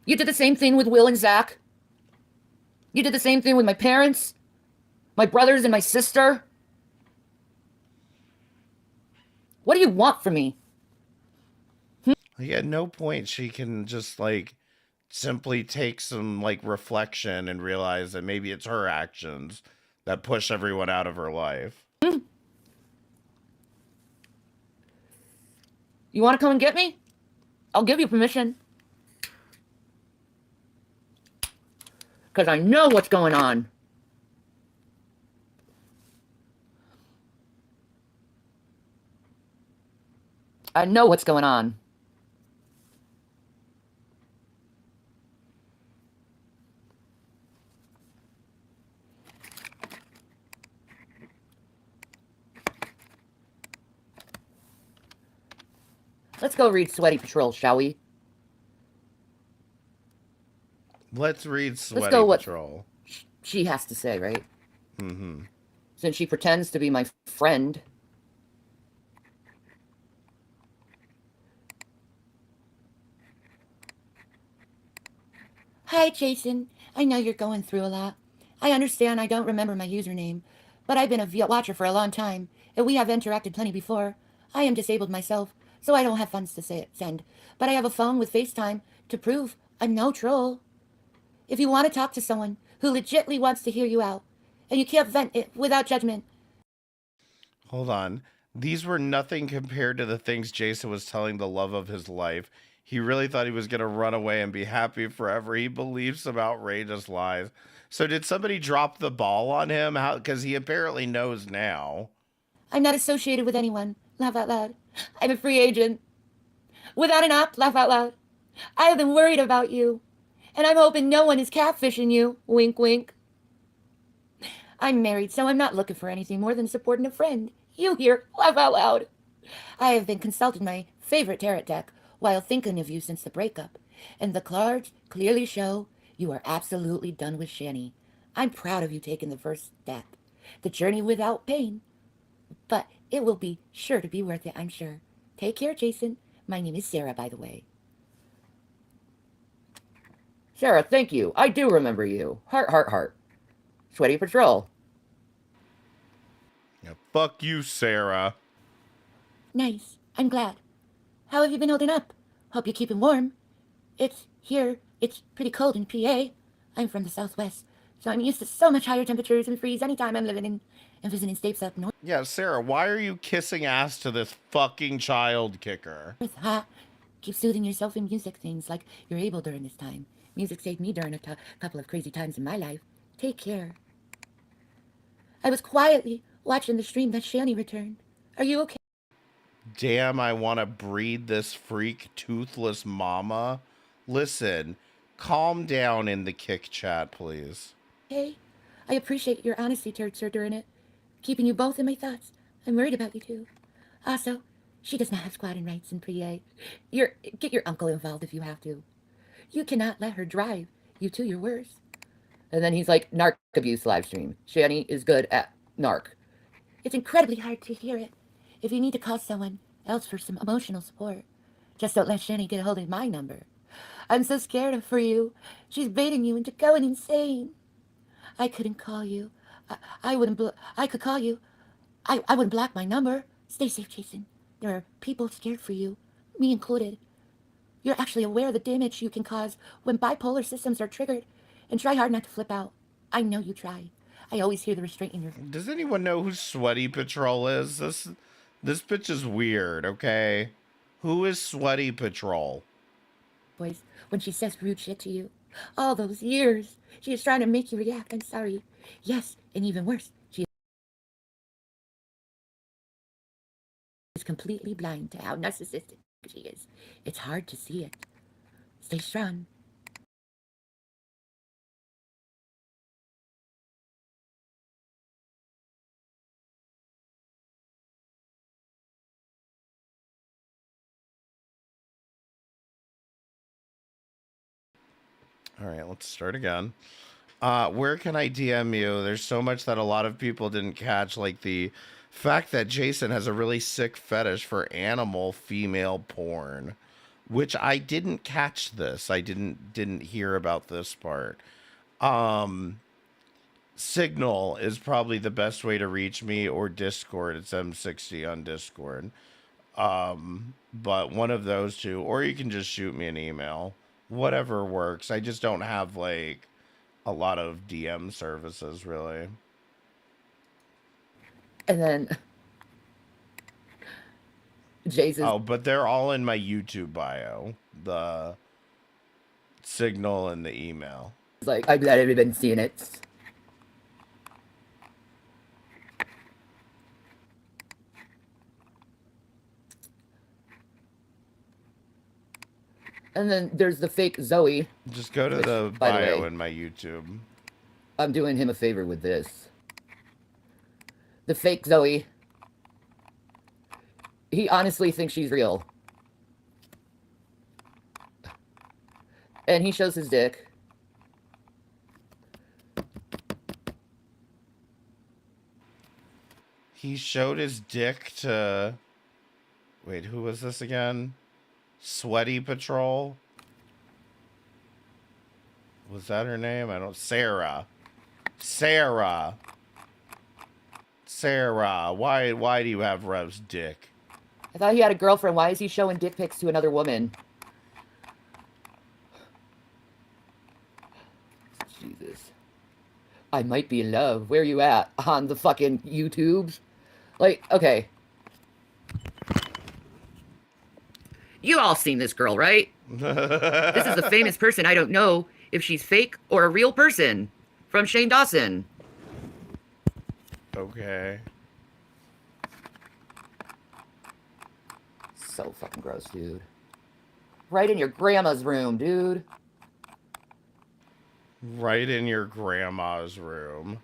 You did the same thing with Will and Zach. You did the same thing with my parents, my brothers, and my sister. What do you want from me? At no point she can just like simply take some like reflection and realize that maybe it's her actions that push everyone out of her life. You want to come and get me? I'll give you permission. Because I know what's going on. I know what's going on. Let's go read Sweaty Patrol, shall we? Let's read Sweaty Let's go what Patrol. She has to say, right? Mm-hmm. Since she pretends to be my friend. Hi, Jason. I know you're going through a lot. I understand I don't remember my username, but I've been a watcher for a long time, and we have interacted plenty before. I am disabled myself, so I don't have funds to send, but I have a phone with FaceTime to prove I'm no troll. If you want to talk to someone who legitimately wants to hear you out, and you can't vent it without judgment. Hold on. These were nothing compared to the things Jason was telling the love of his life. He really thought he was going to run away and be happy forever. He believes some outrageous lies. So did somebody drop the ball on him? How? Because he apparently knows now. I'm not associated with anyone. Laugh out loud. I'm a free agent. Without an op, laugh out loud. I have been worried about you. And I'm hoping no one is catfishing you. Wink, wink. I'm married, so I'm not looking for anything more than supporting a friend. You here, laugh out loud. I have been consulting my favorite tarot deck while thinking of you since the breakup, and the cards clearly show you are absolutely done with Shani. I'm proud of you taking the first step. The journey without pain. But it will be sure to be worth it, I'm sure. Take care, Jason. My name is Sarah, by the way. Sarah, thank you. I do remember you. Heart, heart, heart. Sweaty Patrol. Yeah, fuck you, Sarah. Nice. I'm glad. How have you been holding up? Hope you're keeping warm. It's pretty cold in PA. I'm from the Southwest, so I'm used to so much higher temperatures and freeze anytime I'm living in and visiting states up north. Yeah, Sarah, why are you kissing ass to this fucking child kicker? Ha! Keep soothing yourself in music things like you're able during this time. Music saved me during a couple of crazy times in my life. Take care. I was quietly watching the stream that Shani returned. Are you okay? Damn, I want to breed this freak toothless mama. Listen, calm down in the kick chat, please. Hey, I appreciate your honesty, Turd Sir, during it. Keeping you both in my thoughts. I'm worried about you too. Also, she does not have squatting rights in PA. Get your uncle involved if you have to. You cannot let her drive you to your worst. And then he's like, narc abuse live stream. Shani is good at narc. It's incredibly hard to hear it. If you need to call someone else for some emotional support, just don't let Shani get a hold of my number. I'm so scared for you. She's baiting you into going insane. I couldn't call you. I could call you. I wouldn't block my number. Stay safe, Jason. There are people scared for you, me included. You're actually aware of the damage you can cause when bipolar systems are triggered, and try hard not to flip out. I know you try. I always hear the restraint in your voice. Does anyone know who Sweaty Patrol is? This bitch is weird, okay? Who is Sweaty Patrol? When she says rude shit to you. All those years, she is trying to make you react. I'm sorry. Yes, and even worse, she is completely blind to how narcissistic she is. It's hard to see it. Stay strong. All right, let's start again. Where can I DM you? There's so much that a lot of people didn't catch, like the fact that Jason has a really sick fetish for animal female porn, which I didn't catch this. I didn't hear about this part. Signal is probably the best way to reach me, or Discord. It's M60 on Discord. But one of those two, or you can just shoot me an email. Whatever works. I just don't have like a lot of DM services really. And then Jason. Oh, but they're all in my YouTube bio. The Signal and the email. It's like, I'm glad I've been seeing it. And then there's the fake Zoe. Just go to the bio in my YouTube. I'm doing him a favor with this. The fake Zoe. He honestly thinks she's real. And he shows his dick. He showed his dick to... Wait, who was this again? Sweaty Patrol? Was that her name? I don't... Sarah. Sarah. Sarah. Why do you have Rev's dick? I thought he had a girlfriend. Why is he showing dick pics to another woman? Jesus. I might be in love. Where you at? On the fucking YouTubes? Like, okay. You all seen this girl, right? This is a famous person. I don't know if she's fake or a real person. From Shane Dawson. Okay. so fucking gross, dude. Right in your grandma's room, dude. Right in your grandma's room.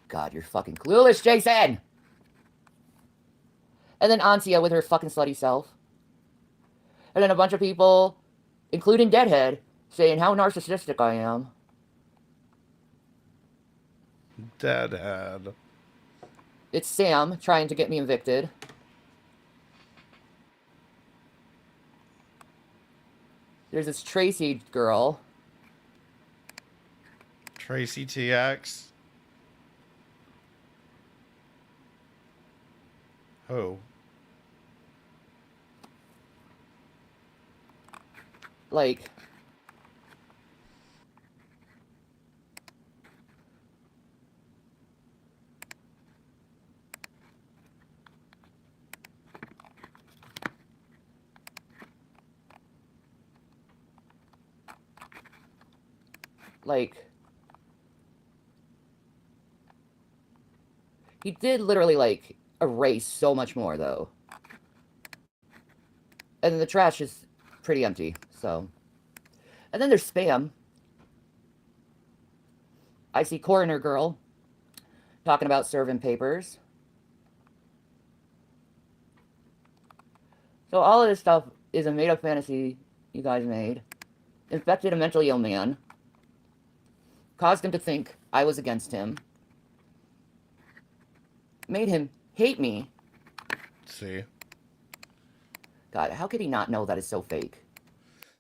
God, you're fucking clueless, Jason! And then Ansia with her fucking slutty self. And then a bunch of people, including Deadhead, saying how narcissistic I am. Deadhead. It's Sam trying to get me evicted. There's this Tracy girl. Tracy TX. Who? Like, he did literally, like, erase so much more, though. And then the trash is pretty empty, so. And then there's spam. I see Coroner Girl talking about serving papers. So all of this stuff is a made-up fantasy you guys made. Infected a mentally ill man. Caused him to think I was against him. Made him hate me. See? God, how could he not know that is so fake?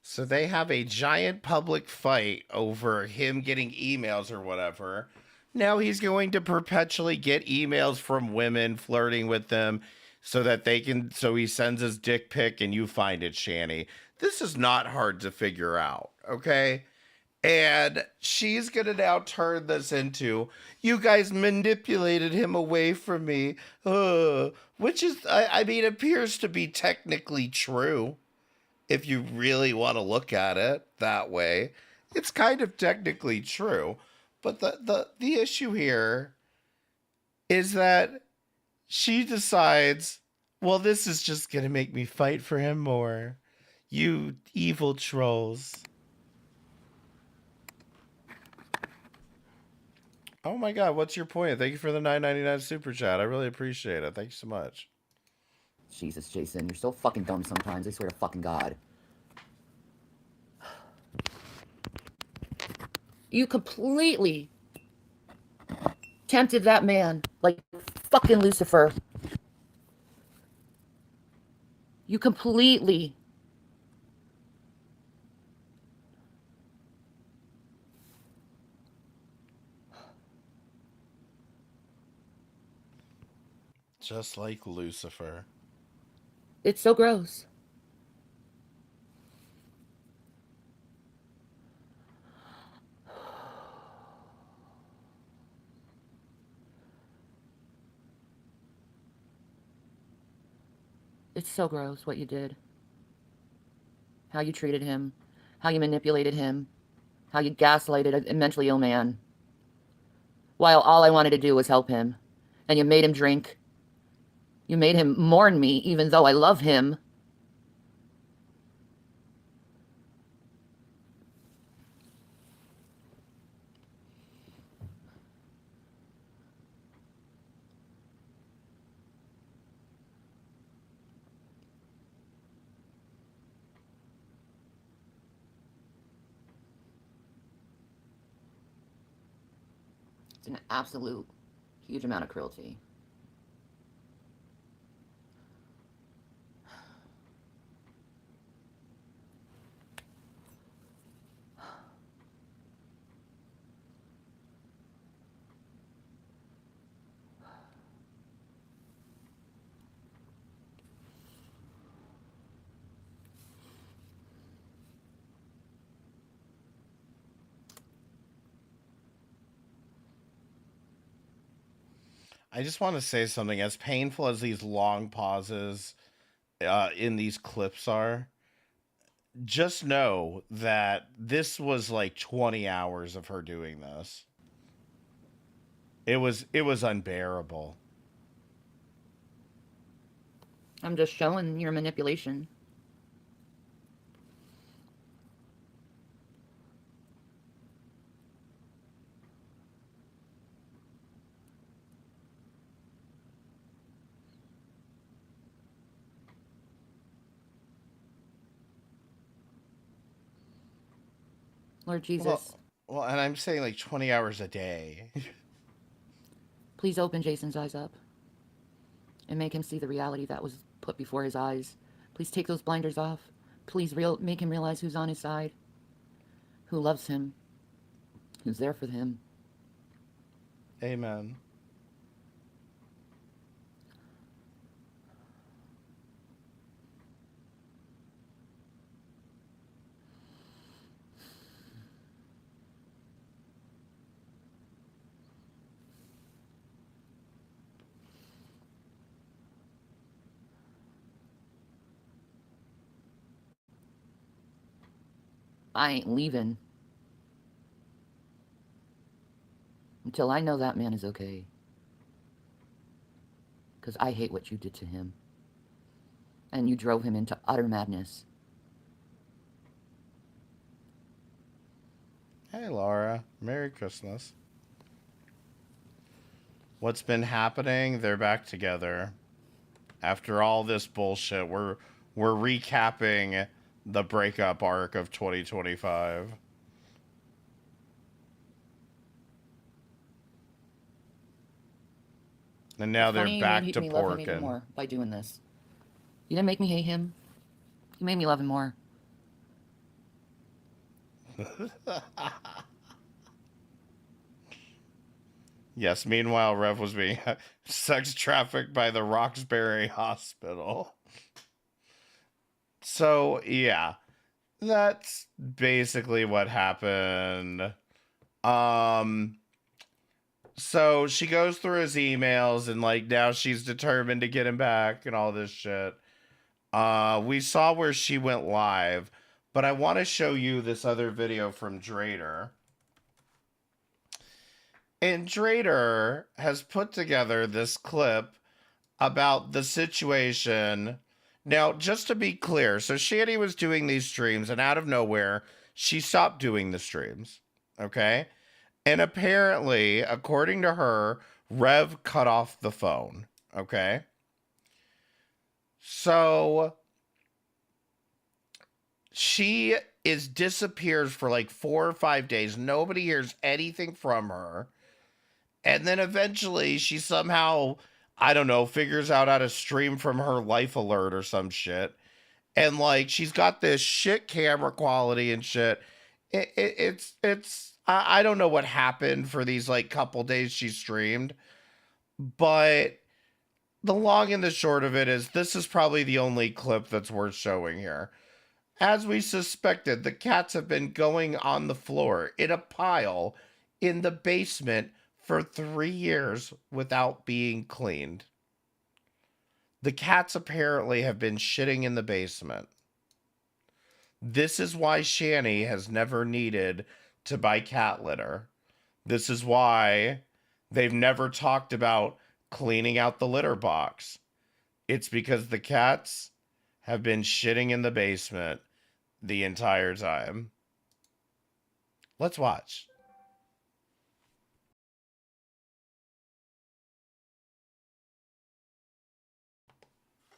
So they have a giant public fight over him getting emails or whatever. Now he's going to perpetually get emails from women flirting with them so that they can, so he sends his dick pic and you find it, Shanny. This is not hard to figure out, okay? And she's going to now turn this into, you guys manipulated him away from me, which is, I mean, appears to be technically true. If you really want to look at it that way, it's kind of technically true. But the issue here is that she decides, well, this is just going to make me fight for him more. You evil trolls. Oh my God, what's your point? Thank you for the $9.99 super chat. I really appreciate it. Thank you so much. Jesus, Jason, you're so fucking dumb sometimes. I swear to fucking God. You completely tempted that man like fucking Lucifer. You completely. Just like Lucifer. It's so gross. It's so gross what you did. How you treated him. How you manipulated him. How you gaslighted a mentally ill man. While all I wanted to do was help him. And you made him drink. You made him mourn me even though I love him. It's an absolute huge amount of cruelty. I just want to say something. As painful as these long pauses in these clips are, just know that this was like 20 hours of her doing this. It was unbearable. I'm just showing your manipulation. Lord Jesus, Well, and I'm saying like 20 hours a day. please open Jason's eyes up and make him see the reality that was put before his eyes. Please take those blinders off. Please make him realize who's on his side, who loves him, who's there for him. Amen. I ain't leaving until I know that man is okay. Because I hate what you did to him. And you drove him into utter madness. Hey, Laura. Merry Christmas. What's been happening? They're back together. After all this bullshit, we're recapping the breakup arc of 2025. And now they're back to me love him even porking. more by doing this. You didn't make me hate him. You made me love him more. Yes, meanwhile, Rev was being sex trafficked by the Roxbury Hospital. So, yeah, that's basically what happened. So she goes through his emails and like now she's determined to get him back and all this shit. We saw where she went live, but I want to show you this other video from Drader. And Drader has put together this clip about the situation. Now, just to be clear, so Shanny was doing these streams, and out of nowhere, she stopped doing the streams. Okay? And apparently, according to her, Rev cut off the phone. Okay? So she disappears for like 4 or 5 days. Nobody hears anything from her. And then eventually she somehow, I don't know, figures out how to stream from her life alert or some shit. And like she's got this shit camera quality and shit. It's I don't know what happened for these like couple days she streamed, but the long and the short of it is this is probably the only clip that's worth showing here. As we suspected, the cats have been going on the floor in a pile in the basement for 3 years without being cleaned. The cats apparently have been shitting in the basement. This is why Shanny has never needed to buy cat litter. This is why they've never talked about cleaning out the litter box. It's because the cats have been shitting in the basement the entire time. Let's watch.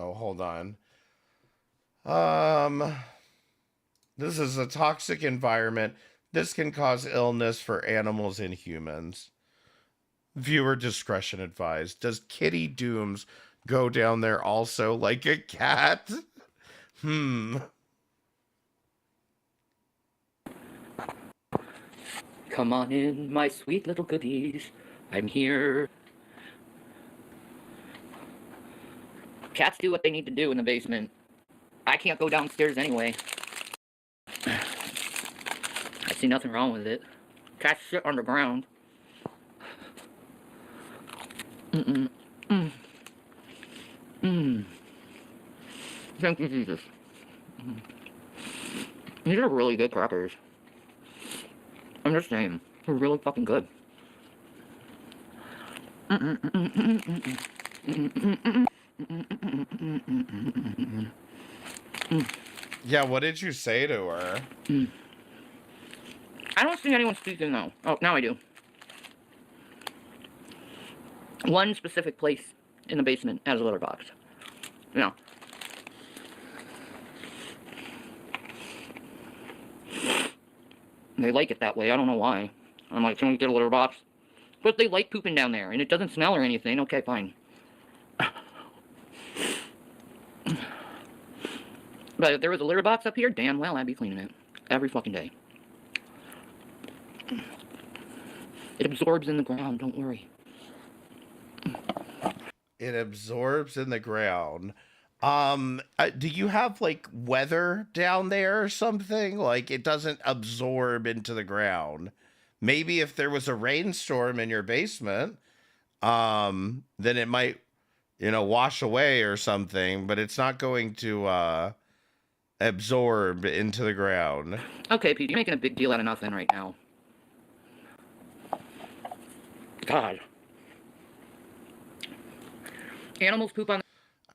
Oh, hold on. This is a toxic environment. This can cause illness for animals and humans. Viewer discretion advised. Does Kitty Dooms go down there also like a cat? Come on in, my sweet little goodies. I'm here. Cats do what they need to do in the basement. I can't go downstairs anyway. I see nothing wrong with it. Cats shit on the ground. Thank you, Jesus. These are really good crackers. I'm just saying, they're really fucking good. Yeah, what did you say to her? I don't see anyone speaking though. Oh, now I do. One specific place in the basement has a litter box. Yeah. They like it that way. I don't know why. I'm like, can we get a litter box? But they like pooping down there, and it doesn't smell or anything. Okay, fine. But if there was a litter box up here, damn well I'd be cleaning it. Every fucking day. It absorbs in the ground, don't worry. It absorbs in the ground. Do you have like weather down there or something? Like it doesn't absorb into the ground. Maybe if there was a rainstorm in your basement, then it might, wash away or something, but it's not going to absorb into the ground. Okay, Pete, you're making a big deal out of nothing right now. God. Animals poop on...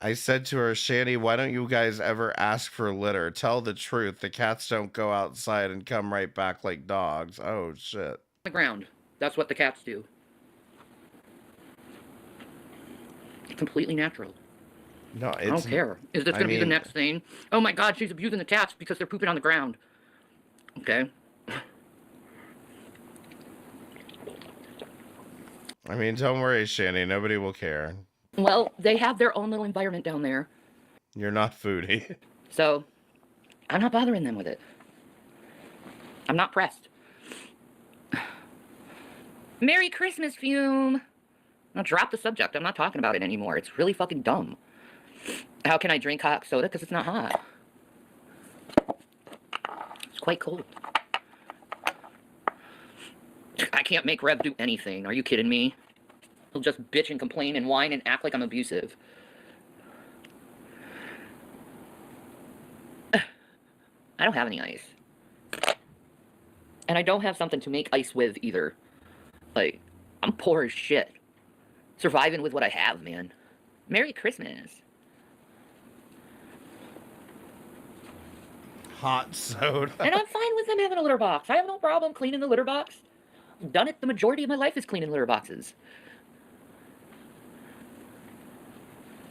I said to her, Shanny, why don't you guys ever ask for litter? Tell the truth. The cats don't go outside and come right back like dogs. Oh, shit. the ground. That's what the cats do. Completely natural. No, I don't care. Is this going to be the next thing? Oh my God, she's abusing the cats because they're pooping on the ground. Okay. I mean, don't worry, Shanny. Nobody will care. Well, they have their own little environment down there. You're not foodie. So, I'm not bothering them with it. I'm not pressed. Merry Christmas, Fume! Now drop the subject. I'm not talking about it anymore. It's really fucking dumb. How can I drink hot soda? Because it's not hot. It's quite cold. I can't make Rev do anything. Are you kidding me? He'll just bitch and complain and whine and act like I'm abusive. I don't have any ice. And I don't have something to make ice with either. Like, I'm poor as shit. Surviving with what I have, man. Merry Christmas. Hot soda. And I'm fine with them having a litter box. I have no problem cleaning the litter box. I've done it the majority of my life is cleaning litter boxes.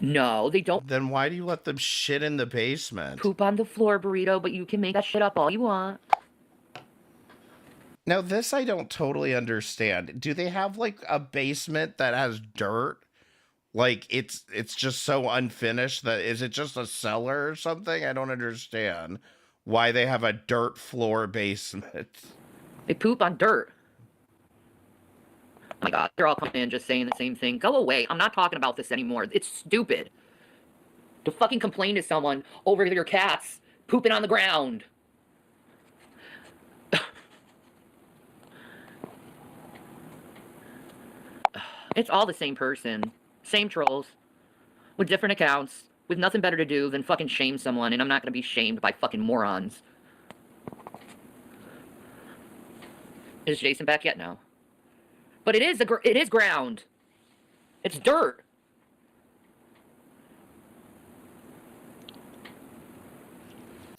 No, they don't Then why do you let them shit in the basement? poop on the floor, Burrito, but you can make that shit up all you want. Now, this I don't totally understand. Do they have, like, a basement that has dirt? Like, it's just so unfinished that... Is it just a cellar or something? I don't understand why they have a dirt floor basement. They poop on dirt. Oh my God, they're all coming in just saying the same thing. Go away. I'm not talking about this anymore. It's stupid. To fucking complain to someone over your cats pooping on the ground. It's all the same person. Same trolls. With different accounts. With nothing better to do than fucking shame someone, and I'm not gonna be shamed by fucking morons. Is Jason back yet? No. But it is ground. It's dirt.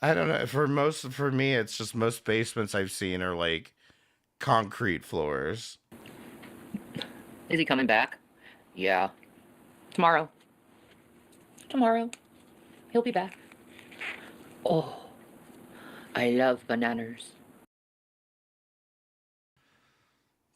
I don't know. For me, it's just most basements I've seen are, like, concrete floors. Is he coming back? Yeah. Tomorrow. Tomorrow. He'll be back. Oh. I love bananas.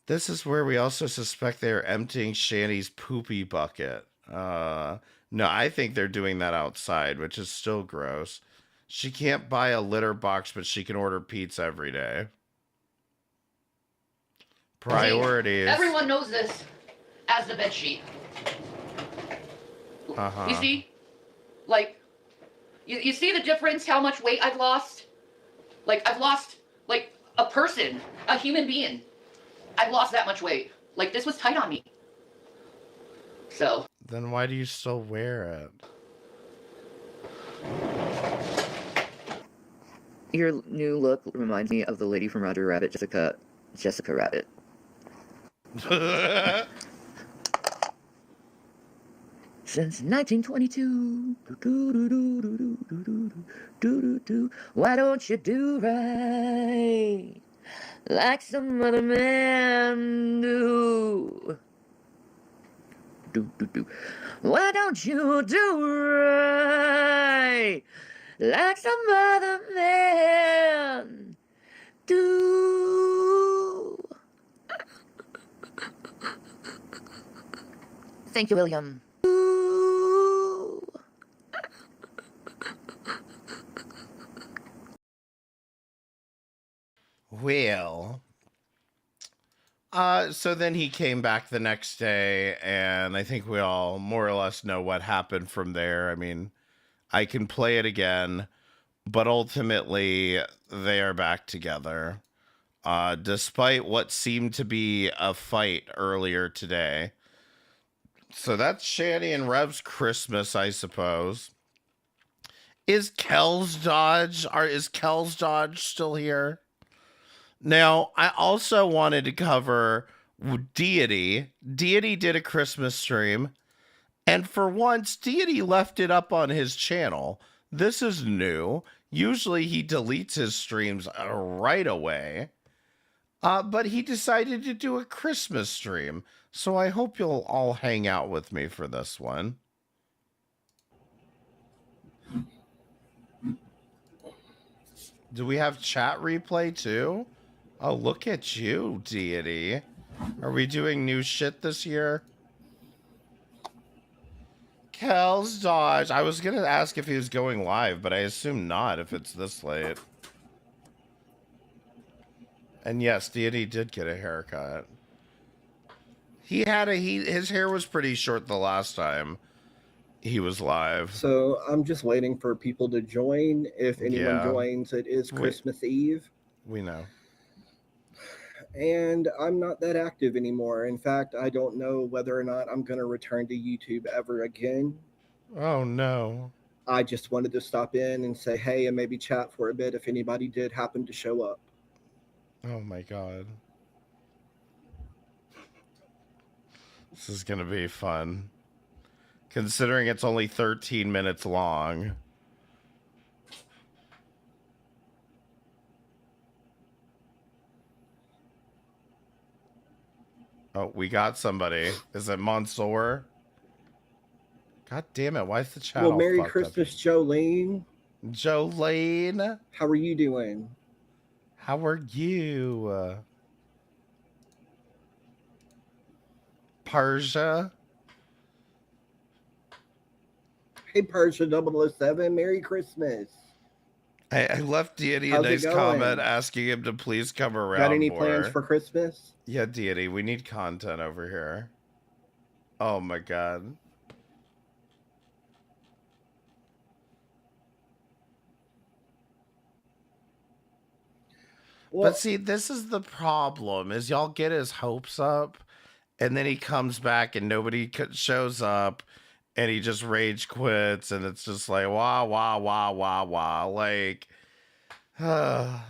This is where we also suspect they are emptying Shanny's poopy bucket. No, I think they're doing that outside, which is still gross. She can't buy a litter box, but she can order pizza every day. Priorities. See, everyone knows this as the bed sheet. Uh-huh. You see? Like, you see the difference, how much weight I've lost? Like, I've lost, like, a person, a human being. I've lost that much weight. Like, this was tight on me. So. Then why do you still wear it? Your new look reminds me of the lady from Roger Rabbit, Jessica Rabbit. since 1922. Why don't you do right like some other man do? Why don't you do right like some other man do? Thank you, William. Well, so then he came back the next day, and I think we all more or less know what happened from there. I mean, I can play it again, but ultimately they are back together. Despite what seemed to be a fight earlier today. So that's Shanny and Rev's Christmas, I suppose. Is Kel's Dodge still here? Now, I also wanted to cover Deity. Deity did a Christmas stream, and for once, Deity left it up on his channel. This is new. Usually he deletes his streams right away. But he decided to do a Christmas stream. So I hope you'll all hang out with me for this one. Do we have chat replay too? Oh, look at you, Deity. Are we doing new shit this year? Kel's Dodge. I was going to ask if he was going live, but I assume not if it's this late. And yes, Deity did get a haircut. He had his hair was pretty short the last time he was live. So I'm just waiting for people to join. If anyone Yeah. joins, it is Christmas Eve. We know. And I'm not that active anymore. In fact, I don't know whether or not I'm going to return to YouTube ever again. Oh, no. I just wanted to stop in and say hey and maybe chat for a bit if anybody did happen to show up. Oh, my God. This is going to be fun. Considering it's only 13 minutes long. Oh, we got somebody. Is it Mansoor? God damn it. Why is the chat Well, all Merry fucked Christmas, up? Jolene. Jolene. How are you doing? How are you? Persia. Hey, Persia 007. Merry Christmas. I left Deity a How's it nice going? comment asking him to please come around. Got any more. plans for Christmas? Yeah, Deity, we need content over here. Oh my God. Well, But see, this is the problem: is y'all get his hopes up, and then he comes back and nobody shows up, and he just rage quits, and it's just like wah wah wah wah wah. Like, I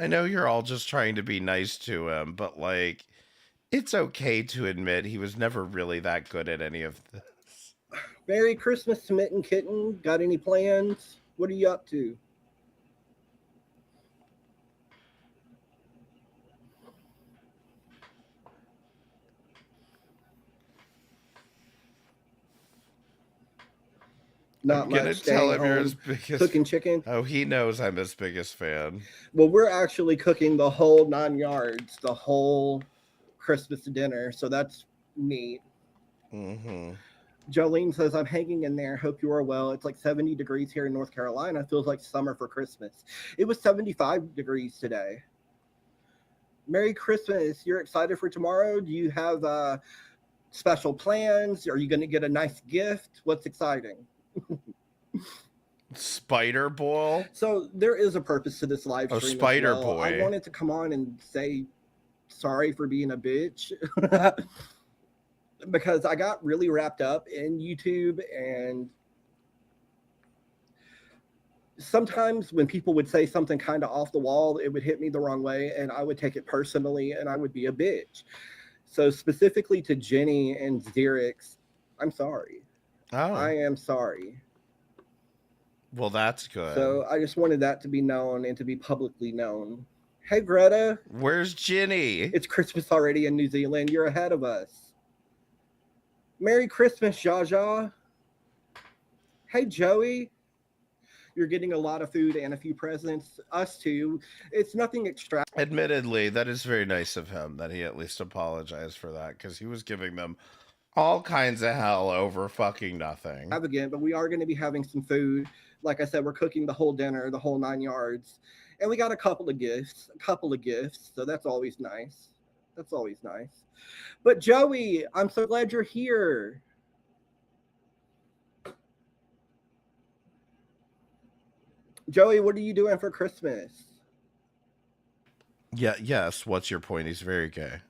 know you're all just trying to be nice to him, but like, it's okay to admit he was never really that good at any of this. Merry Christmas to Mitten Kitten. Got any plans? What are you up to? Not I'm gonna much. tell Staying him you're home, his biggest. cooking chicken. Oh, he knows I'm his biggest fan. Well, we're actually cooking the whole 9 yards, the whole Christmas dinner. So that's neat. Mm-hmm. Jolene says, I'm hanging in there. Hope you are well. It's like 70 degrees here in North Carolina. Feels like summer for Christmas. It was 75 degrees today. Merry Christmas. You're excited for tomorrow? Do you have special plans? Are you going to get a nice gift? What's exciting? Spider Bowl? So there is a purpose to this live stream. Spider as well. Boy. I wanted to come on and say sorry for being a bitch. Because I got really wrapped up in YouTube, and sometimes when people would say something kind of off the wall, it would hit me the wrong way, and I would take it personally, and I would be a bitch. So specifically to Jenny and Xerix, I'm sorry. I Oh, am sorry. well, that's good. So I just wanted that to be known and to be publicly known. Hey, Greta, Where's Ginny? it's Christmas already in New Zealand. You're ahead of us. Merry Christmas, Jaja. Hey, Joey. You're getting a lot of food and a few presents. Us too. It's nothing Admittedly, that is very nice of him that he at least apologized for that, because he was giving them all kinds of hell over fucking nothing. extravagant, but we are going to be having some food. Like I said, we're cooking the whole dinner, the whole 9 yards. And we got a couple of gifts. So that's always nice. That's always nice. But Joey, I'm so glad you're here. Joey, what are you doing for Christmas? Yeah, yes, what's your point? He's very gay.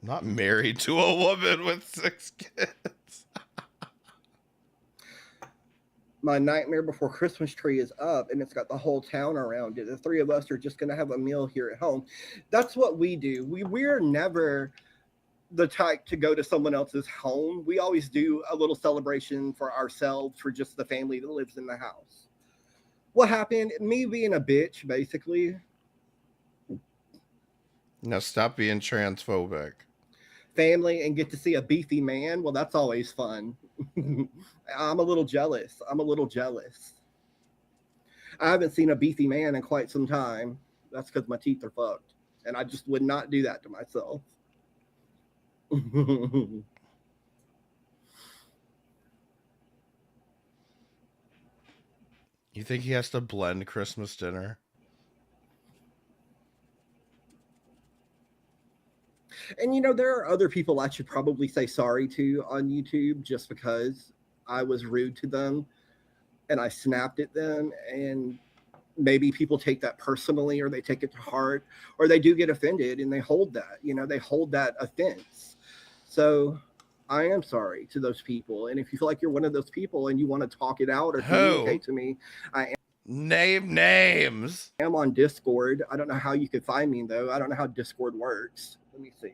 Not married to a woman with 6 kids. My Nightmare Before Christmas tree is up and it's got the whole town around it. The three of us are just going to have a meal here at home. That's what we do. We're never the type to go to someone else's home. We always do a little celebration for ourselves, for just the family that lives in the house. What happened? Me being a bitch, basically. Now stop being transphobic. Family and get to see a beefy man. Well, that's always fun. I'm a little jealous. I haven't seen a beefy man in quite some time. That's because my teeth are fucked. And I just would not do that to myself. You think he has to blend Christmas dinner? And there are other people I should probably say sorry to on YouTube just because I was rude to them and I snapped at them. And maybe people take that personally, or they take it to heart, or they do get offended and they hold that, they hold that offense. So I am sorry to those people. And if you feel like you're one of those people and you want to talk it out or communicate to me, I Name names. am on Discord. I don't know how you could find me, though. I don't know how Discord works. Let me see.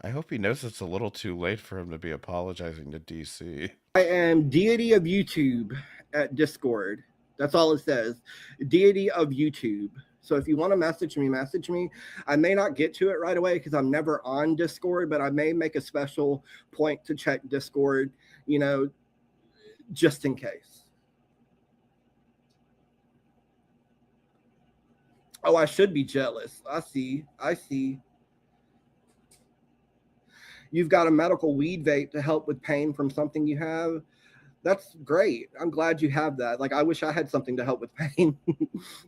I hope he knows it's a little too late for him to be apologizing to DC. I am Deity of YouTube at Discord. That's all it says. Deity of YouTube. So if you want to message me. I may not get to it right away because I'm never on Discord, but I may make a special point to check Discord, just in case. Oh, I should be jealous. I see. You've got a medical weed vape to help with pain from something you have. That's great. I'm glad you have that. Like, I wish I had something to help with pain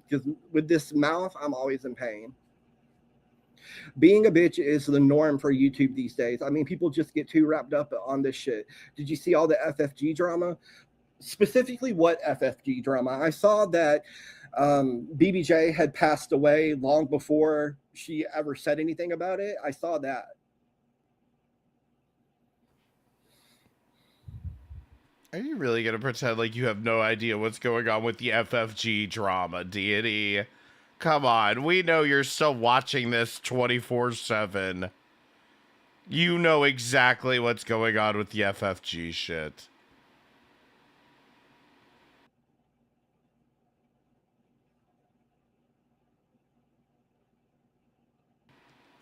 because with this mouth, I'm always in pain. Being a bitch is the norm for YouTube these days. I mean, people just get too wrapped up on this shit. Did you see all the FFG drama? Specifically, what FFG drama? I saw that BBJ had passed away long before she ever said anything about it. I saw that. Are you really going to pretend like you have no idea what's going on with the FFG drama, Deity? Come on, we know you're still watching this 24/7. You know exactly what's going on with the FFG shit.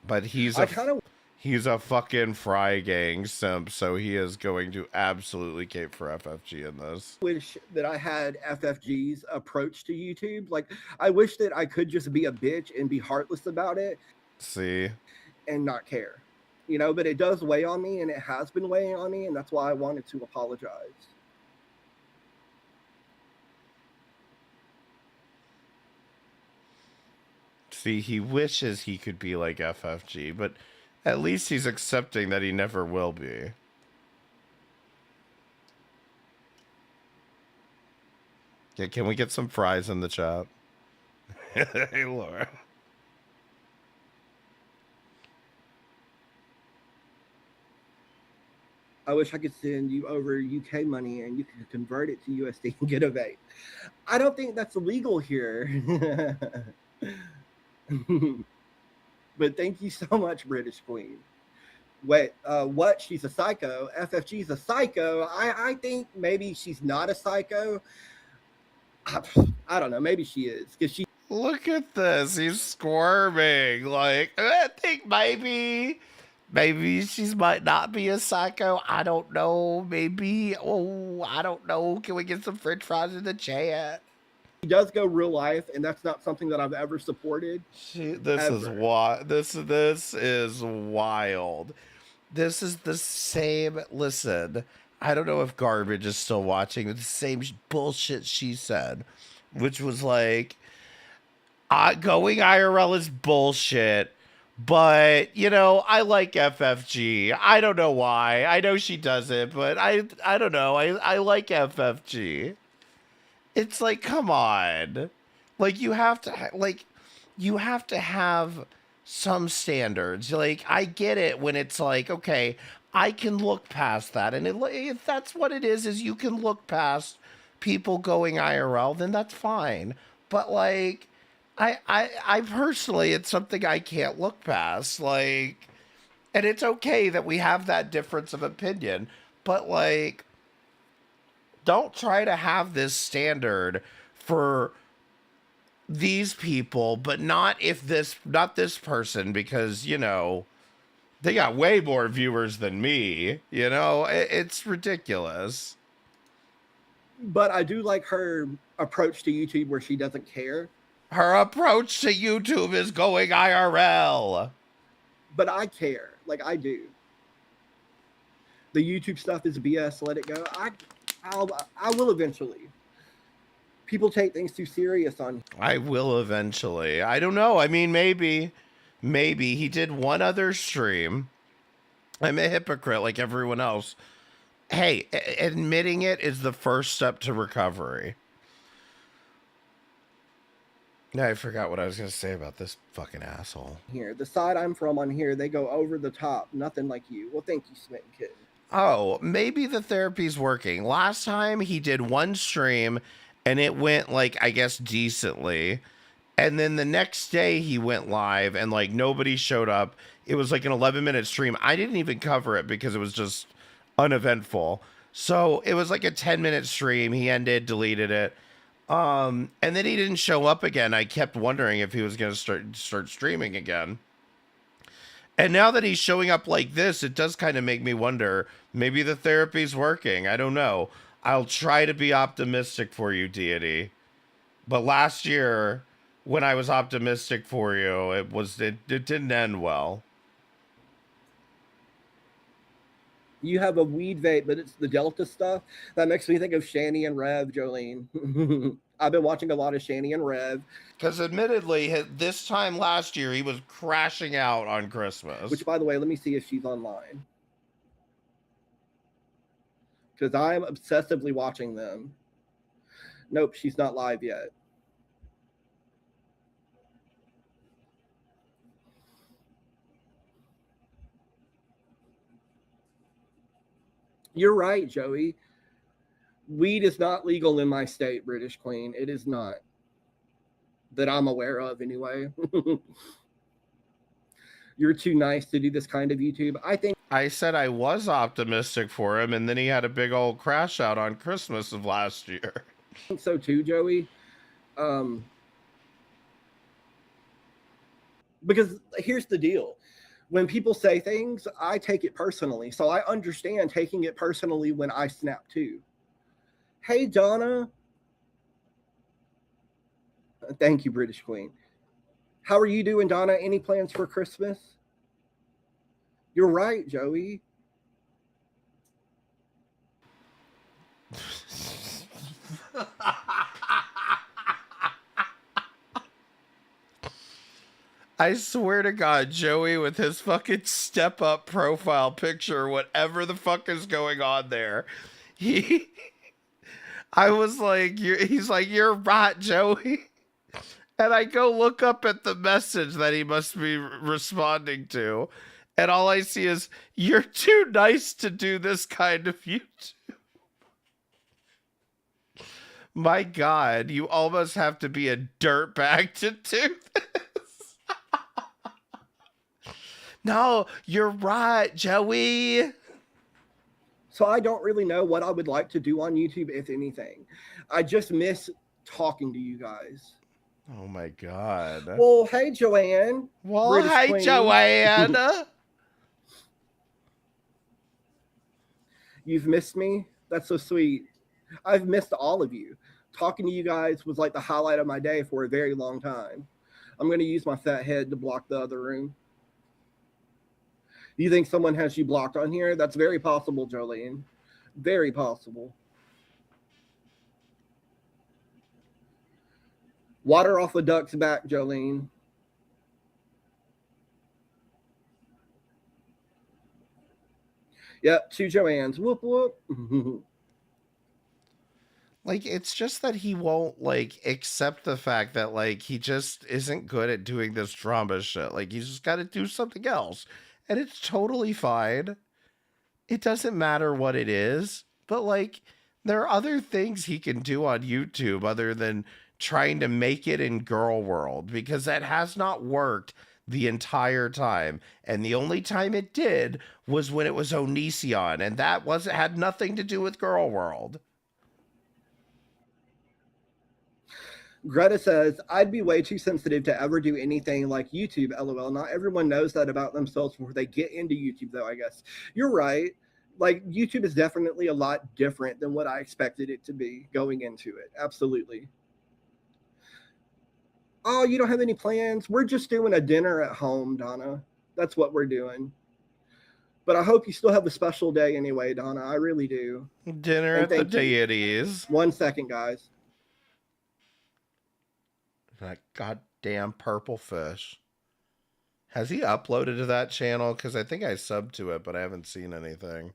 But he's a fucking Fry Gang simp, so he is going to absolutely cape for FFG in this. Wish that I had FFG's approach to YouTube. Like, I wish that I could just be a bitch and be heartless about it. See? And not care. But it does weigh on me, and it has been weighing on me, and that's why I wanted to apologize. See, he wishes he could be like FFG, but at least he's accepting that he never will be. Yeah, can we get some fries in the chat? Hey, Laura. I wish I could send you over UK money and you could convert it to USD and get a vape. I don't think that's illegal here. But thank you so much, British Queen. Wait, what? She's a psycho. FFG's a psycho. I think maybe she's not a psycho. I don't know. Maybe she is because she Look at this. He's squirming. Like, I think maybe she's might not be a psycho. I don't know. Maybe. Oh, I don't know. Can we get some French fries in the chat? does go real life, and that's not something that I've ever supported. This is Ever. what this is wild. This is the same. Listen, I don't know if Garbage is still watching. The same bullshit she said, which was like, going IRL is bullshit. But you know, I like FFG. I don't know why. I know she doesn't, but I don't know. I like FFG. It's like, come on. Like you have to have some standards. Like, I get it when it's like, okay, I can look past that, and if that's what it is you can look past people going IRL, then that's fine. But like, I personally, it's something I can't look past. Like, and it's okay that we have that difference of opinion, but like, don't try to have this standard for these people, but not this person, because you know they got way more viewers than me. You know, it's ridiculous. But I do like her approach to YouTube where she doesn't care. Her approach to YouTube is going IRL. But I care. Like I do. The YouTube stuff is BS. Let it go. I will eventually. People take things too serious on. I will eventually. I don't know. I mean, maybe he did one other stream. I'm a hypocrite like everyone else. Hey, admitting it is the first step to recovery. I forgot what I was going to say about this fucking asshole. Here, the side I'm from on here, they go over the top. Nothing like you. Well, thank you, Smitten Kitten. Oh, maybe the therapy's working. Last time he did one stream and it went like, I guess, decently. And then the next day he went live and like nobody showed up. It was like an 11-minute stream. I didn't even cover it because it was just uneventful. So it was like a 10-minute stream. He ended, deleted it. And then he didn't show up again. I kept wondering if he was going to start streaming again. And now that he's showing up like this, it does kind of make me wonder, maybe the therapy's working. I don't know. I'll try to be optimistic for you, Deity. But last year, when I was optimistic for you, it didn't end well. You have a weed vape, but it's the Delta stuff. That makes me think of Shani and Rev, Jolene. I've been watching a lot of Shani and Rev. Because admittedly, this time last year, he was crashing out on Christmas. Which, by the way, let me see if she's online. Because I'm obsessively watching them. Nope, she's not live yet. You're right, Joey. Weed is not legal in my state, British Queen. It is not. That I'm aware of, anyway. You're too nice to do this kind of YouTube. I said I was optimistic for him, and then he had a big old crash out on Christmas of last year. I think so too, Joey. Because here's the deal. When people say things, I take it personally. So I understand taking it personally when I snap too. Hey, Donna. Thank you, British Queen. How are you doing, Donna? Any plans for Christmas? You're right, Joey. I swear to God, Joey with his fucking step up profile picture, whatever the fuck is going on there. I was like, he's like, you're right, Joey. And I go look up at the message that he must be responding to. And all I see is, you're too nice to do this kind of YouTube. My God, you almost have to be a dirtbag to do this. No, you're right, Joey. So I don't really know what I would like to do on YouTube, if anything. I just miss talking to you guys. Oh my god. Well, hey, Joanne. Well, British hey, Queen. Joanne. You've missed me? That's so sweet. I've missed all of you. Talking to you guys was like the highlight of my day for a very long time. I'm going to use my fat head to block the other room. You think someone has you blocked on here? That's very possible, Jolene. Very possible. Water off a duck's back, Jolene. Yep, 2 Joannes. Whoop, whoop. Like, it's just that he won't, like, accept the fact that, like, he just isn't good at doing this drama shit. Like, he's just got to do something else. And it's totally fine. It doesn't matter what it is. But, like, there are other things he can do on YouTube other than trying to make it in Girl World. Because that has not worked the entire time. And the only time it did was when it was Onision. And that had nothing to do with Girl World. Greta says, I'd be way too sensitive to ever do anything like YouTube, LOL. Not everyone knows that about themselves before they get into YouTube, though, I guess. You're right. Like, YouTube is definitely a lot different than what I expected it to be going into it. Absolutely. Oh, you don't have any plans? We're just doing a dinner at home, Donna. That's what we're doing. But I hope you still have a special day anyway, Donna. I really do. Dinner And at the thank you. deities. 1 second, guys. That goddamn purple fish. Has he uploaded to that channel? Because I think I subbed to it, but I haven't seen anything.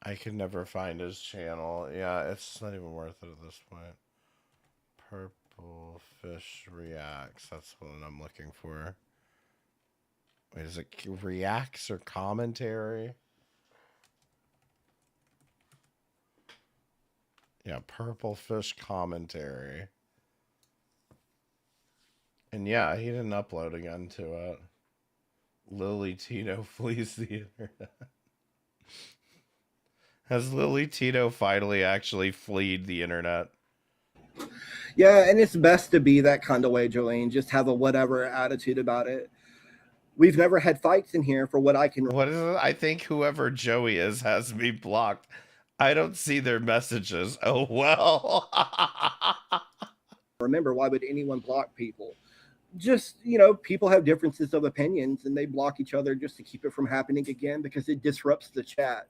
I can never find his channel. Yeah, it's not even worth it at this point. Purple Fish Reacts. That's what I'm looking for. Wait, is it reacts or commentary? Yeah, Purple Fish Commentary. And yeah, he didn't upload again to it. Lily Tino flees the internet. Has Lily Tito finally actually fleed the internet? Yeah, and it's best to be that kind of way, Jolene. Just have a whatever attitude about it. We've never had fights in here for what I can. What is it? I think whoever Joey is has me blocked. I don't see their messages. Oh, well. Remember, why would anyone block people? Just, people have differences of opinions and they block each other just to keep it from happening again because it disrupts the chat.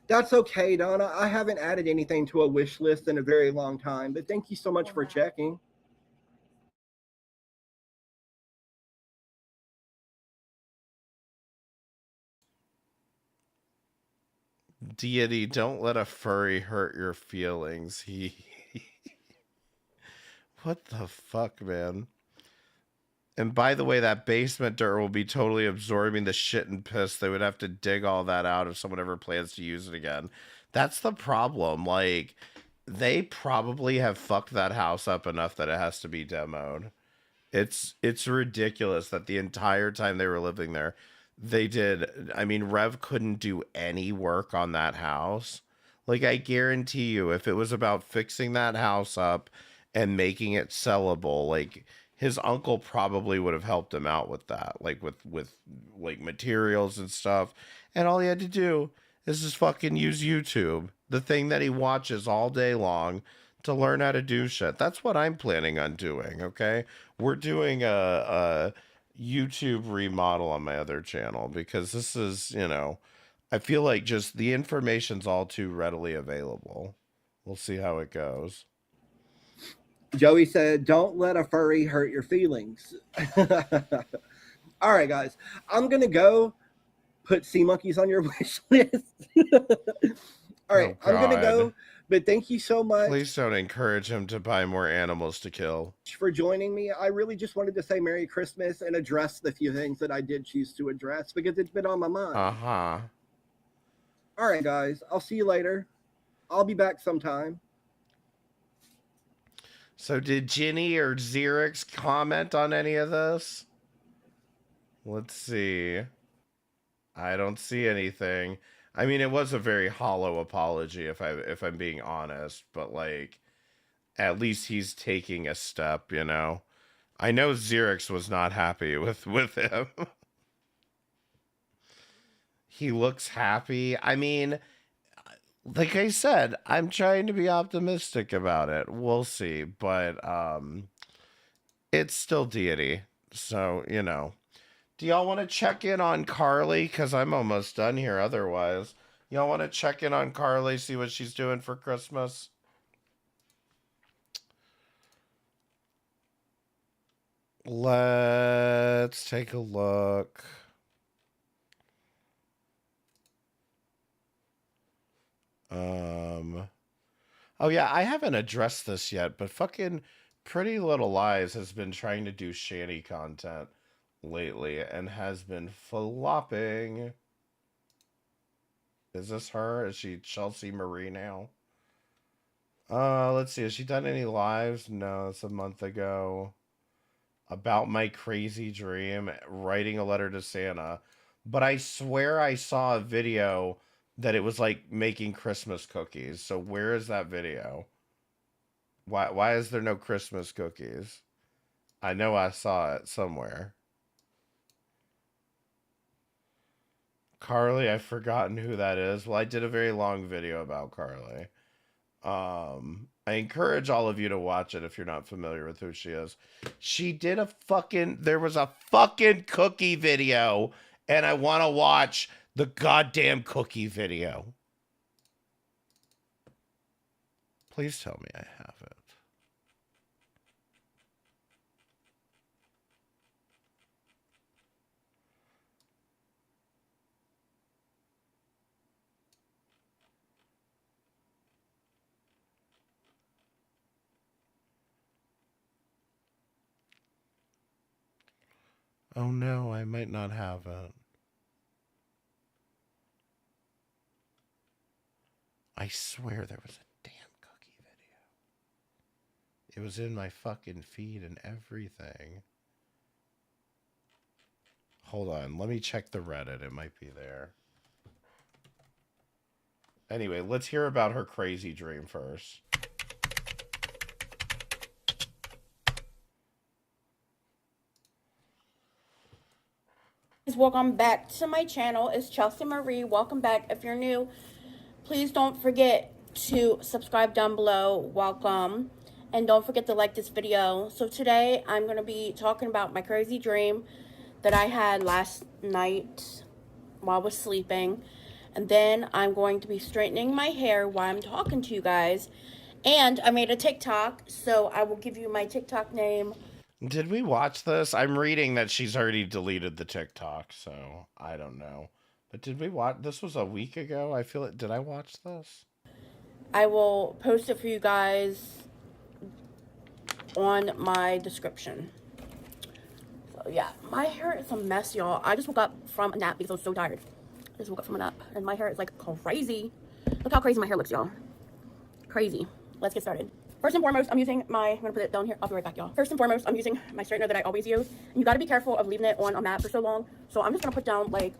That's okay, Donna. I haven't added anything to a wish list in a very long time, but thank you so much for checking. Deity, don't let a furry hurt your feelings. What the fuck, man? And by the way, that basement dirt will be totally absorbing the shit and piss. They would have to dig all that out if someone ever plans to use it again. That's the problem. Like, they probably have fucked that house up enough that it has to be demoed. It's ridiculous that the entire time they were living there, they did. I mean, Rev couldn't do any work on that house. Like, I guarantee you, if it was about fixing that house up and making it sellable, like, his uncle probably would have helped him out with that, like with like materials and stuff. And all he had to do is just fucking use YouTube, the thing that he watches all day long, to learn how to do shit. That's what I'm planning on doing. Okay, we're doing a YouTube remodel on my other channel because this is, I feel like just the information's all too readily available. We'll see how it goes. Joey said, don't let a furry hurt your feelings. All right, guys. I'm going to go put sea monkeys on your wish list. All right, Oh, I'm gonna God. go. But thank you so much Please don't encourage him to buy more animals to kill. for joining me. I really just wanted to say Merry Christmas and address the few things that I did choose to address because it's been on my mind. Uh-huh. All right, guys. I'll see you later. I'll be back sometime. So did Ginny or Xerix comment on any of this? Let's see. I don't see anything. I mean, it was a very hollow apology if I'm being honest, but like at least he's taking a step, you know. I know Xerix was not happy with him. He looks happy. I mean, like I said, I'm trying to be optimistic about it. We'll see, but it's still deity. So, you know. Do y'all want to check in on Carly? Because I'm almost done here otherwise. Y'all want to check in on Carly, see what she's doing for Christmas? Let's take a look. Oh yeah, I haven't addressed this yet, but fucking Pretty Little Lies has been trying to do shanty content lately and has been flopping. Is this her? Is she Chelsea Marie now? Let's see. Has she done any lives? No, it's a month ago. About my crazy dream, writing a letter to Santa. But I swear I saw a video that it was like making Christmas cookies. So where is that video? Why is there no Christmas cookies? I know I saw it somewhere. Carly, I've forgotten who that is. Well, I did a very long video about Carly. I encourage all of you to watch it if you're not familiar with who she is. She did there was a fucking cookie video, and I want to watch the goddamn cookie video. Please tell me I have it. Oh no, I might not have it. I swear there was a damn cookie video. It was in my fucking feed and everything. Hold on, let me check the Reddit. It might be there. Anyway, let's hear about her crazy dream first. Welcome back to my channel. It's Chelsea Marie. Welcome back. If you're new, please don't forget to subscribe down below. Welcome. And don't forget to like this video. So today I'm going to be talking about my crazy dream that I had last night while I was sleeping. And then I'm going to be straightening my hair while I'm talking to you guys. And I made a TikTok, so I will give you my TikTok name. Did we watch this? I'm reading that she's already deleted the TikTok, so I don't know. But did we watch? This was a week ago. I feel it. Did I watch this? I will post it for you guys on my description. So yeah, my hair is a mess, y'all. I just woke up from a nap because I was so tired. I just woke up from a nap and my hair is like crazy. Look how crazy my hair looks, y'all. Crazy. Let's get started. First and foremost, I'm using I'm gonna put it down here. I'll be right back, y'all. First and foremost, I'm using my straightener that I always use. And you gotta be careful of leaving it on a mat for so long. So I'm just gonna put down like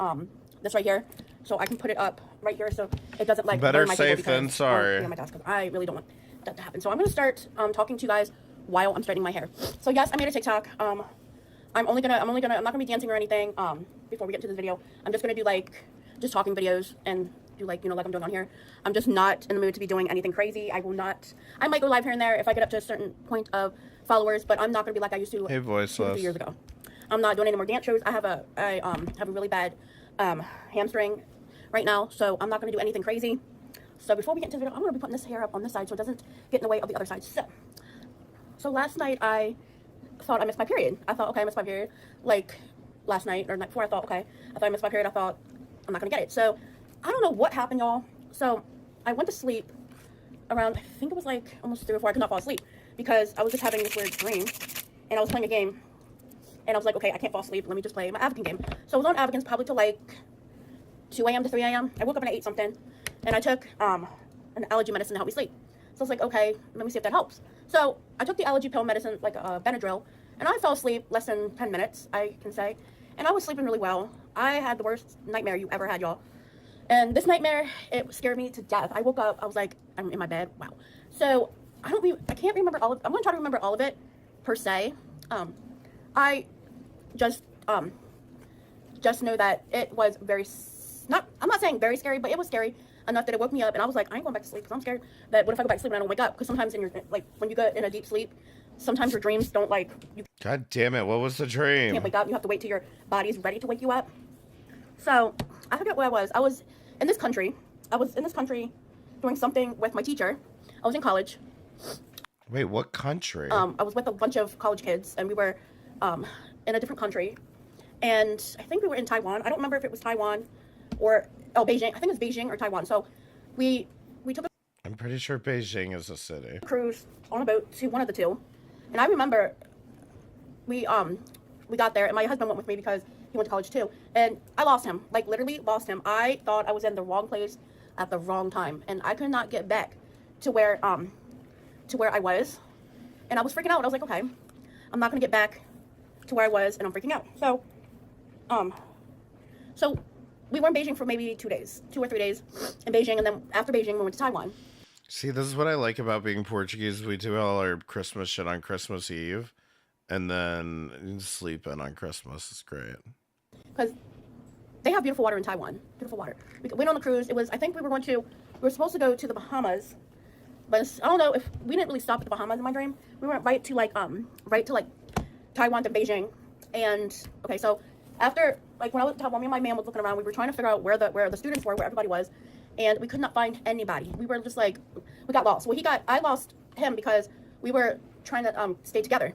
this right here, so I can put it up right here so it doesn't like Better burn my table safe than because, sorry. my desk, because I really don't want that to happen. So I'm gonna start talking to you guys while I'm straightening my hair. So yes, I made a TikTok. I'm not gonna be dancing or anything. Before we get into this video, I'm just gonna do like just talking videos and do like, like I'm doing on here. I'm just not in the mood to be doing anything crazy. I might go live here and there if I get up to a certain point of followers, but I'm not gonna be like I used to 2 or 3 years ago. I'm not doing any more dance shows. I have a really bad hamstring right now, so I'm not gonna do anything crazy. So before we get into the video, I'm gonna be putting this hair up on this side so it doesn't get in the way of the other side. So last night I thought I missed my period. I thought, okay, I missed my period. Like last night or the night before, I thought I missed my period. I thought I'm not gonna get it. So I don't know what happened, y'all. So I went to sleep around, I think it was like almost 3 or 4. I could not fall asleep because I was just having this weird dream, and I was playing a game, and I was like, okay, I can't fall asleep. Let me just play my African game. So I was on Africans probably till like 2 a.m. to 3 a.m. I woke up and I ate something, and I took an allergy medicine to help me sleep. So I was like, okay, let me see if that helps. So I took the allergy pill medicine, like Benadryl, and I fell asleep less than 10 minutes, I can say. And I was sleeping really well. I had the worst nightmare you ever had, y'all. And this nightmare, it scared me to death. I woke up, I was like, I'm in my bed, wow. So I can't remember all of, I'm gonna try to remember all of it, per se. I just know that it was I'm not saying very scary, but it was scary enough that it woke me up, and I was like, I ain't going back to sleep because I'm scared that what if I go back to sleep and I don't wake up? Because sometimes in your, like, when you go in a deep sleep, sometimes your dreams don't, like, you God damn it, what was the dream? can't wake up. You have to wait till your body's ready to wake you up. So I forget where I was. I was in this country. Doing something with my teacher. I was in college. Wait, what country? I was with a bunch of college kids, and we were in a different country. And I think we were in Taiwan. I don't remember if it was Taiwan or Beijing. I think it was Beijing or Taiwan. So we took I'm pretty sure Beijing is a city. a cruise on a boat to one of the two. And I remember we got there, and my husband went with me because he went to college too. And I lost him, like literally lost him. I thought I was in the wrong place at the wrong time, and I could not get back to where I was. And I was freaking out. I was like, okay, I'm not gonna get back to where I was, and I'm freaking out. So we were in Beijing for maybe 2 or 3 days in Beijing, and then after Beijing we went to Taiwan. See, this is what I like about being Portuguese. We do all our Christmas shit on Christmas Eve, and then sleep in on Christmas. It's great. Because they have beautiful water in Taiwan. Beautiful water. We went on the cruise. I think we were supposed to go to the Bahamas, but I don't know if we didn't really stop at the Bahamas in my dream. We went right to Taiwan to Beijing. And okay, so after, like, when I was at Taiwan, me and my man was looking around. We were trying to figure out where the students were, where everybody was, and we could not find anybody. We were just like, we got lost. Well, I lost him because we were trying to stay together.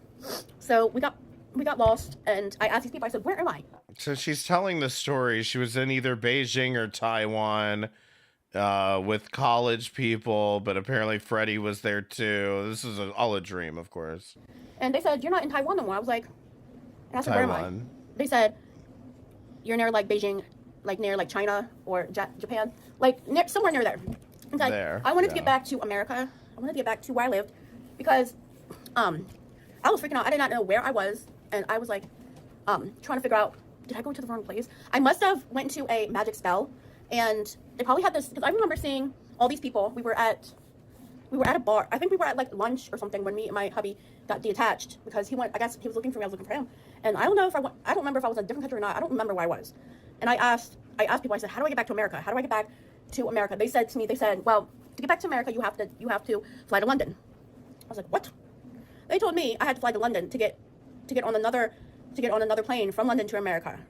So we got lost, and I asked these people, I said, where am I? So she's telling the story. She was in either Beijing or Taiwan with college people, but apparently Freddie was there too. This is all a dream, of course. And they said, you're not in Taiwan no more. I was like, and I said, where am I? They said, you're near like Beijing, like near like China or Japan, like somewhere near there. And like, I wanted to get back to America. I wanted to get back to where I lived because I was freaking out. I did not know where I was, and I was like trying to figure out, did I go to the wrong place? I must have went to a magic spell, and they probably had this, because I remember seeing all these people. We were at a bar. I think we were at like lunch or something when me and my hubby got detached because I guess he was looking for me, I was looking for him. And I don't remember if I was in a different country or not. I don't remember where I was. And I asked people, I said, how do I get back to America? How do I get back to America? They said to me, well, to get back to America, you have to fly to London. I was like, what? They told me I had to fly to London to get on another plane from London to America.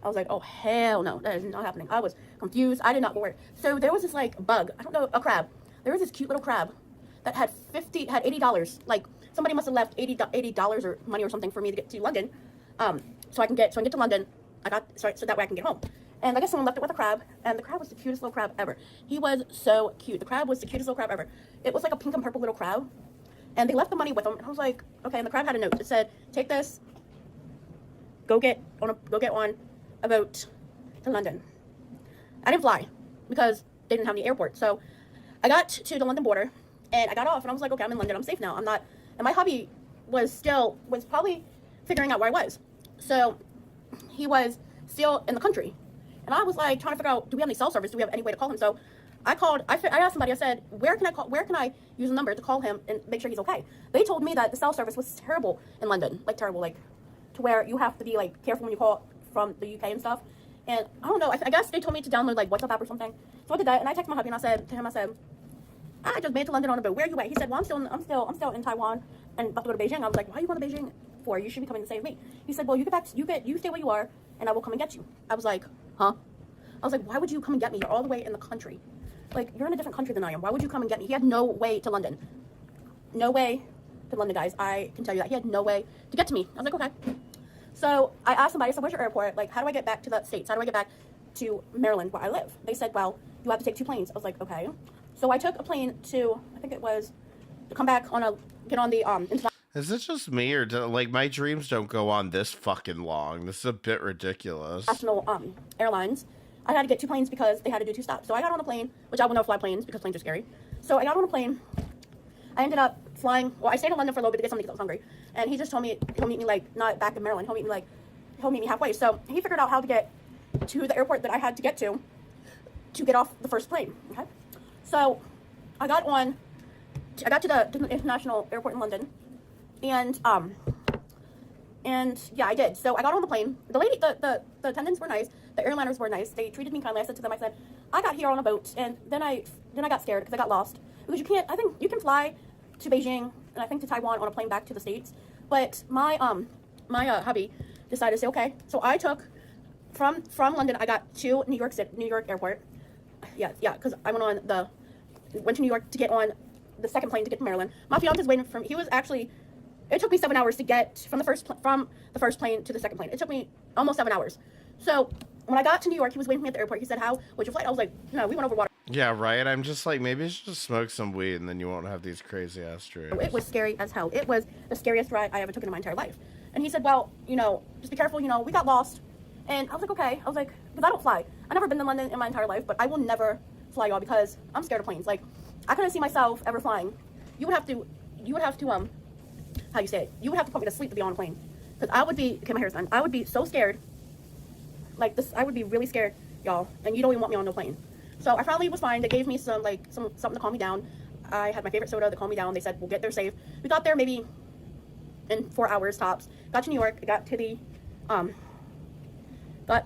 I was like, oh hell no, that is not happening. I was confused. I did not know where. So there was this like bug, I don't know, a crab. There was this cute little crab that had $80. Like somebody must have left $80 or money or something for me to get to London, so I can get to London. So that way I can get home. And I guess someone left it with a crab, and the crab was the cutest little crab ever. He was so cute. The crab was the cutest little crab ever. It was like a pink and purple little crab, and they left the money with him. And I was like, okay. And the crab had a note. It said, take this, go get on a boat to London. I didn't fly because they didn't have any airport. So I got to the London border, and I got off, and I was like, okay, I'm in London. I'm safe now. I'm not. And my hubby was probably figuring out where I was. So he was still in the country. And I was like trying to figure out, do we have any cell service? Do we have any way to call him? So I asked somebody, I said, where can I use a number to call him and make sure he's okay? They told me that the cell service was terrible in London, like terrible, like to where you have to be like careful when you call from the UK and stuff. And I don't know, I guess they told me to download like WhatsApp app or something. So I did that, and I texted my hubby and I said to him, I just made it to London on a boat. Where are you at? He said, well, I'm still in Taiwan and about to go to Beijing. I was like, why are you going to Beijing for? You should be coming to save me. He said, well, you stay where you are, and I will come and get you. I was like, huh? I was like, why would you come and get me? You're all the way in the country. Like, you're in a different country than I am. Why would you come and get me? He had no way to London. No way to London, guys. I can tell you that. He had no way to get to me. I was like, okay. So I asked somebody, I said, where's your airport? Like, how do I get back to the States? How do I get back to Maryland where I live. They said, well, you have to take 2 planes. I was like, okay. So I took a plane to, I think it was, to come back on get on the Is it just me, or like my dreams don't go on this fucking long? This is a bit ridiculous. international airlines. I had to get 2 planes because they had to do 2 stops. So I got on a plane, which I will never fly planes because planes are scary. So I got on a plane. I ended up flying. Well, I stayed in London for a little bit to get something because I was hungry. And he just told me he'll meet me like not back in Maryland. He'll meet me halfway. So he figured out how to get to the airport that I had to get to get off the first plane. Okay. So I got to the international airport in London, and yeah, I did. So I got on the plane. The lady, the attendants were nice. The airliners were nice. They treated me kindly. I said to them, I said, I got here on a boat, and then I got scared because I got lost. Because you can't. I think you can fly to Beijing and I think to Taiwan on a plane back to the States. But my hubby decided to say, okay. So I took from London. I got to New York Airport. Yeah, because I went to New York to get on the second plane to get to Maryland. My fiance's waiting for me. He was actually. It took me 7 hours to get from the first plane to the second plane. It took me almost 7 hours. So when I got to New York, he was waiting for me at the airport. He said, "How was your flight?" I was like, "No, we went over water." Yeah, right. I'm just like, maybe you should just smoke some weed, and then you won't have these crazy ass dreams. It was scary as hell. It was the scariest ride I ever took in my entire life. And he said, "Well, just be careful. We got lost." And I was like, "Okay." I was like, "Because I don't fly. I've never been to London in my entire life, but I will never fly, y'all, because I'm scared of planes. Like, I couldn't see myself ever flying. You would have to how you say it? You would have to put me to sleep to be on a plane, because I would be. Okay, my hair's done. I would be so scared. Like this, I would be really scared, y'all. And you don't even want me on no plane. So I finally was fine. They gave me something to calm me down. I had my favorite soda to calm me down. They said we'll get there safe. We got there maybe in 4 hours tops. Got to New York. Got to the I'll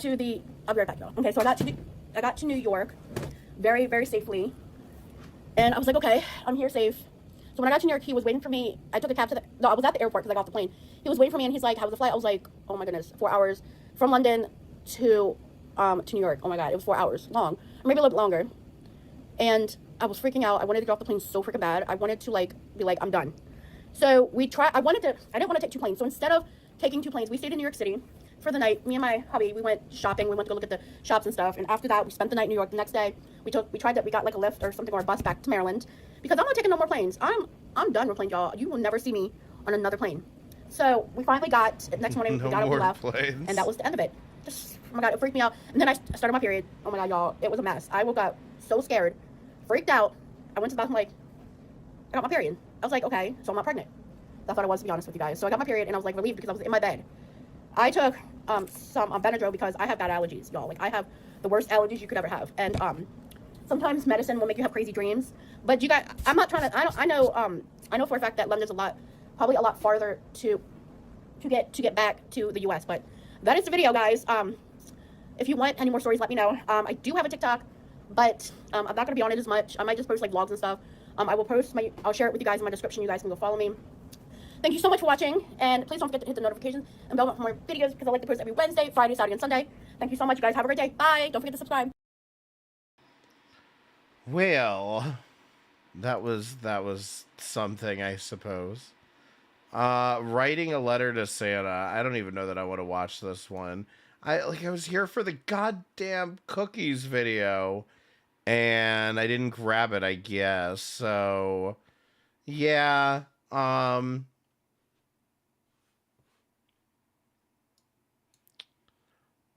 be right back, y'all. Okay, so I got to New York very, very safely. And I was like, okay, I'm here safe. So when I got to New York, he was waiting for me. I took a cab I was at the airport because I got off the plane. He was waiting for me, and he's like, how was the flight? I was like, oh my goodness, 4 hours from London to New York. Oh my God, it was 4 hours long, or maybe a little bit longer. And I was freaking out. I wanted to get off the plane so freaking bad. I wanted to be like, I'm done. So I didn't want to take 2 planes. So instead of taking 2 planes, we stayed in New York City for the night. Me and my hubby, we went shopping. We went to go look at the shops and stuff. And after that, we spent the night in New York. The next day, we got like a Lyft or something, or a bus back to Maryland, because I'm not taking no more planes. I'm done with planes, y'all. You will never see me on another plane. So we finally next morning, we got up, we left, and that was the end of it. Just, oh my God, it freaked me out. And then I started my period. Oh my God, y'all, it was a mess. I woke up so scared, freaked out. I went to the bathroom like, I got my period. I was like, okay, so I'm not pregnant. That's what I was, to be honest with you guys. So I got my period, and I was like relieved because I was in my bed. I took some Benadryl because I have bad allergies, y'all. Like, I have the worst allergies you could ever have. And sometimes medicine will make you have crazy dreams. But you guys, I'm not trying to. I know for a fact that London's probably a lot farther to get back to the U.S. But that is the video, guys. If you want any more stories, let me know. I do have a TikTok, but I'm not gonna be on it as much. I might just post like vlogs and stuff. I'll share it with you guys in my description. You guys can go follow me. Thank you so much for watching, and please don't forget to hit the notifications and bell for more videos, because I like to post every Wednesday, Friday, Saturday, and Sunday. Thank you so much, you guys. Have a great day. Bye. Don't forget to subscribe. Well, that was something, I suppose. Writing a letter to Santa. I don't even know that I want to watch this one. I was here for the goddamn cookies video, and I didn't grab it, I guess. So, yeah.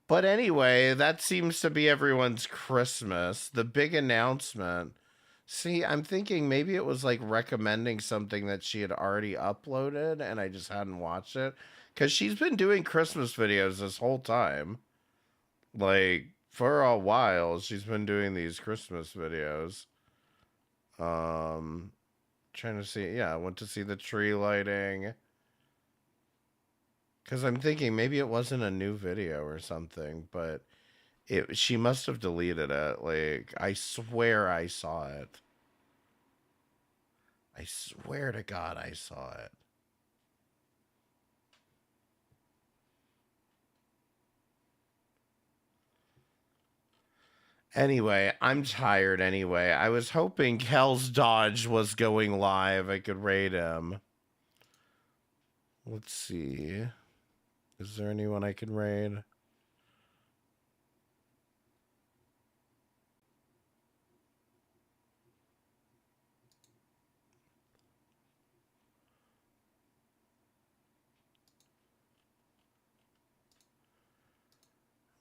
But anyway, that seems to be everyone's Christmas. The big announcement. See, I'm thinking maybe it was like recommending something that she had already uploaded and I just hadn't watched it. Because she's been doing Christmas videos this whole time. Like, for a while, she's been doing these Christmas videos. Trying to see, yeah, I went to see the tree lighting. Because I'm thinking maybe it wasn't a new video or something, but she must have deleted it. Like, I swear I saw it. I swear to God I saw it. Anyway, I'm tired anyway. I was hoping Kel's Dodge was going live. I could raid him. Let's see. Is there anyone I can raid?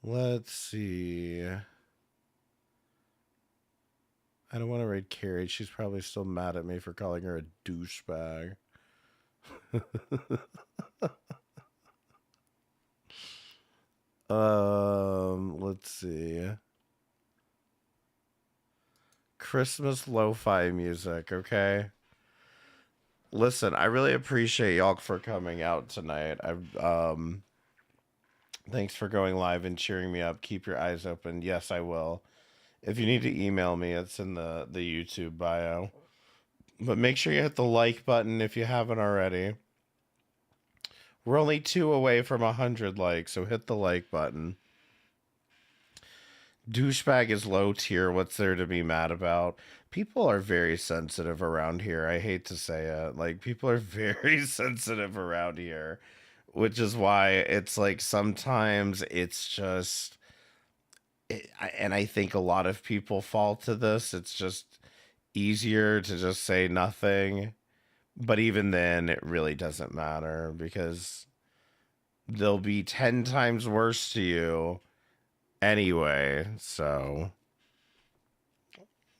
Let's see. I don't want to raid Carrie. She's probably still mad at me for calling her a douchebag. Let's see. Christmas lo-fi music, okay? Listen, I really appreciate y'all for coming out tonight. Thanks for going live and cheering me up. Keep your eyes open. Yes, I will. If you need to email me, it's in the YouTube bio. But make sure you hit the like button if you haven't already. We're only 2 away from 100 likes, so hit the like button. Douchebag is low tier. What's there to be mad about? People are very sensitive around here. I hate to say it. Like, people are very sensitive around here, which is why it's like sometimes it's just, and I think a lot of people fall to this. It's just easier to just say nothing. But even then, it really doesn't matter because they'll be 10 times worse to you anyway, so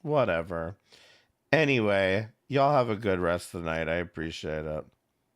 whatever. Anyway, y'all have a good rest of the night. I appreciate it.